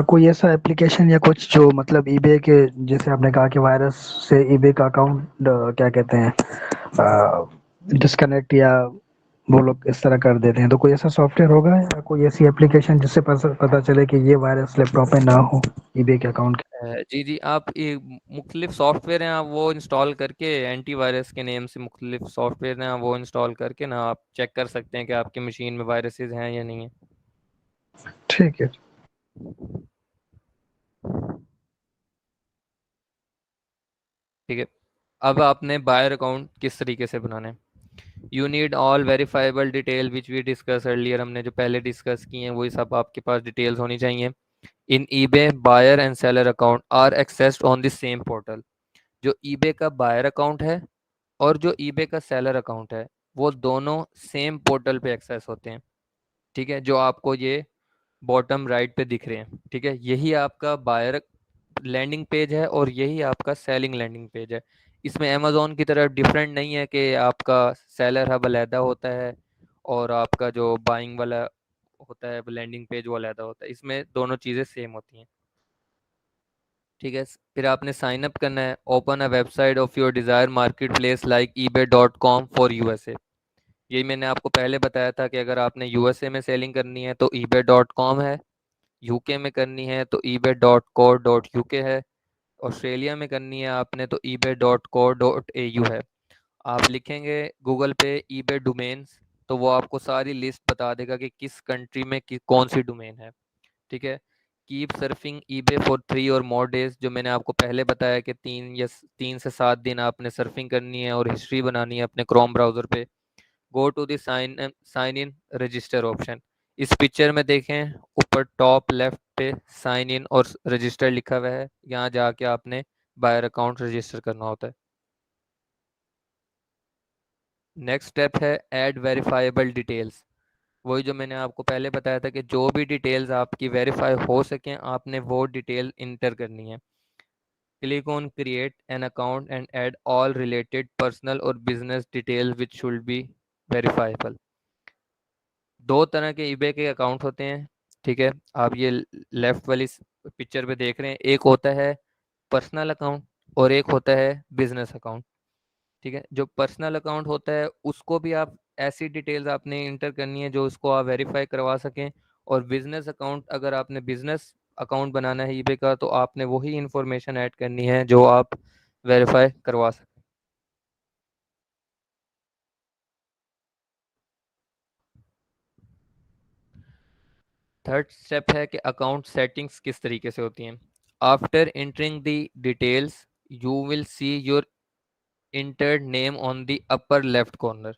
कोई ऐसा एप्लीकेशन या कुछ जो मतलब ईबे के, जैसे आपने कहा कि वायरस से ईबे का अकाउंट क्या कहते हैं डिस्कनेक्ट या वो लोग इस तरह कर देते हैं, तो कोई ऐसा सॉफ्टवेयर होगा या कोई ऐसी एप्लीकेशन जिससे पता चले कि ये वायरस लैपटॉप में ना हो ईबे के अकाउंट के? जी जी, आप ये मुख्तलिफ सॉफ्टवेयर हैं, आप वो इंस्टॉल करके एंटीवायरस के नेम से मुख्तलिफ सॉफ्टवेयर हैं, आप वो इंस्टॉल करके ना आप चेक कर सकते हैं कि आपकी मशीन में वायरसेस हैं या नहीं है। ठीक है। ठीक है, अब आपने बायर अकाउंट किस तरीके से बनाना है। You need all verifiable detail which we discussed earlier. हमने जो पहले डिस्कस किए हैं वही सब आपके पास डिटेल्स होनी चाहिए। In eBay buyer and seller account are accessed on the same portal. जो ईबे का बायर अकाउंट है और जो ईबे का सेलर अकाउंट है वो दोनों सेम पोर्टल पे एक्सेस होते हैं। ठीक है, जो आपको ये बॉटम राइट पे दिख रहे हैं। ठीक है, यही आपका बायर लैंडिंग पेज है और यही आपका सेलिंग लैंडिंग पेज है। इसमें अमेजोन की तरह डिफरेंट नहीं है कि आपका सेलर हब अलहदा होता है और आपका जो बाइंग वाला होता है लैंडिंग पेज वो अलहदा होता है। इसमें दोनों चीज़ें सेम होती हैं। ठीक है, फिर आपने साइन अप करना है। Open a website of your desire market place like ebay.com for USA. यही मैंने आपको पहले बताया था कि अगर आपने यूएसए में सेलिंग करनी है तो ebay.com है, यूके में करनी है तो ebay.co.uk है, ऑस्ट्रेलिया में करनी है आपने तो ebay.co.au है। आप लिखेंगे गूगल पे ईबे डोमेन्स तो वो आपको सारी लिस्ट बता देगा कि किस कंट्री में कौन सी डोमेन है। ठीक है, कीप सर्फिंग ईबे फॉर 3 और मोर डेज। जो मैंने आपको पहले बताया कि 3 से 7 दिन आपने सर्फिंग करनी है और हिस्ट्री बनानी है अपने क्रोम ब्राउज़र पे। Go to the sign in register option. इस पिक्चर में देखें ऊपर टॉप लेफ्ट पे साइन इन और रजिस्टर लिखा हुआ है, यहाँ जाके आपने बायर अकाउंट रजिस्टर करना होता है। नेक्स्ट स्टेप है ऐड वेरीफाइबल डिटेल्स। वही जो मैंने आपको पहले बताया था कि जो भी डिटेल्स आपकी वेरीफाई हो सकें आपने वो डिटेल इंटर करनी है। Click on create an account and add all related personal और business detail which should be verifiable. दो तरह के ईबे के अकाउंट होते हैं। ठीक है, आप ये लेफ्ट वाली पिक्चर पे देख रहे हैं, एक होता है पर्सनल अकाउंट और एक होता है बिजनेस अकाउंट। ठीक है, जो पर्सनल अकाउंट होता है उसको भी आप ऐसी डिटेल्स आपने इंटर करनी है जो उसको आप वेरीफाई करवा सकें, और बिजनेस अकाउंट अगर आपने बिजनेस अकाउंट बनाना है ईबे का तो आपने वही इंफॉर्मेशन ऐड करनी है जो आप वेरीफाई करवा सकें। थर्ड स्टेप है कि अकाउंट सेटिंग्स किस तरीके से होती हैं। After entering the details you will see your entered name on the upper left corner.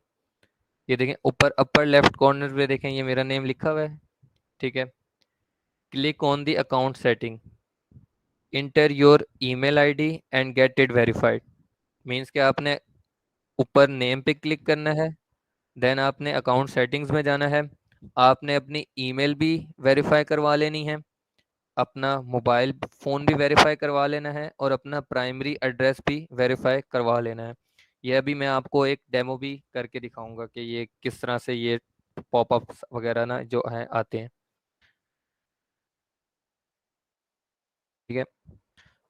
ये देखें ऊपर अपर लेफ्ट कॉर्नर पे देखें ये मेरा नेम लिखा हुआ है। ठीक है। Click on the account setting, inter your email ID and get it verified. Means कि आपने ऊपर नेम पे क्लिक करना है, देन आपने अकाउंट सेटिंग्स में जाना है, आपने अपनी ईमेल भी वेरीफाई करवा लेनी है, अपना मोबाइल फ़ोन भी वेरीफाई करवा लेना है और अपना प्राइमरी एड्रेस भी वेरीफाई करवा लेना है। यह भी मैं आपको एक डेमो भी करके दिखाऊंगा कि ये किस तरह से ये पॉपअप्स वगैरह ना जो है आते हैं। ठीक है।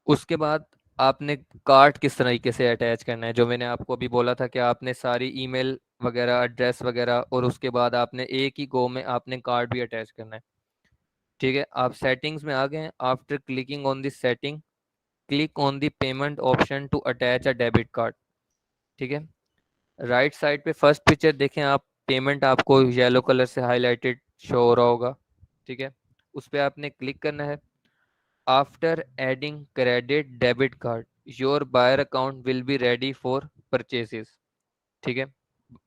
उसके बाद आपने कार्ड किस तरीके से अटैच करना है, जो मैंने आपको अभी बोला था कि आपने सारी ईमेल वगैरह एड्रेस वगैरह और उसके बाद आपने एक ही गो में आपने कार्ड भी अटैच करना है। ठीक है। आप सेटिंग्स में आ गए हैं। After clicking on this setting, click on the payment option to attach a debit card. ठीक है। राइट साइड पे फर्स्ट पिक्चर देखें आप, पेमेंट आपको येलो कलर से हाईलाइटेड शो हो रहा होगा। ठीक है। उस पर आपने क्लिक करना है। After adding credit debit card, your buyer account will be ready for purchases. ठीक है।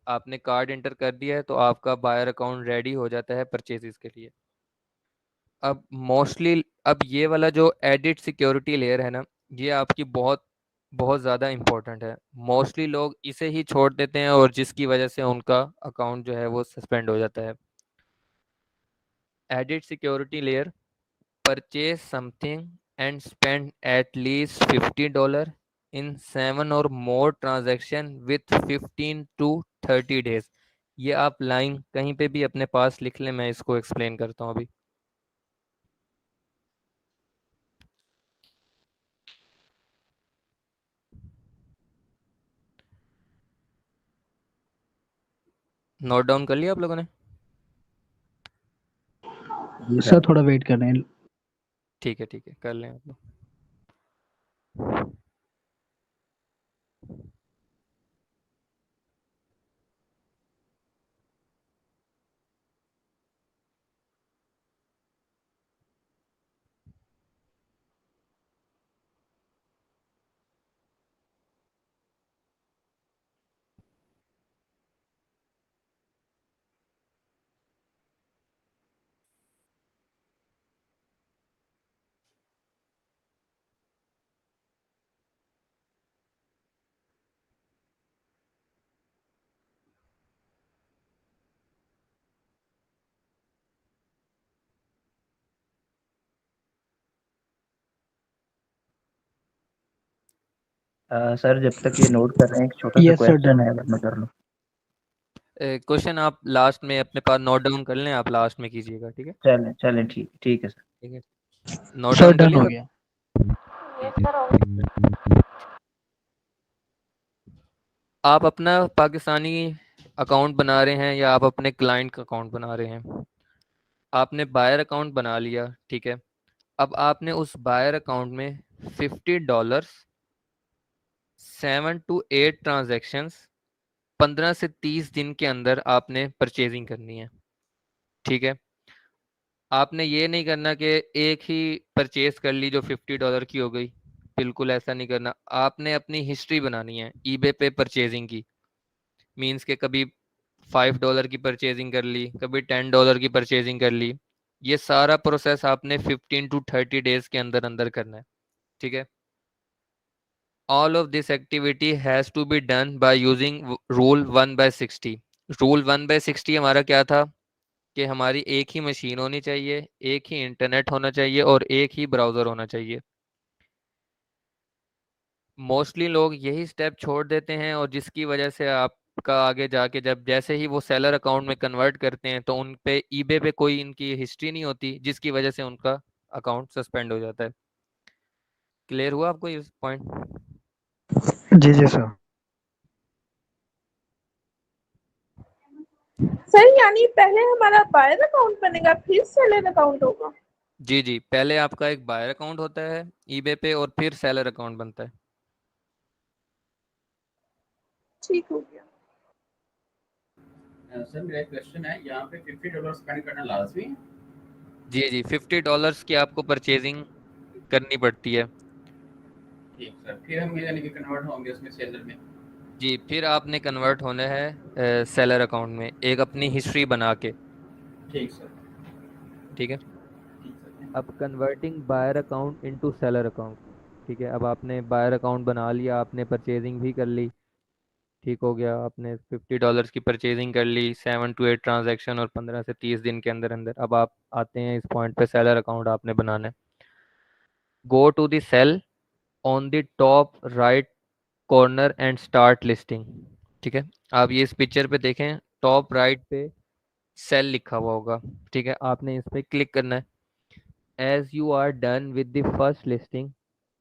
आपने कार्ड एंटर कर दिया है तो आपका बायर अकाउंट रेडी हो जाता है परचेसेस के लिए। अब मोस्टली अब ये वाला जो एडिट सिक्योरिटी लेयर है ना, ये आपकी बहुत बहुत ज़्यादा इम्पोर्टेंट है। मोस्टली लोग इसे ही छोड़ देते हैं और जिसकी वजह से उनका अकाउंट जो है वो सस्पेंड हो जाता है। Edit security layer, purchase something and spend at least $50 इन 7 और मोर ट्रांजैक्शन विथ 15 to 30 days। ये आप लाइन कहीं पे भी अपने पास लिख लें, मैं इसको एक्सप्लेन करता हूँ अभी। नोट डाउन कर लिया आप लोगों ने? सर थोड़ा वेट कर रहे हैं। ठीक है कर लें आप लोग। सर जब तक ये नोट कर रहे हैं, एक छोटा सा यस सर, क्वेश्चन डन है, हो अगर मैं कर लूँ। क्वेश्चन आप लास्ट में अपने पास नोट डाउन कर लें, आप लास्ट में कीजिएगा। ठीक है। चलें चलें, ठीक है सर। ठीक है। नोट सर डाउन कर डन लिया हो सब? गया। आप अपना पाकिस्तानी अकाउंट बना रहे हैं या आप अपने क्लाइंट का अकाउंट बना रहे हैं, आपने बायर अकाउंट बना लिया। ठीक है। अब आपने उस बायर अकाउंट में $50 7 to 8 ट्रांजैक्शंस 15 से 30 दिन के अंदर आपने परचेजिंग करनी है। ठीक है। आपने ये नहीं करना कि एक ही परचेज कर ली जो $50 की हो गई, बिल्कुल ऐसा नहीं करना। आपने अपनी हिस्ट्री बनानी है ईबे पे परचेजिंग की। मींस के कभी $5 की परचेजिंग कर ली, कभी $10 की परचेजिंग कर ली। ये सारा प्रोसेस आपने 15 to 30 डेज के अंदर अंदर करना है। ठीक है। All of this activity has to be done by using rule 1/60। Rule 1/60 हमारा क्या था कि हमारी एक ही मशीन होनी चाहिए, एक ही इंटरनेट होना चाहिए और एक ही ब्राउज़र होना चाहिए। मोस्टली लोग यही स्टेप छोड़ देते हैं और जिसकी वजह से आपका आगे जाके जब जैसे ही वो सेलर अकाउंट में कन्वर्ट करते हैं तो उन पे ईबे पे कोई इनकी हिस्ट्री नहीं होती, जिसकी वजह से उनका अकाउंट सस्पेंड हो जाता है। क्लियर हुआ आपको ये पॉइंट? जी जी सर। सर यानी पहले हमारा बायर अकाउंट बनेगा फिर सेलर अकाउंट होगा? जी, पहले आपका एक बायर अकाउंट होता है ईबे पे और फिर सेलर अकाउंट बनता है। ठीक हो गया। सर मेरा एक क्वेश्चन है, यहाँ पे $50 स्पेंड करना लाजमी है? जी $50 की आपको परचेजिंग करनी पड़ती है। ठीक सर, फिर हम यानी कि कन्वर्ट होंगे उसमें सेलर में? जी, फिर आपने कन्वर्ट होना है सेलर अकाउंट में एक अपनी हिस्ट्री बना के। ठीक सर। ठीक है। अब converting buyer account into seller account, ठीक है। अब आपने बायर अकाउंट बना लिया, आपने परचेजिंग भी कर ली, ठीक हो गया। आपने $50 की परचेजिंग कर ली, 7 to 8 ट्रांजैक्शन और 15 से 30 दिन के अंदर अंदर। अब आप आते हैं इस पॉइंट पे, सेलर अकाउंट आपने बनाना है। Go to the sell on the top right corner and start listing, ठीक है। आप ये इस पिक्चर पे देखें, टॉप राइट पे सेल लिखा हुआ होगा, ठीक है। आपने इस पे क्लिक करना है। As you are done with the first listing,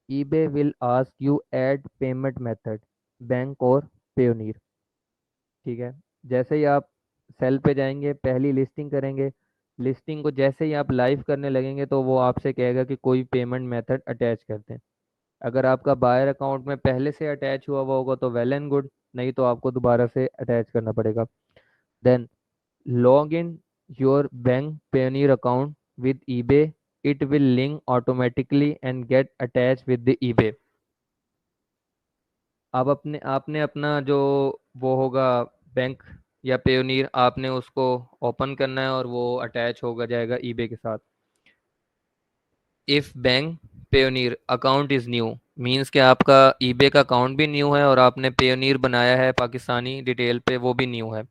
eBay will ask you add payment method, bank और पेयोनीर, ठीक है। जैसे ही आप सेल पे जाएंगे, पहली लिस्टिंग करेंगे, लिस्टिंग को जैसे ही आप लाइव करने लगेंगे तो वो आपसे कहेगा कि कोई पेमेंट मेथड अटैच कर दें। अगर आपका बायर अकाउंट में पहले से अटैच हुआ हुआ होगा तो वेल एंड गुड, नहीं तो आपको दोबारा से अटैच करना पड़ेगा। Then log in your bank Payoneer account with eBay. It will link automatically and get attached with the eBay. अब अपने आपने अपना जो वो होगा बैंक या पेयोनीर, आपने उसको ओपन करना है और वो अटैच होगा जाएगा eBay के साथ। If bank Payoneer account is new, means कि आपका eBay का अकाउंट भी न्यू है और आपने पेयोनीर बनाया है पाकिस्तानी डिटेल पे, वो भी न्यू है।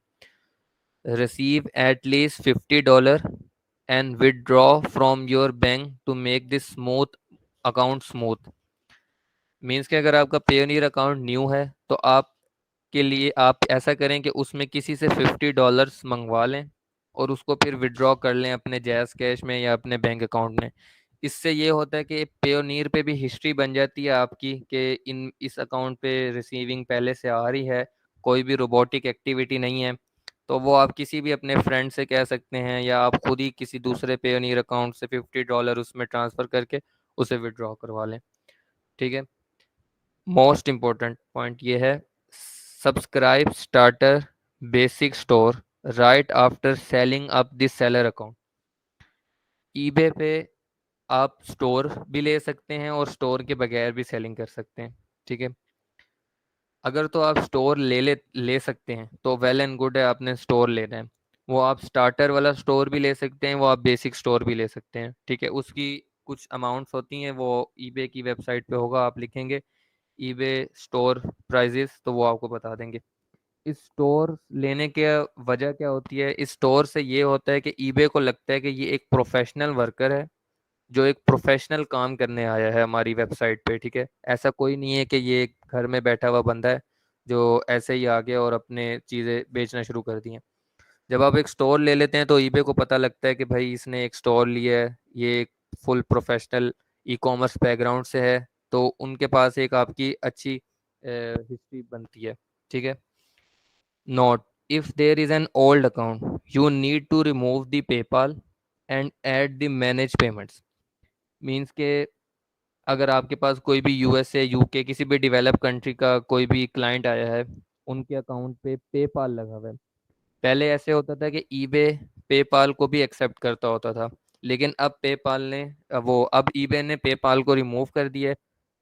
receive at least $50 and withdraw from your bank to make this smooth account smooth। Means कि अगर आपका पेयोनियर अकाउंट न्यू है तो आप के लिए आप ऐसा करें कि उसमें किसी से $50 मंगवा लें और उसको फिर विड्रॉ कर लें अपने जैज़ कैश में या अपने बैंक अकाउंट में। इससे ये होता है कि पेयोनियर पे भी हिस्ट्री बन जाती है आपकी कि इस अकाउंट पे रिसीविंग पहले से आ रही है, कोई भी रोबोटिक एक्टिविटी नहीं है। तो वो आप किसी भी अपने फ्रेंड से कह सकते हैं या आप खुद ही किसी दूसरे पेयोनियर अकाउंट से $50 उसमें ट्रांसफ़र करके उसे विड्रॉ करवा लें, ठीक है। मोस्ट इम्पोर्टेंट पॉइंट ये है, subscribe starter basic store right after selling up this seller account. EBay पे आप स्टोर भी ले सकते हैं और स्टोर के बगैर भी सेलिंग कर सकते हैं, ठीक है। अगर तो आप स्टोर ले सकते हैं तो वेल एंड गुड है, आपने स्टोर लेना है। वो आप स्टार्टर वाला स्टोर भी ले सकते हैं, वो आप बेसिक स्टोर भी ले सकते हैं, ठीक है। उसकी कुछ अमाउंट्स होती हैं, वो ईबे की वेबसाइट पे होगा, आप लिखेंगे ईबे स्टोर प्राइजेस तो वो आपको बता देंगे। इस स्टोर लेने के वजह क्या होती है, इस स्टोर से ये होता है कि ईबे को लगता है कि ये एक प्रोफेशनल वर्कर है जो एक प्रोफेशनल काम करने आया है हमारी वेबसाइट पे, ठीक है। ऐसा कोई नहीं है कि ये एक घर में बैठा हुआ बंदा है जो ऐसे ही आ गया और अपने चीज़ें बेचना शुरू कर दी हैं। जब आप एक स्टोर ले लेते हैं तो ईबे को पता लगता है कि भाई इसने एक स्टोर लिया है, ये एक full professional e commerce background से है, तो उनके पास एक आपकी अच्छी हिस्ट्री बनती है, ठीक है। Note, if there is an old account you need to remove the PayPal and add the manage payments। Means के अगर आपके पास कोई भी यूएसए यूके किसी भी डेवलप कंट्री का कोई भी क्लाइंट आया है, उनके अकाउंट पे पेपाल लगा हुआ है। पहले ऐसे होता था कि ईबे पेपाल को भी एक्सेप्ट करता होता था, लेकिन अब पेपाल ने अब ईबे ने पेपाल को रिमूव कर दिया है।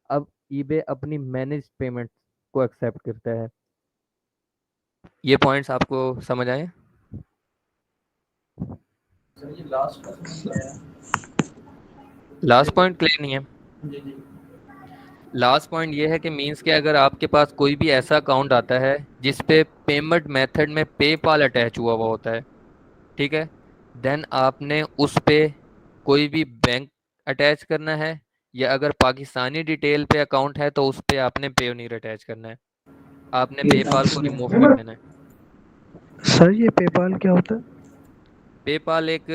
अब ईबे अपनी मैनेज पेमेंट को एक्सेप्ट करता है। ये पॉइंट्स आपको समझ आए? सर ये लास्ट का समझ में आया। लास्ट पॉइंट क्लियर नहीं है? जी जी। लास्ट पॉइंट ये है कि मींस कि अगर आपके पास कोई भी ऐसा अकाउंट आता है जिस पे पेमेंट मेथड में पेपाल अटैच हुआ हुआ होता है, ठीक है, देन आपने उस पे कोई भी बैंक अटैच करना है, या अगर पाकिस्तानी डिटेल पे अकाउंट है तो उस पे आपने पेयोनीर अटैच करना है, आपने पेपाल को रिमूव कर देना है। सर ये पेपाल क्या होता है? पेपाल एक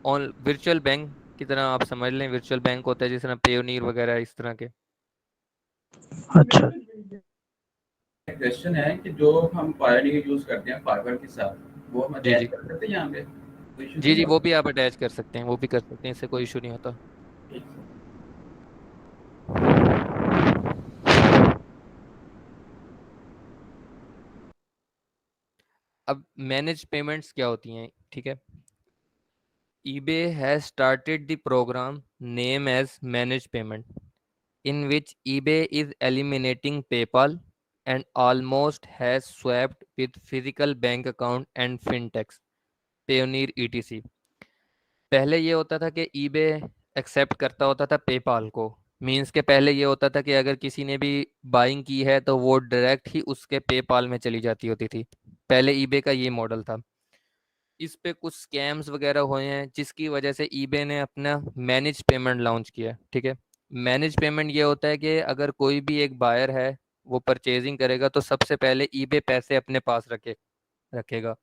वर्चुअल बैंक की तरह आप समझ लें, वर्चुअल बैंक होता है जिस तरह पेयोनीर वगैरह इस तरह के। अच्छा। क्वेश्चन है कि जो हम पायोनियर यूज करते हैं फाइबर के साथ, वो हम जी अटैच जी कर सकते हैं यहाँ पे? कोई issue जी नहीं जी, होगा? वो भी आप अटैच कर सकते हैं, वो भी कर सकते हैं, इससे कोई इशू नहीं होता। ठीक है। अब मैनेज पेमेंट्स क्या होती हैं, ठीक है। eBay has started the program name as manage payment, in which eBay is eliminating PayPal and almost has swapped with physical bank account and fintechs, Payoneer etc. पहले ये होता था कि ईबे एक्सेप्ट करता होता था पेपाल को। मींस के पहले ये होता था कि अगर किसी ने भी बाइंग की है तो वो डायरेक्ट ही उसके पेपाल में चली जाती होती थी। पहले ईबे का ये मॉडल था। इस पे कुछ स्कैम्स वगैरह हुए हैं जिसकी वजह से ईबे ने अपना मैनेज पेमेंट लॉन्च किया। ठीक है, मैनेज पेमेंट ये होता है कि अगर कोई भी एक बायर है वो परचेजिंग करेगा तो सबसे पहले ईबे पैसे अपने पास रखेगा।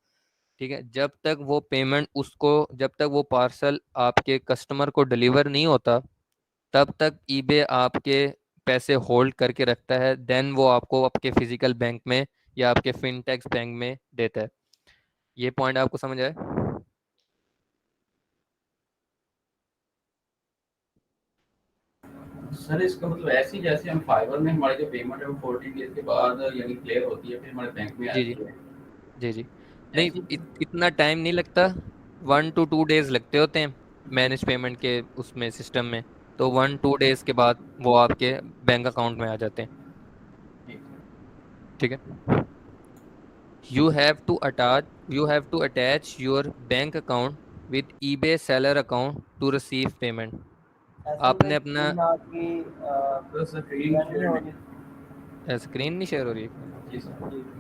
ठीक है, जब तक वो पार्सल आपके कस्टमर को डिलीवर नहीं होता तब तक ईबे आपके पैसे होल्ड करके रखता है। देन वो आपको आपके फिजिकल बैंक में या आपके फिनटेक्स बैंक में देता है। ये पॉइंट आपको समझ आए? सर इसका मतलब ऐसे ही जैसे हम फाइवर में हमारी जो पेमेंट है वो 14 डेज के बाद यानी क्लियर होती है फिर हमारे बैंक में जी जी आती है। जी जी। नहीं, ऐसी इतना टाइम नहीं लगता। 1 to 2 days लगते होते हैं मैनेज पेमेंट के उसमें सिस्टम में। तो 1-2 days के बाद वो आपके बैंक अकाउंट में आ जाते हैं। ठीक है, you have to attach your bank account with eBay seller account to receive payment। आपने अपना तो स्क्रीन शेयर में स्क्रीन नहीं शेयर हो रही है? जी सर।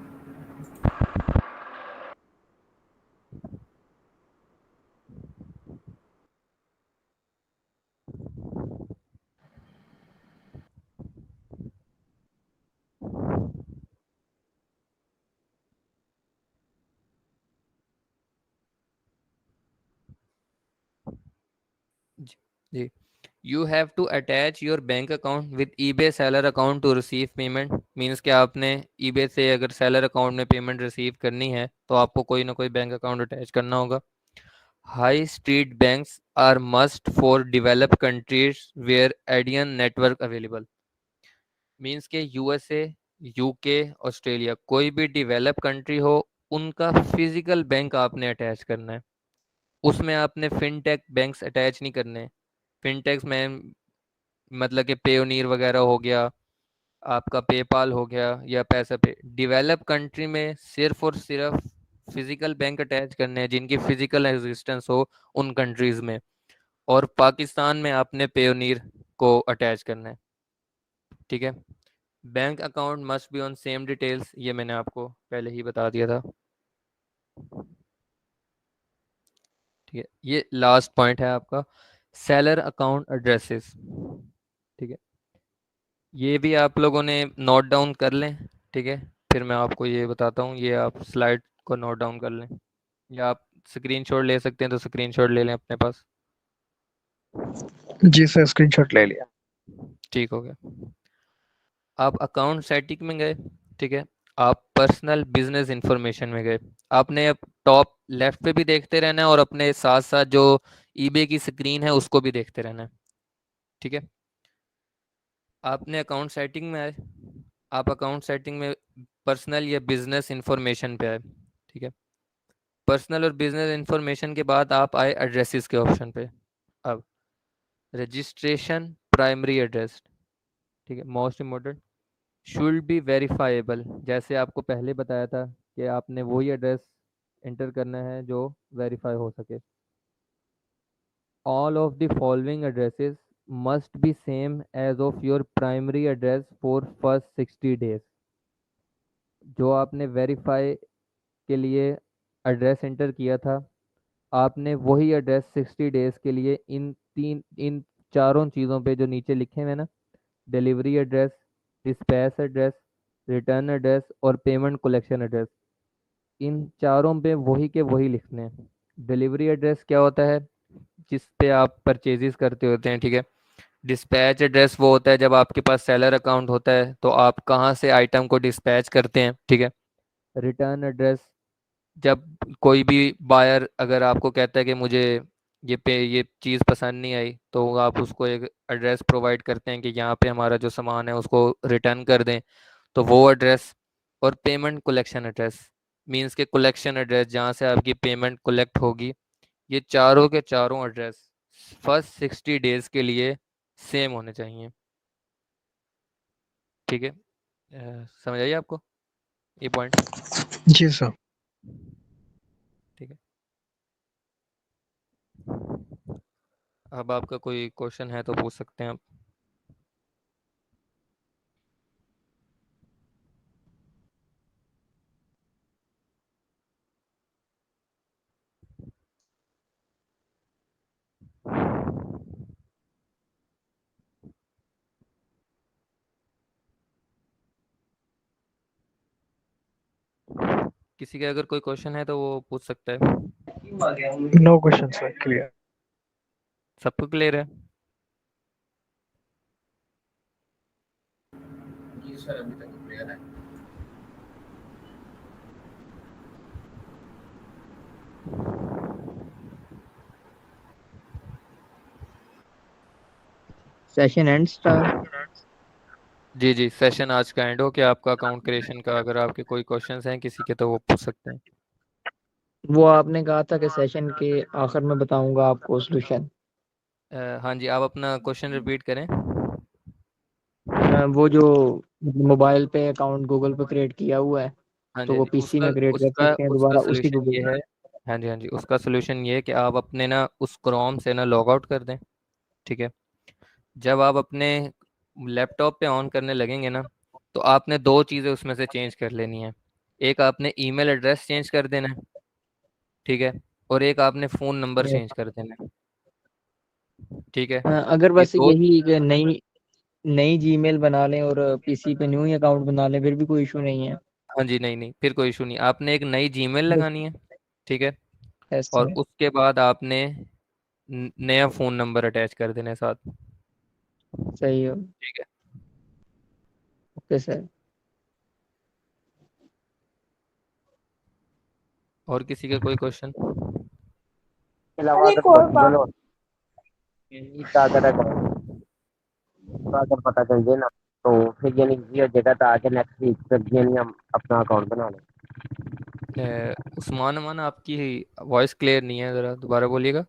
जी, you have to attach your bank account with eBay seller account to receive payment. Means कि आपने ईबे से अगर सेलर अकाउंट में पेमेंट रिसीव करनी है तो आपको कोई ना कोई बैंक अकाउंट अटैच करना होगा। High street banks are must for developed countries where Adyen network available. Means के यूएसए, यूके, ऑस्ट्रेलिया, कोई भी डेवलप कंट्री हो उनका फिजिकल बैंक आपने अटैच करना है। उसमें आपने फिनटेक बैंक्स अटैच नहीं करने। फिनटेक्स में मतलब कि पेयोनीर वगैरह हो गया, आपका पेपाल हो गया या पैसा पे। डेवलप कंट्री में सिर्फ और सिर्फ फिजिकल बैंक अटैच करने हैं जिनकी फिजिकल एग्जिस्टेंस हो उन कंट्रीज में। और पाकिस्तान में आपने पेयोनीर को अटैच करना है। ठीक है, bank account must be on same details, ये मैंने आपको पहले ही बता दिया था। ठीक है, ये लास्ट पॉइंट है आपका सेलर अकाउंट एड्रेसेस। ठीक है, ये भी आप लोगों ने नोट डाउन कर लें। ठीक है, फिर मैं आपको ये बताता हूँ, ये आप स्लाइड को नोट डाउन कर लें या आप स्क्रीनशॉट ले सकते हैं तो स्क्रीनशॉट ले लें अपने पास। जी सर, स्क्रीनशॉट ले लिया। ठीक हो गया। आप अकाउंट सेटिंग में गए। ठीक है, आप पर्सनल बिजनेस इंफॉर्मेशन में गए। आपने अब टॉप लेफ्ट पे भी देखते रहना है और अपने साथ साथ जो ईबे की स्क्रीन है उसको भी देखते रहना है। ठीक है, आपने अकाउंट सेटिंग में आए। आप अकाउंट सेटिंग में पर्सनल या बिजनेस इंफॉर्मेशन पे आए। ठीक है, पर्सनल और बिजनेस इंफॉर्मेशन के बाद आप आए एड्रेसेस के ऑप्शन पे। अब रजिस्ट्रेशन प्राइमरी एड्रेस। ठीक है, most important should be verifiable. जैसे आपको पहले बताया था कि आपने वही एड्रेस एंटर करना है जो वेरीफाई हो सके। All of the following addresses must be same as of your primary address for first 60 days. जो आपने वेरीफाई के लिए एड्रेस एंटर किया था आपने वही एड्रेस 60 डेज के लिए इन चारों चीज़ों पे जो नीचे लिखे हुए हैं ना, delivery address, dispatch address, return address और पेमेंट कलेक्शन एड्रेस, इन चारों पे वही के वही लिखने हैं। डिलीवरी एड्रेस क्या होता है? जिस पे आप परचेजेस करते होते हैं। ठीक है, डिस्पैच एड्रेस वो होता है जब आपके पास सेलर अकाउंट होता है तो आप कहाँ से आइटम को डिस्पैच करते हैं। ठीक है, रिटर्न एड्रेस जब कोई भी बायर अगर आपको कहता है कि मुझे ये चीज़ पसंद नहीं आई तो आप उसको एक एड्रेस प्रोवाइड करते हैं कि यहाँ पे हमारा जो सामान है उसको रिटर्न कर दें, तो वो एड्रेस। और पेमेंट कलेक्शन एड्रेस मींस के कलेक्शन एड्रेस जहाँ से आपकी पेमेंट कलेक्ट होगी। ये चारों के चारों एड्रेस फर्स्ट 60 डेज के लिए सेम होने चाहिए। ठीक है, समझ आइए आपको ये पॉइंट? जी सर। ठीक है, अब आपका कोई क्वेश्चन है तो पूछ सकते हैं आप। किसी का अगर कोई क्वेश्चन है तो वो पूछ सकता है। No question sir, clear. सबको क्लियर है? जी सर, अभी तक क्लियर है। सेशन एंड स्टार। जी जी, सेशन आज का एंड हो गया आपका अकाउंट क्रिएशन का। अगर आपके कोई क्वेश्चंस हैं किसी के तो वो पूछ सकते हैं। वो आपने कहा था कि सेशन के आखिर में बताऊंगा आपको सोल्यूशन। हाँ जी, आप अपना क्वेश्चन रिपीट करें। वो जो मोबाइल पे अकाउंट गूगल पे क्रिएट किया हुआ है, हाँ तो जी हाँ वो जी, पीसी उसका में क्रिएट कर उसका सकते हैं उसका दोबारा उसी सोल्यूशन गूगल ये में। है। हाँ जी हाँ जी, उसका सोल्यूशन ये है कि आप अपने ना उस क्रोम से ना लॉग आउट कर दें। ठीक है। जब आप अपने लैपटॉप पे ऑन करने लगेंगे ना, तो आपने दो चीज़ें उसमें से चेंज कर लेनी है। एक आपने ईमेल एड्रेस चेंज कर देना है। ठीक है। और एक आपने फ़ोन नंबर चेंज कर देना है। ठीक है। अगर ये बस दो। यही कि नई नई जीमेल बना लें और पीसी पे न्यू अकाउंट बना लें, फिर भी कोई इशू नहीं है। हाँ जी, नहीं नहीं, फिर कोई इशू नहीं। आपने एक नई जीमेल लगानी है। ठीक है। और ऐसे उसके बाद आपने नया फ़ोन नंबर अटैच कर देना है साथ। सही हो। ठीक है। Okay sir. और किसी का कोई क्वेश्चन? के अलावा सर अगर एक और पॉसिबल बात। हो इसका अगर अकाउंट का अगर पता चल जाए ना, तो फिर यानी इजी हो जाएगा, ताकि नेक्स्ट वीक तक यानी हम अपना अकाउंट बना लें। उस्मान अमान, आपकी वॉइस क्लियर नहीं है, ज़रा दोबारा बोलिएगा।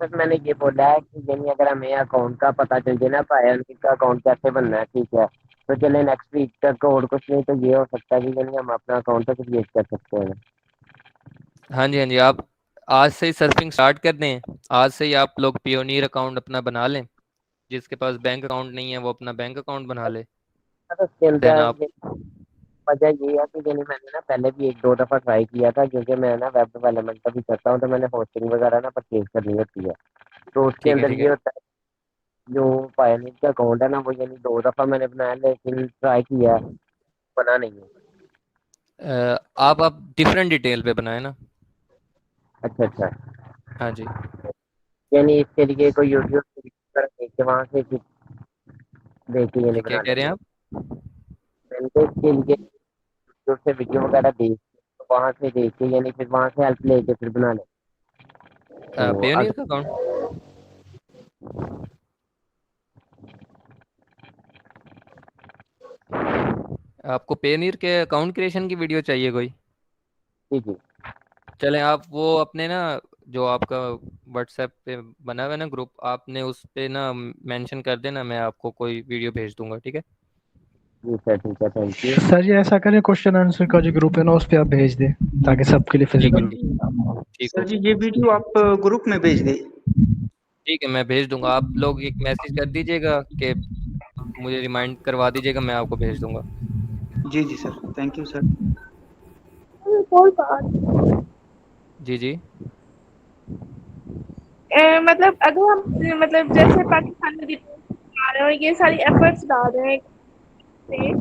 बस मैंने ये बोला है कि यानी अगर हमें अकाउंट का पता चल जाए ना, पायल का अकाउंट कैसे बनना है, ठीक है, तो चले नेक्स्ट वीक तक, और कुछ नहीं तो ये हो सकता है कि यानी हम अपना अकाउंट तो क्रिएट कर सकते हैं। हाँ जी हाँ जी, आप आज से ही सर्फिंग स्टार्ट कर दें। आज से ही आप लोग पियोनियर अकाउंट अपना बना लें। जिसके पास बैंक अकाउंट नहीं है वो अपना बैंक अकाउंट बना ले। तो उसके देन अंदर आप। वजह ये है कि यानी मैंने ना पहले भी एक दो दफ़ा ट्राई किया था, क्योंकि मैं ना वेब डेवलपमेंट का भी करता हूँ, तो मैंने होस्टिंग वगैरह ना परचेज करनी होती है। तो उसके ठीक है अंदर ठीक ये है। होता है, जो पायनियर का अकाउंट है ना, वो यानी दो दफ़ा मैंने बनाया, लेकिन ट्राई किया है, बना नहीं है। आप डिफरेंट डिटेल पे बनाए ना। अच्छा अच्छा। हाँ जी। यानी इसके लिए कोई यूट्यूब पर देख के वहाँ से फिर देख के यानी क्या बना कह रहे लेंगे। हैं आप? मैंने तो इसके लिए यूट्यूब से वीडियो वगैरह देख के, तो वहाँ से देख के यानी फिर वहाँ से हेल्प लेके फिर बना लें। तो पियोनियर का अगर अकाउंट। आपको पेनीर के अकाउंट क्रिएशन की वीडियो चाहिए कोई? जी जी चलें, आप वो अपने ना जो आपका व्हाट्सएप पे बना हुआ है ना ग्रुप, आपने उस पे ना मेंशन कर देना, मैं आपको कोई वीडियो भेज दूंगा। ठीक है। जी सर, ठीक है, थैंक यू। सर जी ऐसा करें, क्वेश्चन आंसर का जो ग्रुप है ना उस पे आप भेज दें, ताकि सबके लिए ठीक है फिजिबल। ठीक सर हो जी गया। ये वीडियो आप ग्रुप में भेज दें। ठीक है, मैं भेज दूंगा। आप लोग एक मैसेज कर दीजिएगा कि मुझे रिमाइंड करवा दीजिएगा, मैं आपको भेज दूंगा। जी जी सर, थैंक यू सर। एक और बात। जी जी। मतलब अगर हम मतलब जैसे पाकिस्तान में डिटेल्स आ रहे हैं, ये सारी एफर्ट्स डाल रहे हैं से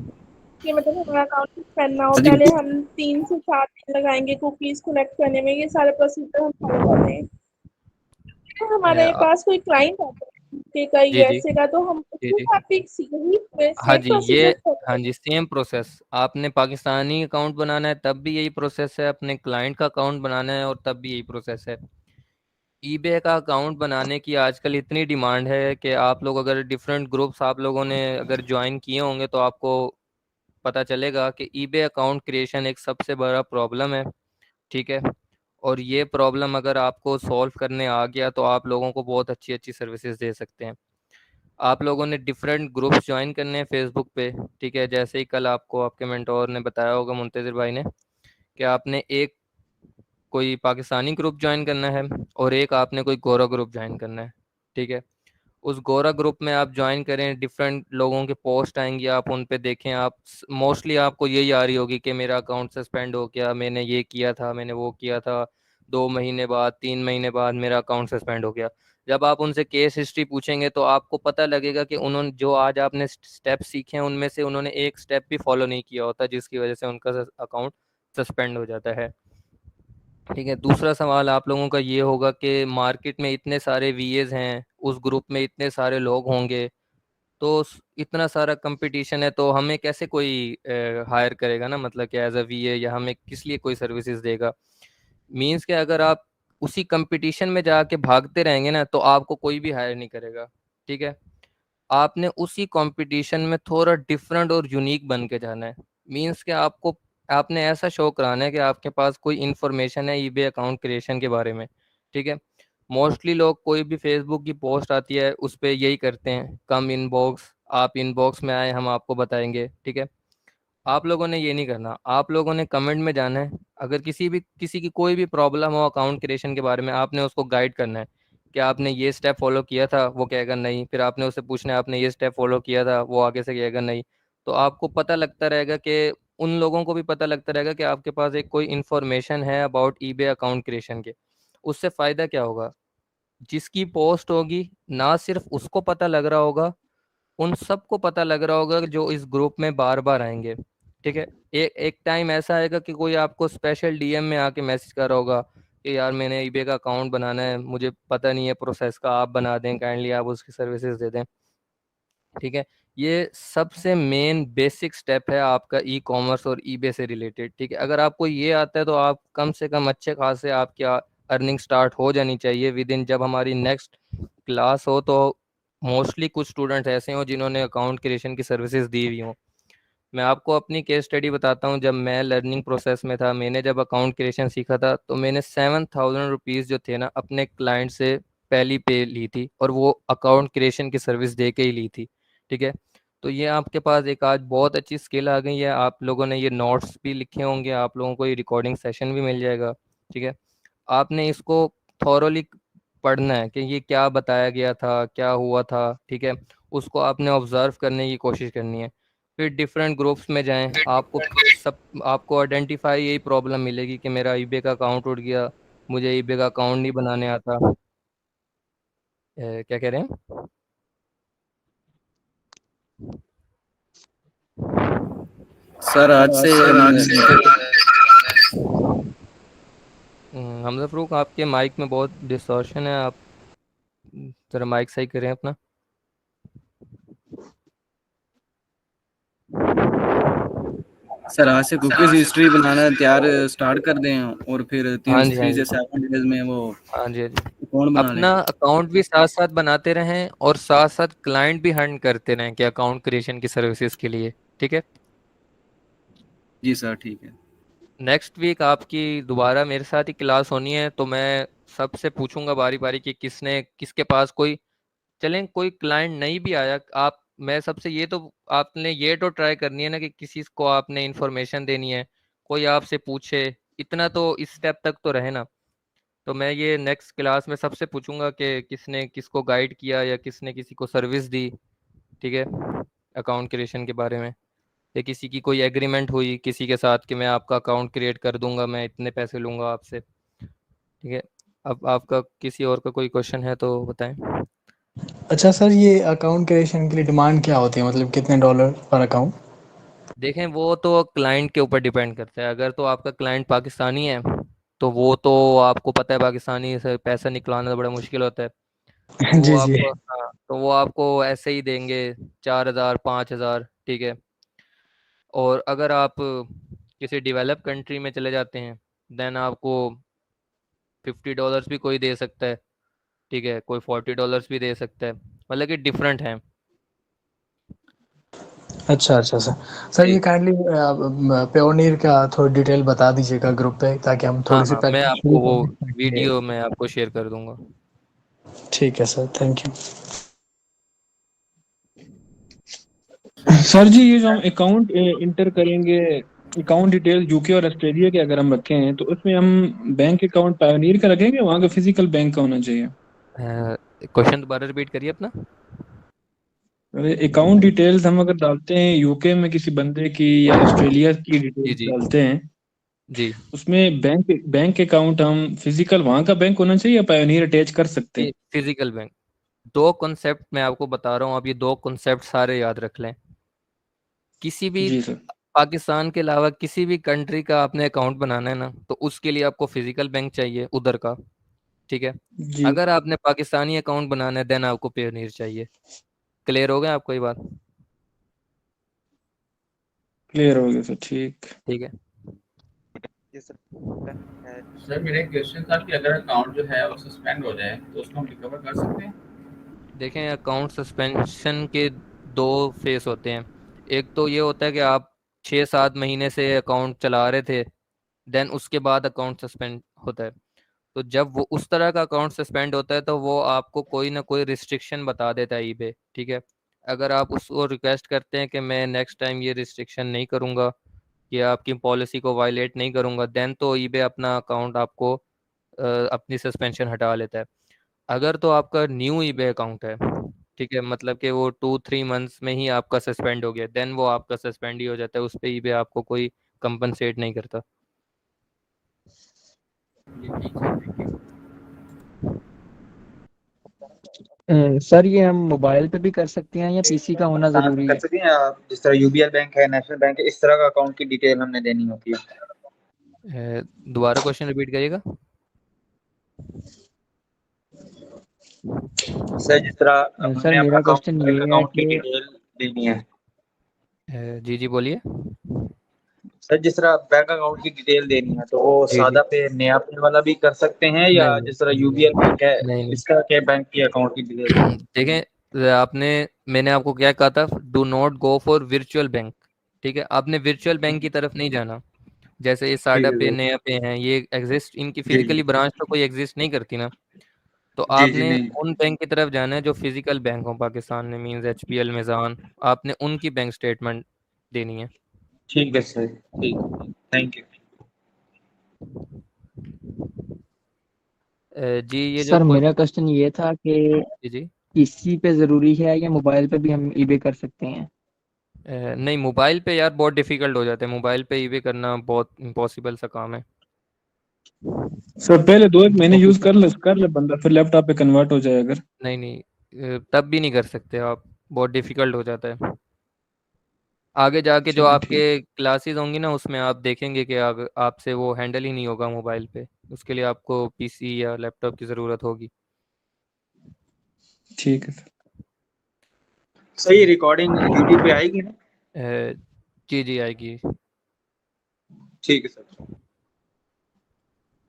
कि मतलब हमारा अकाउंट करना हो, पहले हम 3 से 4 दिन लगाएंगे कुकीज कलेक्ट करने में, ये सारे प्रोसीजर हम फॉलो कर रहे हैं। अगर हमारे अ, पास कोई क्लाइंट आता है यूके का, जी जी यूएसए का, तो हम जी उसके जी। साथ भी यही हाँ सेम जी, ये प्रोसीजर फॉलो हाँ जी, सेम प्रोसेस। आपने पाकिस्तानी अकाउंट बनाना है तब भी यही प्रोसेस है, अपने क्लाइंट का अकाउंट बनाना है और तब भी यही प्रोसेस है। ईबे का अकाउंट बनाने की आजकल इतनी डिमांड है कि आप लोग अगर डिफरेंट ग्रुप्स आप लोगों ने अगर ज्वाइन किए होंगे तो आपको पता चलेगा कि ईबे अकाउंट क्रिएशन एक सबसे बड़ा प्रॉब्लम है। ठीक है। और ये प्रॉब्लम अगर आपको सॉल्व करने आ गया तो आप लोगों को बहुत अच्छी अच्छी सर्विसेज दे सकते हैं। आप लोगों ने डिफरेंट ग्रुप्स ज्वाइन करने हैं फेसबुक पे। ठीक है। जैसे ही कल आपको आपके मेंटोर ने बताया होगा, मुंतजिर भाई ने, कि आपने एक कोई पाकिस्तानी ग्रुप ज्वाइन करना है और एक आपने कोई गोरा ग्रुप ज्वाइन करना है। ठीक है। उस गोरा ग्रुप में आप ज्वाइन करें, डिफरेंट लोगों के पोस्ट आएंगी, आप उन पे देखें। आप मोस्टली आपको यही आ रही होगी कि मेरा अकाउंट सस्पेंड हो गया, मैंने ये किया था, मैंने वो किया था, 2 महीने बाद 3 महीने बाद मेरा अकाउंट सस्पेंड हो गया। जब आप उनसे केस हिस्ट्री पूछेंगे तो आपको पता लगेगा कि उन्होंने जो आज आपने स्टेप सीखे हैं उनमें से उन्होंने एक स्टेप भी फॉलो नहीं किया होता, जिसकी वजह से उनका अकाउंट सस्पेंड हो जाता है। ठीक है। दूसरा सवाल आप लोगों का ये होगा कि मार्केट में इतने सारे वीएज हैं, उस ग्रुप में इतने सारे लोग होंगे, तो इतना सारा कंपटीशन है, तो हमें कैसे कोई हायर करेगा ना, मतलब कि एज अ वीए, या हमें किस लिए कोई सर्विसेज देगा। मींस कि अगर आप उसी कंपटीशन में जाके भागते रहेंगे ना, तो आपको कोई भी हायर नहीं करेगा। ठीक है। आपने उसी कंपटीशन में थोड़ा डिफरेंट और यूनिक बन के जाना है। मींस कि आपने ऐसा शो कराना है कि आपके पास कोई इन्फॉर्मेशन है ईबे अकाउंट क्रिएशन के बारे में। ठीक है। मोस्टली लोग कोई भी फेसबुक की पोस्ट आती है उस पर यही करते हैं, कम इनबॉक्स, आप इनबॉक्स में आए, हम आपको बताएंगे। ठीक है। आप लोगों ने ये नहीं करना, आप लोगों ने कमेंट में जाना है। अगर किसी की कोई भी प्रॉब्लम हो अकाउंट क्रिएशन के बारे में, आपने उसको गाइड करना है कि आपने ये स्टेप फॉलो किया था, वो कहेगा नहीं। फिर आपने उससे पूछना है आपने ये स्टेप फॉलो किया था, वो आगे से कहेगा नहीं। तो आपको पता लगता रहेगा कि उन लोगों को भी पता लगता रहेगा कि आपके पास एक कोई इन्फॉर्मेशन है अबाउट ईबे अकाउंट क्रिएशन के। उससे फ़ायदा क्या होगा, जिसकी पोस्ट होगी ना सिर्फ उसको पता लग रहा होगा, उन सबको पता लग रहा होगा जो इस ग्रुप में बार बार आएंगे। ठीक है। एक टाइम ऐसा आएगा कि कोई आपको स्पेशल डीएम में आके मैसेज कर रहा होगा कि यार मैंने ईबे का अकाउंट बनाना है, मुझे पता नहीं है प्रोसेस का, आप बना दें, काइंडली आप उसकी सर्विसेज दे दें। ठीक है। ये सबसे मेन बेसिक स्टेप है आपका ई कॉमर्स और ईबे से रिलेटेड। ठीक है। अगर आपको ये आता है तो आप कम से कम अच्छे खासे आपकी अर्निंग स्टार्ट हो जानी चाहिए विद इन। जब हमारी नेक्स्ट क्लास हो तो मोस्टली कुछ स्टूडेंट्स ऐसे हों जिन्होंने अकाउंट क्रिएशन की सर्विसेज दी हुई हों। मैं आपको अपनी केस स्टडी बताता हूँ। जब मैं लर्निंग प्रोसेस में था, मैंने जब अकाउंट क्रिएशन सीखा था, तो मैंने 7,000 रुपीज़ जो थे ना अपने क्लाइंट से पहली पे ली थी, और वो अकाउंट क्रिएशन की सर्विस दे के ही ली थी। ठीक है। तो ये आपके पास एक आज बहुत अच्छी स्किल आ गई है। आप लोगों ने ये नोट्स भी लिखे होंगे, आप लोगों को ये रिकॉर्डिंग सेशन भी मिल जाएगा। ठीक है। आपने इसको थॉरोली पढ़ना है कि ये क्या बताया गया था, क्या हुआ था। ठीक है। उसको आपने ऑब्जर्व करने की कोशिश करनी है। फिर डिफरेंट ग्रुप्स में जाएं, आपको आइडेंटिफाई यही प्रॉब्लम मिलेगी कि मेरा ईबे का अकाउंट उड़ गया, मुझे ईबे का अकाउंट नहीं बनाने आता। क्या कह रहे हैं? सर आज से हमजा फरूक, आपके माइक में बहुत डिस्टॉर्शन है, आप जरा माइक सही करें अपना। सर आज से कुकीज हिस्ट्री बनाना तैयार स्टार्ट कर दें और फिर हाँ 3 जी, हाँ से जी, 7 डेज में वो हाँ जी, हाँ जी। अकाउंट बना लें। अपना अकाउंट भी साथ साथ बनाते रहें और साथ साथ क्लाइंट भी हंट करते रहें कि अकाउंट क्रिएशन की सर्विसेज के लिए। ठीक है। जी सर ठीक है। नेक्स्ट वीक आपकी दोबारा मेरे साथ ही क्लास होनी है, तो मैं सबसे पूछूंगा बारी बारी कि किसके पास कोई क्लाइंट नहीं भी आया, आप मैं सबसे ये तो आपने ये तो ट्राई करनी है ना कि किसी को आपने इंफॉर्मेशन देनी है, कोई आपसे पूछे, इतना तो इस स्टेप तक तो रहे ना। तो मैं ये नेक्स्ट क्लास में सबसे पूछूंगा कि किसने किसको गाइड किया या किसने किसी को सर्विस दी। ठीक है। अकाउंट क्रिएशन के बारे में, या किसी की कोई एग्रीमेंट हुई किसी के साथ कि मैं आपका अकाउंट क्रिएट कर दूंगा, मैं इतने पैसे लूंगा आपसे। ठीक है। अब आपका किसी और का कोई क्वेश्चन है तो बताएं। अच्छा सर, ये अकाउंट क्रिएशन के लिए डिमांड क्या होती है, मतलब कितने डॉलर पर अकाउंट? देखें, वो तो क्लाइंट के ऊपर डिपेंड करता है। अगर तो आपका क्लाइंट पाकिस्तानी है तो वो तो आपको पता है पाकिस्तानी से पैसा निकलाना तो बड़ा मुश्किल होता है, तो वो जी जी। आपको, हाँ, तो वो आपको ऐसे ही देंगे 4,000 5,000। ठीक है। और अगर आप किसी डेवलप कंट्री में चले जाते हैं देन आपको $50 भी कोई दे सकता है। ठीक है। कोई $40 भी दे सकता है, मतलब कि डिफरेंट है। अच्छा अच्छा सर। सर ये जी। काइंडली पेओनियर का थोड़ी डिटेल बता दीजिएगा ग्रुप पे, ताकि हम हाँ थोड़ी सी हाँ, मैं प्रैक्टिस शुरू आपको वो कर सकें। वीडियो मैं आपको शेयर कर दूंगा। ठीक है सर, थैंक यू। सर जी ये जो हम अकाउंट इंटर करेंगे, अकाउंट डिटेल यूके और ऑस्ट्रेलिया के अगर हम रखे हैं तो उसमें हम बैंक अकाउंट पायोनियर का रखेंगे, वहाँ का फिजिकल बैंक का होना चाहिए? क्वेश्चन दोबारा रिपीट करिए अपना। अरे अकाउंट डिटेल्स हम अगर डालते हैं यूके में किसी बंदे की या ऑस्ट्रेलिया की जी डिटेल्स जी डालते हैं, जी। उसमें बैंक बैंक अकाउंट हम फिजिकल वहां का बैंक होना चाहिए या पायोनियर अटैच कर सकते हैं? Physical bank. दो कॉन्सेप्ट मैं आपको बता रहा हूँ, आप ये दो कॉन्सेप्ट सारे याद रख लें। किसी भी जी सर। पाकिस्तान के अलावा किसी भी कंट्री का आपने अकाउंट बनाना है ना, तो उसके लिए आपको फिजिकल बैंक चाहिए उधर का, ठीक है। जी अगर आपने पाकिस्तानी अकाउंट बनाना है देन आपको पेयोनियर चाहिए। क्लियर हो गया आपको ये बात? क्लियर हो गया सर, ठीक। ठीक है। सर मेरा एक क्वेश्चन था कि अगर अकाउंट जो है वो सस्पेंड हो जाए तो उसको हम रिकवर कर सकते हैं? देखें, अकाउंट सस्पेंशन के दो फेस होते हैं। एक तो ये होता है कि आप 6-7 महीने से अकाउंट चला रहे थे, देन उसके बाद अकाउंट सस्पेंड होता है। तो जब वो उस तरह का अकाउंट सस्पेंड होता है तो वो आपको कोई ना कोई रिस्ट्रिक्शन बता देता है ईबे, ठीक है। अगर आप उसको रिक्वेस्ट करते हैं कि मैं नेक्स्ट टाइम ये रिस्ट्रिक्शन नहीं करूँगा या आपकी पॉलिसी को वायलेट नहीं करूँगा, देन तो ईबे अपना अकाउंट आपको अपनी सस्पेंशन हटा लेता है। अगर तो आपका न्यू ईबे अकाउंट है, ठीक है, मतलब कि वो 2-3 मंथ्स में ही आपका सस्पेंड हो गया, देन वो आपका सस्पेंड ही हो जाता है, उस पर ईबे आपको कोई कंपनसेट नहीं करता। जी ठीक है, थैंक यू। सर ये हम मोबाइल पे भी कर सकते हैं या पीसी का होना कहाँ जरूरी कर है? सकते हैं आप? जिस तरह यूबीएल बैंक है, नेशनल बैंक है, इस तरह का अकाउंट की डिटेल हमने देनी होती है। दोबारा क्वेश्चन रिपीट करिएगा। सर जिस तरह सर हमने अपना मेरा अकाउंट, क्वेश्चन बैंक ये है अकाउंट की कि डिटेल देनी है। जी जी बोलिए। सर जिस तरह बैंक अकाउंट की डिटेल देनी है तो वो जी जी। सादा पे नया पे वाला भी कर सकते हैं, या नहीं नहीं जिस तरह नहीं यूबीएल बैंक है नहीं नहीं। इसका क्या बैंक की अकाउंट की डिटेल देनी है? देखें, मैंने आपको क्या कहा था, do not go for virtual bank, ठीक है। आपने वर्चुअल बैंक की तरफ नहीं जाना। जैसे ये ठीक साडा है पे, सर। नया पे हैं, ये एग्जिस्ट, इनकी जी जी फिजिकली ब्रांच तो कोई एग्जिस्ट नहीं करती ना। तो जी जी आपने नहीं। उन बैंक की तरफ जाना है जो फिजिकल बैंक हो पाकिस्तान में, मींस एचपीएल, मिजान। आपने उनकी बैंक स्टेटमेंट देनी है। ठीक है सर, ठीक है, थैंक यू। जी ये जो सर मेरा क्वेश्चन ये था कि जी जी। पीसी पे जरूरी है या मोबाइल पे भी हम ईबे कर सकते हैं? नहीं, मोबाइल पे यार बहुत डिफिकल्ट हो जाता है, मोबाइल पे ईबे करना बहुत इम्पॉसिबल सा काम है। सर पहले 2 एक महीने यूज कर ले बंदा, फिर लैपटॉप पे कन्वर्ट हो जाए अगर। नहीं नहीं, तब भी नहीं कर सकते आप, बहुत डिफिकल्ट हो जाता है। आगे जाके जो चलिए आपके ठीक। क्लासेस होंगी ना, उसमें आप देखेंगे कि आपसे वो हैंडल ही नहीं होगा मोबाइल पे। उसके लिए आपको पीसी या लैपटॉप की ज़रूरत होगी। ठीक है सर। सर ये रिकॉर्डिंग यूट्यूब पे आएगी ना? जी जी आएगी। ठीक है सर।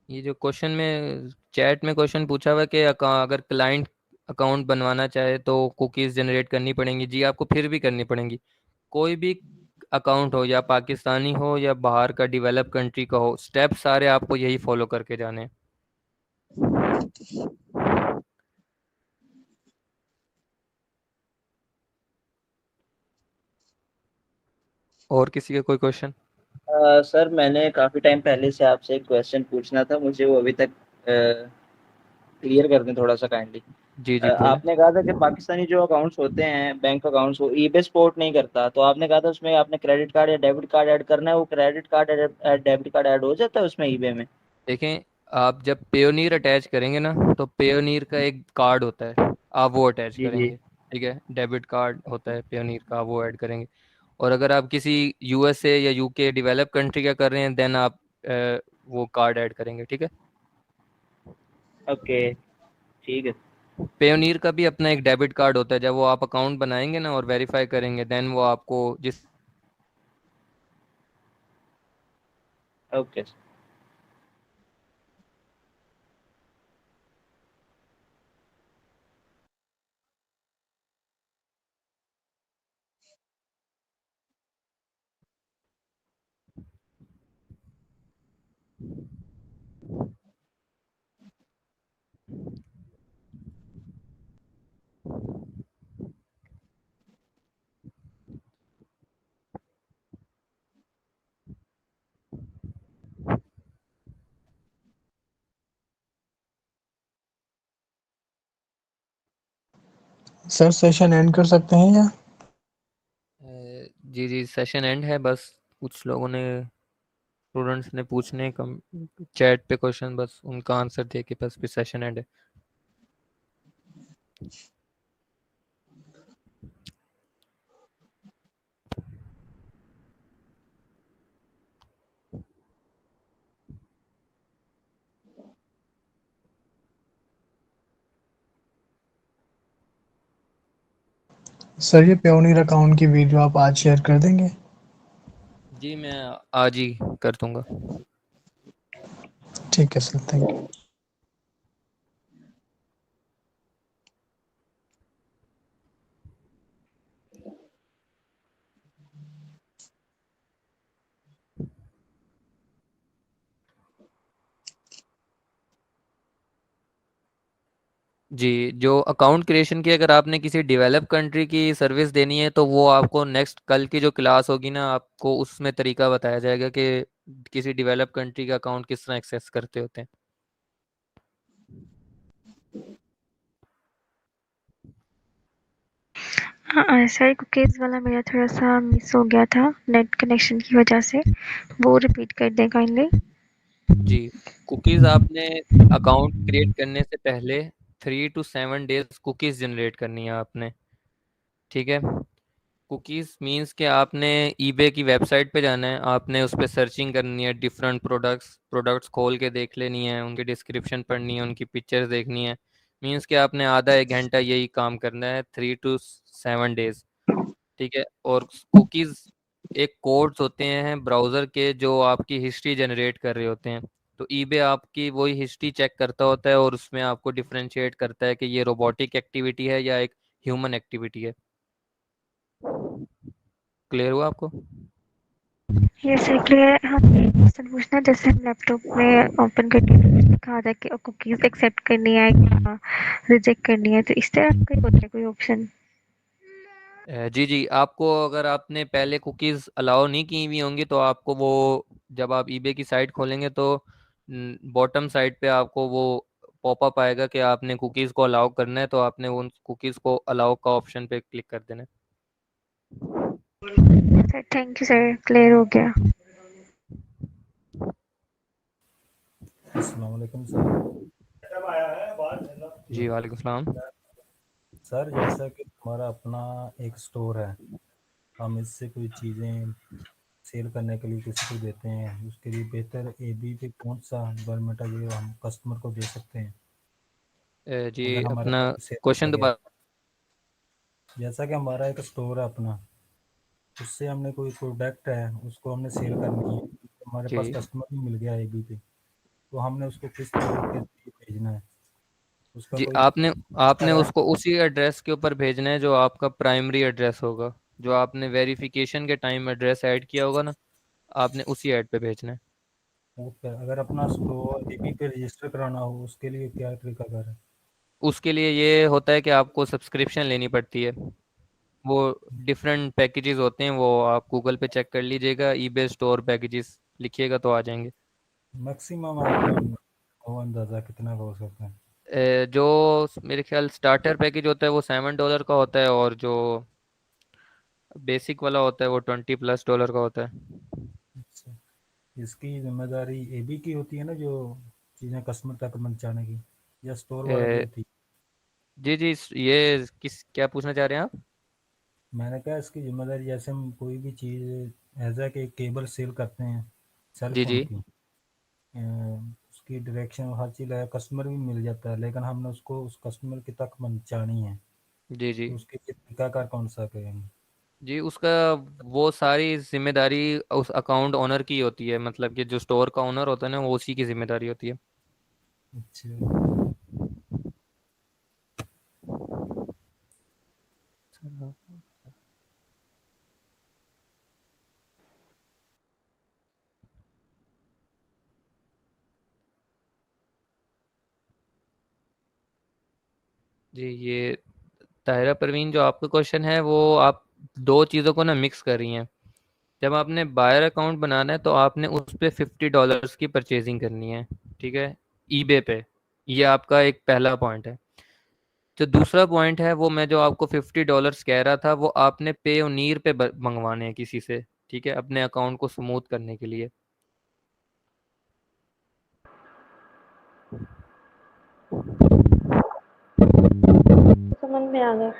ये जो क्वेश्चन में चैट में क्वेश्चन पूछा हुआ है कि अगर क्लाइंट अकाउंट बनवाना चाहे तो कुकीज़ जनरेट करनी पड़ेंगी। जी आपको फिर भी करनी पड़ेंगी। कोई भी अकाउंट हो, या पाकिस्तानी हो या बाहर का डेवलप कंट्री का हो, स्टेप सारे आपको यही फॉलो करके जाने हैं। और किसी का कोई क्वेश्चन? सर मैंने काफ़ी टाइम पहले से आपसे एक क्वेश्चन पूछना था, मुझे वो अभी तक क्लियर कर दें थोड़ा सा काइंडली। जी जी बोलें। आपने कहा था कि पाकिस्तानी जो अकाउंट्स होते हैं, बैंक अकाउंट्स, वो ईबे सपोर्ट नहीं करता, तो आपने कहा था उसमें आपने क्रेडिट कार्ड या डेबिट कार्ड ऐड करना है, वो क्रेडिट कार्ड या डेबिट कार्ड ऐड हो जाता है उसमें ईबे में? देखें, आप जब पेयोनियर अटैच करेंगे ना, तो पेयोनियर का एक कार्ड होता है, आप वो अटैच जी जी। करेंगे, ठीक है। डेबिट कार्ड होता है पेयोनियर का, वो ऐड करेंगे। और अगर आप किसी यूएसए या यूके डेवलप कंट्री का कर रहे हैं, देन आप वो कार्ड ऐड करेंगे, ठीक है। ओके ठीक है। पेयोनियर का भी अपना एक डेबिट कार्ड होता है, जब वो आप अकाउंट बनाएंगे ना और वेरीफाई करेंगे, देन वो आपको जिस ओके। सर सेशन एंड कर सकते हैं या? जी जी सेशन एंड है, बस कुछ लोगों ने स्टूडेंट्स ने पूछने कम चैट पे क्वेश्चन, बस उनका आंसर दे के बस फिर सेशन एंड है। सर ये प्योनियर अकाउंट की वीडियो आप आज शेयर कर देंगे? जी मैं आज ही कर दूंगा। ठीक है सर, थैंक यू। जी, जो अकाउंट क्रिएशन की अगर आपने किसी डेवलप कंट्री की सर्विस देनी है तो वो आपको नेक्स्ट कल की जो क्लास होगी ना, आपको उसमें तरीका बताया जाएगा कि किसी डेवलप कंट्री का अकाउंट किस तरह एक्सेस करते होते हैं। हाँ सर, कुकीज़ वाला मेरा थोड़ा-सा मिस हो गया था नेट कनेक्शन की वजह से, वो रिपीट कर दें काइंडली। जी, कुकीज़ आपने अकाउंट क्रिएट करने से पहले 3 टू 7 डेज़ कुकीज़ जनरेट करनी है आपने, ठीक है? कुकीज़ मीन्स कि आपने ईबे की वेबसाइट पे जाना है, आपने उस पे सर्चिंग करनी है, डिफरेंट प्रोडक्ट्स खोल के देख लेनी है, उनकी डिस्क्रिप्शन पढ़नी है, उनकी पिक्चर्स देखनी है। मीन्स कि आपने आधा 1 घंटा यही काम करना है 3 टू 7 डेज़, ठीक है? और कुकीज़ एक कोड्स होते हैं ब्राउज़र के जो आपकी हिस्ट्री जनरेट कर रहे होते हैं। तो ईबे आपकी वही हिस्ट्री चेक करता होता है और उसमें आपको डिफरेंशिएट करता है कि ये रोबोटिक एक्टिविटी है या एक ह्यूमन एक्टिविटी है। क्लियर हुआ आपको? Yes sir, clear. हाँ, एक क्वेश्चन पूछना है, जैसे हम लैपटॉप में ओपन करके लिखा आता है कि कुकीज़ एक्सेप्ट करनी है या रिजेक्ट करनी है, तो इस तरह का होता है कोई ऑप्शन? जी जी, आपको अगर आपने पहले कुकीज़ अलाउ नहीं की हुई होंगी तो आपको वो जब आप ईबे की साइट खोलेंगे तो बॉटम साइड पे आपको वो पॉपअप आएगा कि आपने कुकीज़ को अलाउ करना है, तो आपने उन कुकीज़ को अलाउ का ऑप्शन पे क्लिक कर देना है। Sir thank you sir, clear हो गया। अस्सलाम वालेकुम सर। जी वालेकुम सलाम। सर जैसा कि हमारा अपना एक स्टोर है, हम इससे कोई चीज़ें सेल करने के लिए किसी को देते हैं, उसके लिए बेहतर एबी पे कौन सा गवर्नमेंट है जो हम कस्टमर को दे सकते हैं जी अगर हमारे अपना पास सेल क्वेश्चन हो गया? दोबारा। जैसा कि हमारा एक स्टोर है अपना, उससे हमने कोई प्रोडक्ट है उसको हमने सेल करनी है, हमारे पास जी कस्टमर भी मिल गया एबी पे, तो हमने उसको किस तरीके से भेजना है, उसका जी, कोई आपने आपने है? उसको उसी एड्रेस के ऊपर भेजना है जो आपका प्राइमरी एड्रेस होगा, जो आपने वेरिफिकेशन के टाइम एड्रेस ऐड किया होगा ना, आपने उसी ऐड पे भेजना है। ओके, अगर अपना स्टोर एबी पे रजिस्टर कराना हो उसके लिए क्या तरीकाकार है? उसके लिए ये होता है कि आपको सब्सक्रिप्शन लेनी पड़ती है। वो डिफरेंट पैकेजेस होते हैं, वो आप गूगल पे चेक कर लीजिएगा, ईबे स्टोर पैकेजेस लिखिएगा तो आ जाएंगे। मैक्सिमम आपका वो अंदाज़ा कितना का हो सकता है? जो मेरे ख्याल स्टार्टर पैकेज होता है वो $7 का होता है, और जो बेसिक वाला होता है वो $20+ का होता है। अच्छा, इसकी जिम्मेदारी एबी की होती है ना, जो चीज़ें कस्टमर तक पहुंचाने की, या स्टोर वाले की ए, होती है? जी जी, ये किस क्या पूछना चाह रहे हैं आप? मैंने कहा इसकी जिम्मेदारी, जैसे हम कोई भी चीज़ एज ए के केबल सेल करते हैं सेल जी फोन जी की, उसकी डायरेक्शन हर चीज़ है, कस्टमर भी मिल जाता है, लेकिन हमने उसको उस कस्टमर की तक पहुंचानी है, जी जी तो उसके लिए तरीकाकार कौन सा करेंगे? जी, उसका वो सारी जिम्मेदारी उस अकाउंट ओनर की होती है, मतलब कि जो स्टोर का ओनर होता है ना, वो उसी की जिम्मेदारी होती है। अच्छा, जी, ये ताहिरा परवीन, जो आपका क्वेश्चन है वो आप दो चीज़ों को ना मिक्स कर रही हैं। जब आपने बायर अकाउंट बनाना है तो आपने उस पे $50 की परचेजिंग करनी है, ठीक है, ईबे पे। ये आपका एक पहला पॉइंट है। जो दूसरा पॉइंट है वो मैं जो आपको $50 कह रहा था वो आपने पेयोनीर पे मंगवाने हैं किसी से, ठीक है, अपने अकाउंट को स्मूथ करने के लिए। समझ में आ गया।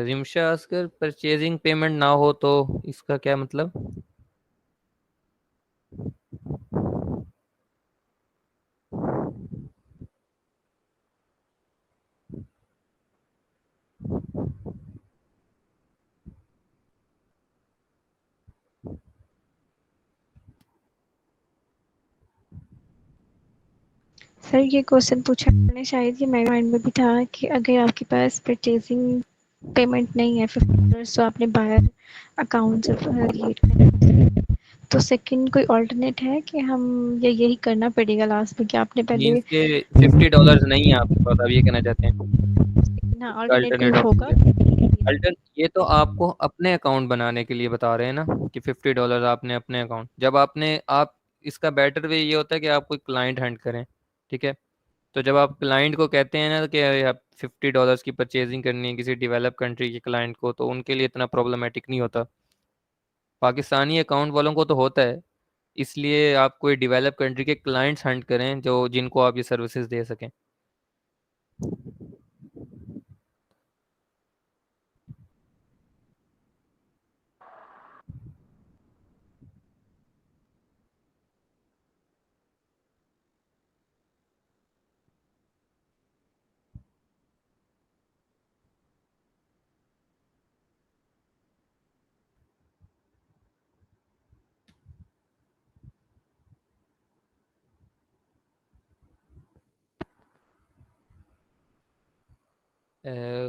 रिमशा अस्कर, परचेजिंग पेमेंट ना हो तो इसका क्या मतलब? सर ये क्वेश्चन पूछा मैंने, शायद ये मेरे माइंड में भी था कि अगर आपके पास परचेजिंग पेमेंट नहीं है $50 तो आपने बायर अकाउंट से क्रिएट करना, तो सेकंड कोई ऑल्टरनेट है कि हम यही करना पड़ेगा लास्ट में कि आपने पहले मीन्स के $50 नहीं है आपके पास, आप ये कहना चाहते हैं? ना ऑल्टरनेट कोई अल्टरनेट होगा? ये तो आपको अपने अकाउंट बनाने के लिए बता रहे हैं ना कि $50 आपने अपने अकाउंट, जब आप इसका बेटर वे ये होता है कि आप कोई क्लाइंट हैंड करें, ठीक है, तो जब आप क्लाइंट को कहते हैं ना कि आप $50 की परचेजिंग करनी है किसी डेवलप कंट्री के क्लाइंट को, तो उनके लिए इतना प्रॉब्लमेटिक नहीं होता। पाकिस्तानी अकाउंट वालों को तो होता है, इसलिए आप कोई डेवलप कंट्री के क्लाइंट्स हंट करें जो जिनको आप ये सर्विसेज दे सकें।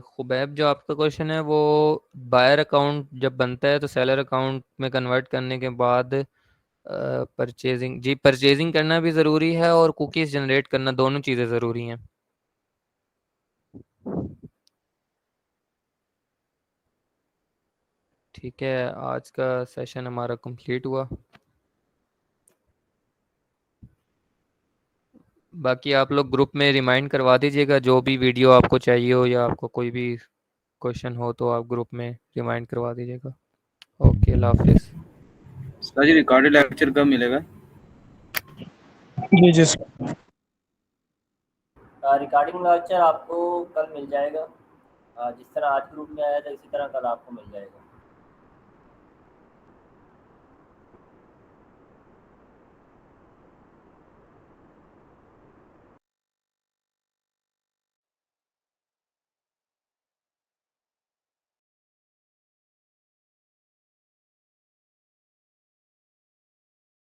खुबैब, जो आपका क्वेश्चन है वो बायर अकाउंट जब बनता है तो सेलर अकाउंट में कन्वर्ट करने के बाद परचेजिंग, जी परचेजिंग करना भी ज़रूरी है और कुकीज़ जनरेट करना, दोनों चीज़ें ज़रूरी हैं। ठीक है, आज का सेशन हमारा कंप्लीट हुआ। बाकी आप लोग ग्रुप में रिमाइंड करवा दीजिएगा जो भी वीडियो आपको चाहिए हो या आपको कोई भी क्वेश्चन हो तो आप ग्रुप में रिमाइंड करवा दीजिएगा। ओके, अल्लाह हाफिज़। सर जी रिकॉर्डेड लेक्चर कब मिलेगा? जी जी रिकॉर्डिंग लेक्चर आपको कल मिल जाएगा। जिस तरह आज ग्रुप में आया था इसी तरह कल आपको मिल जाएगा।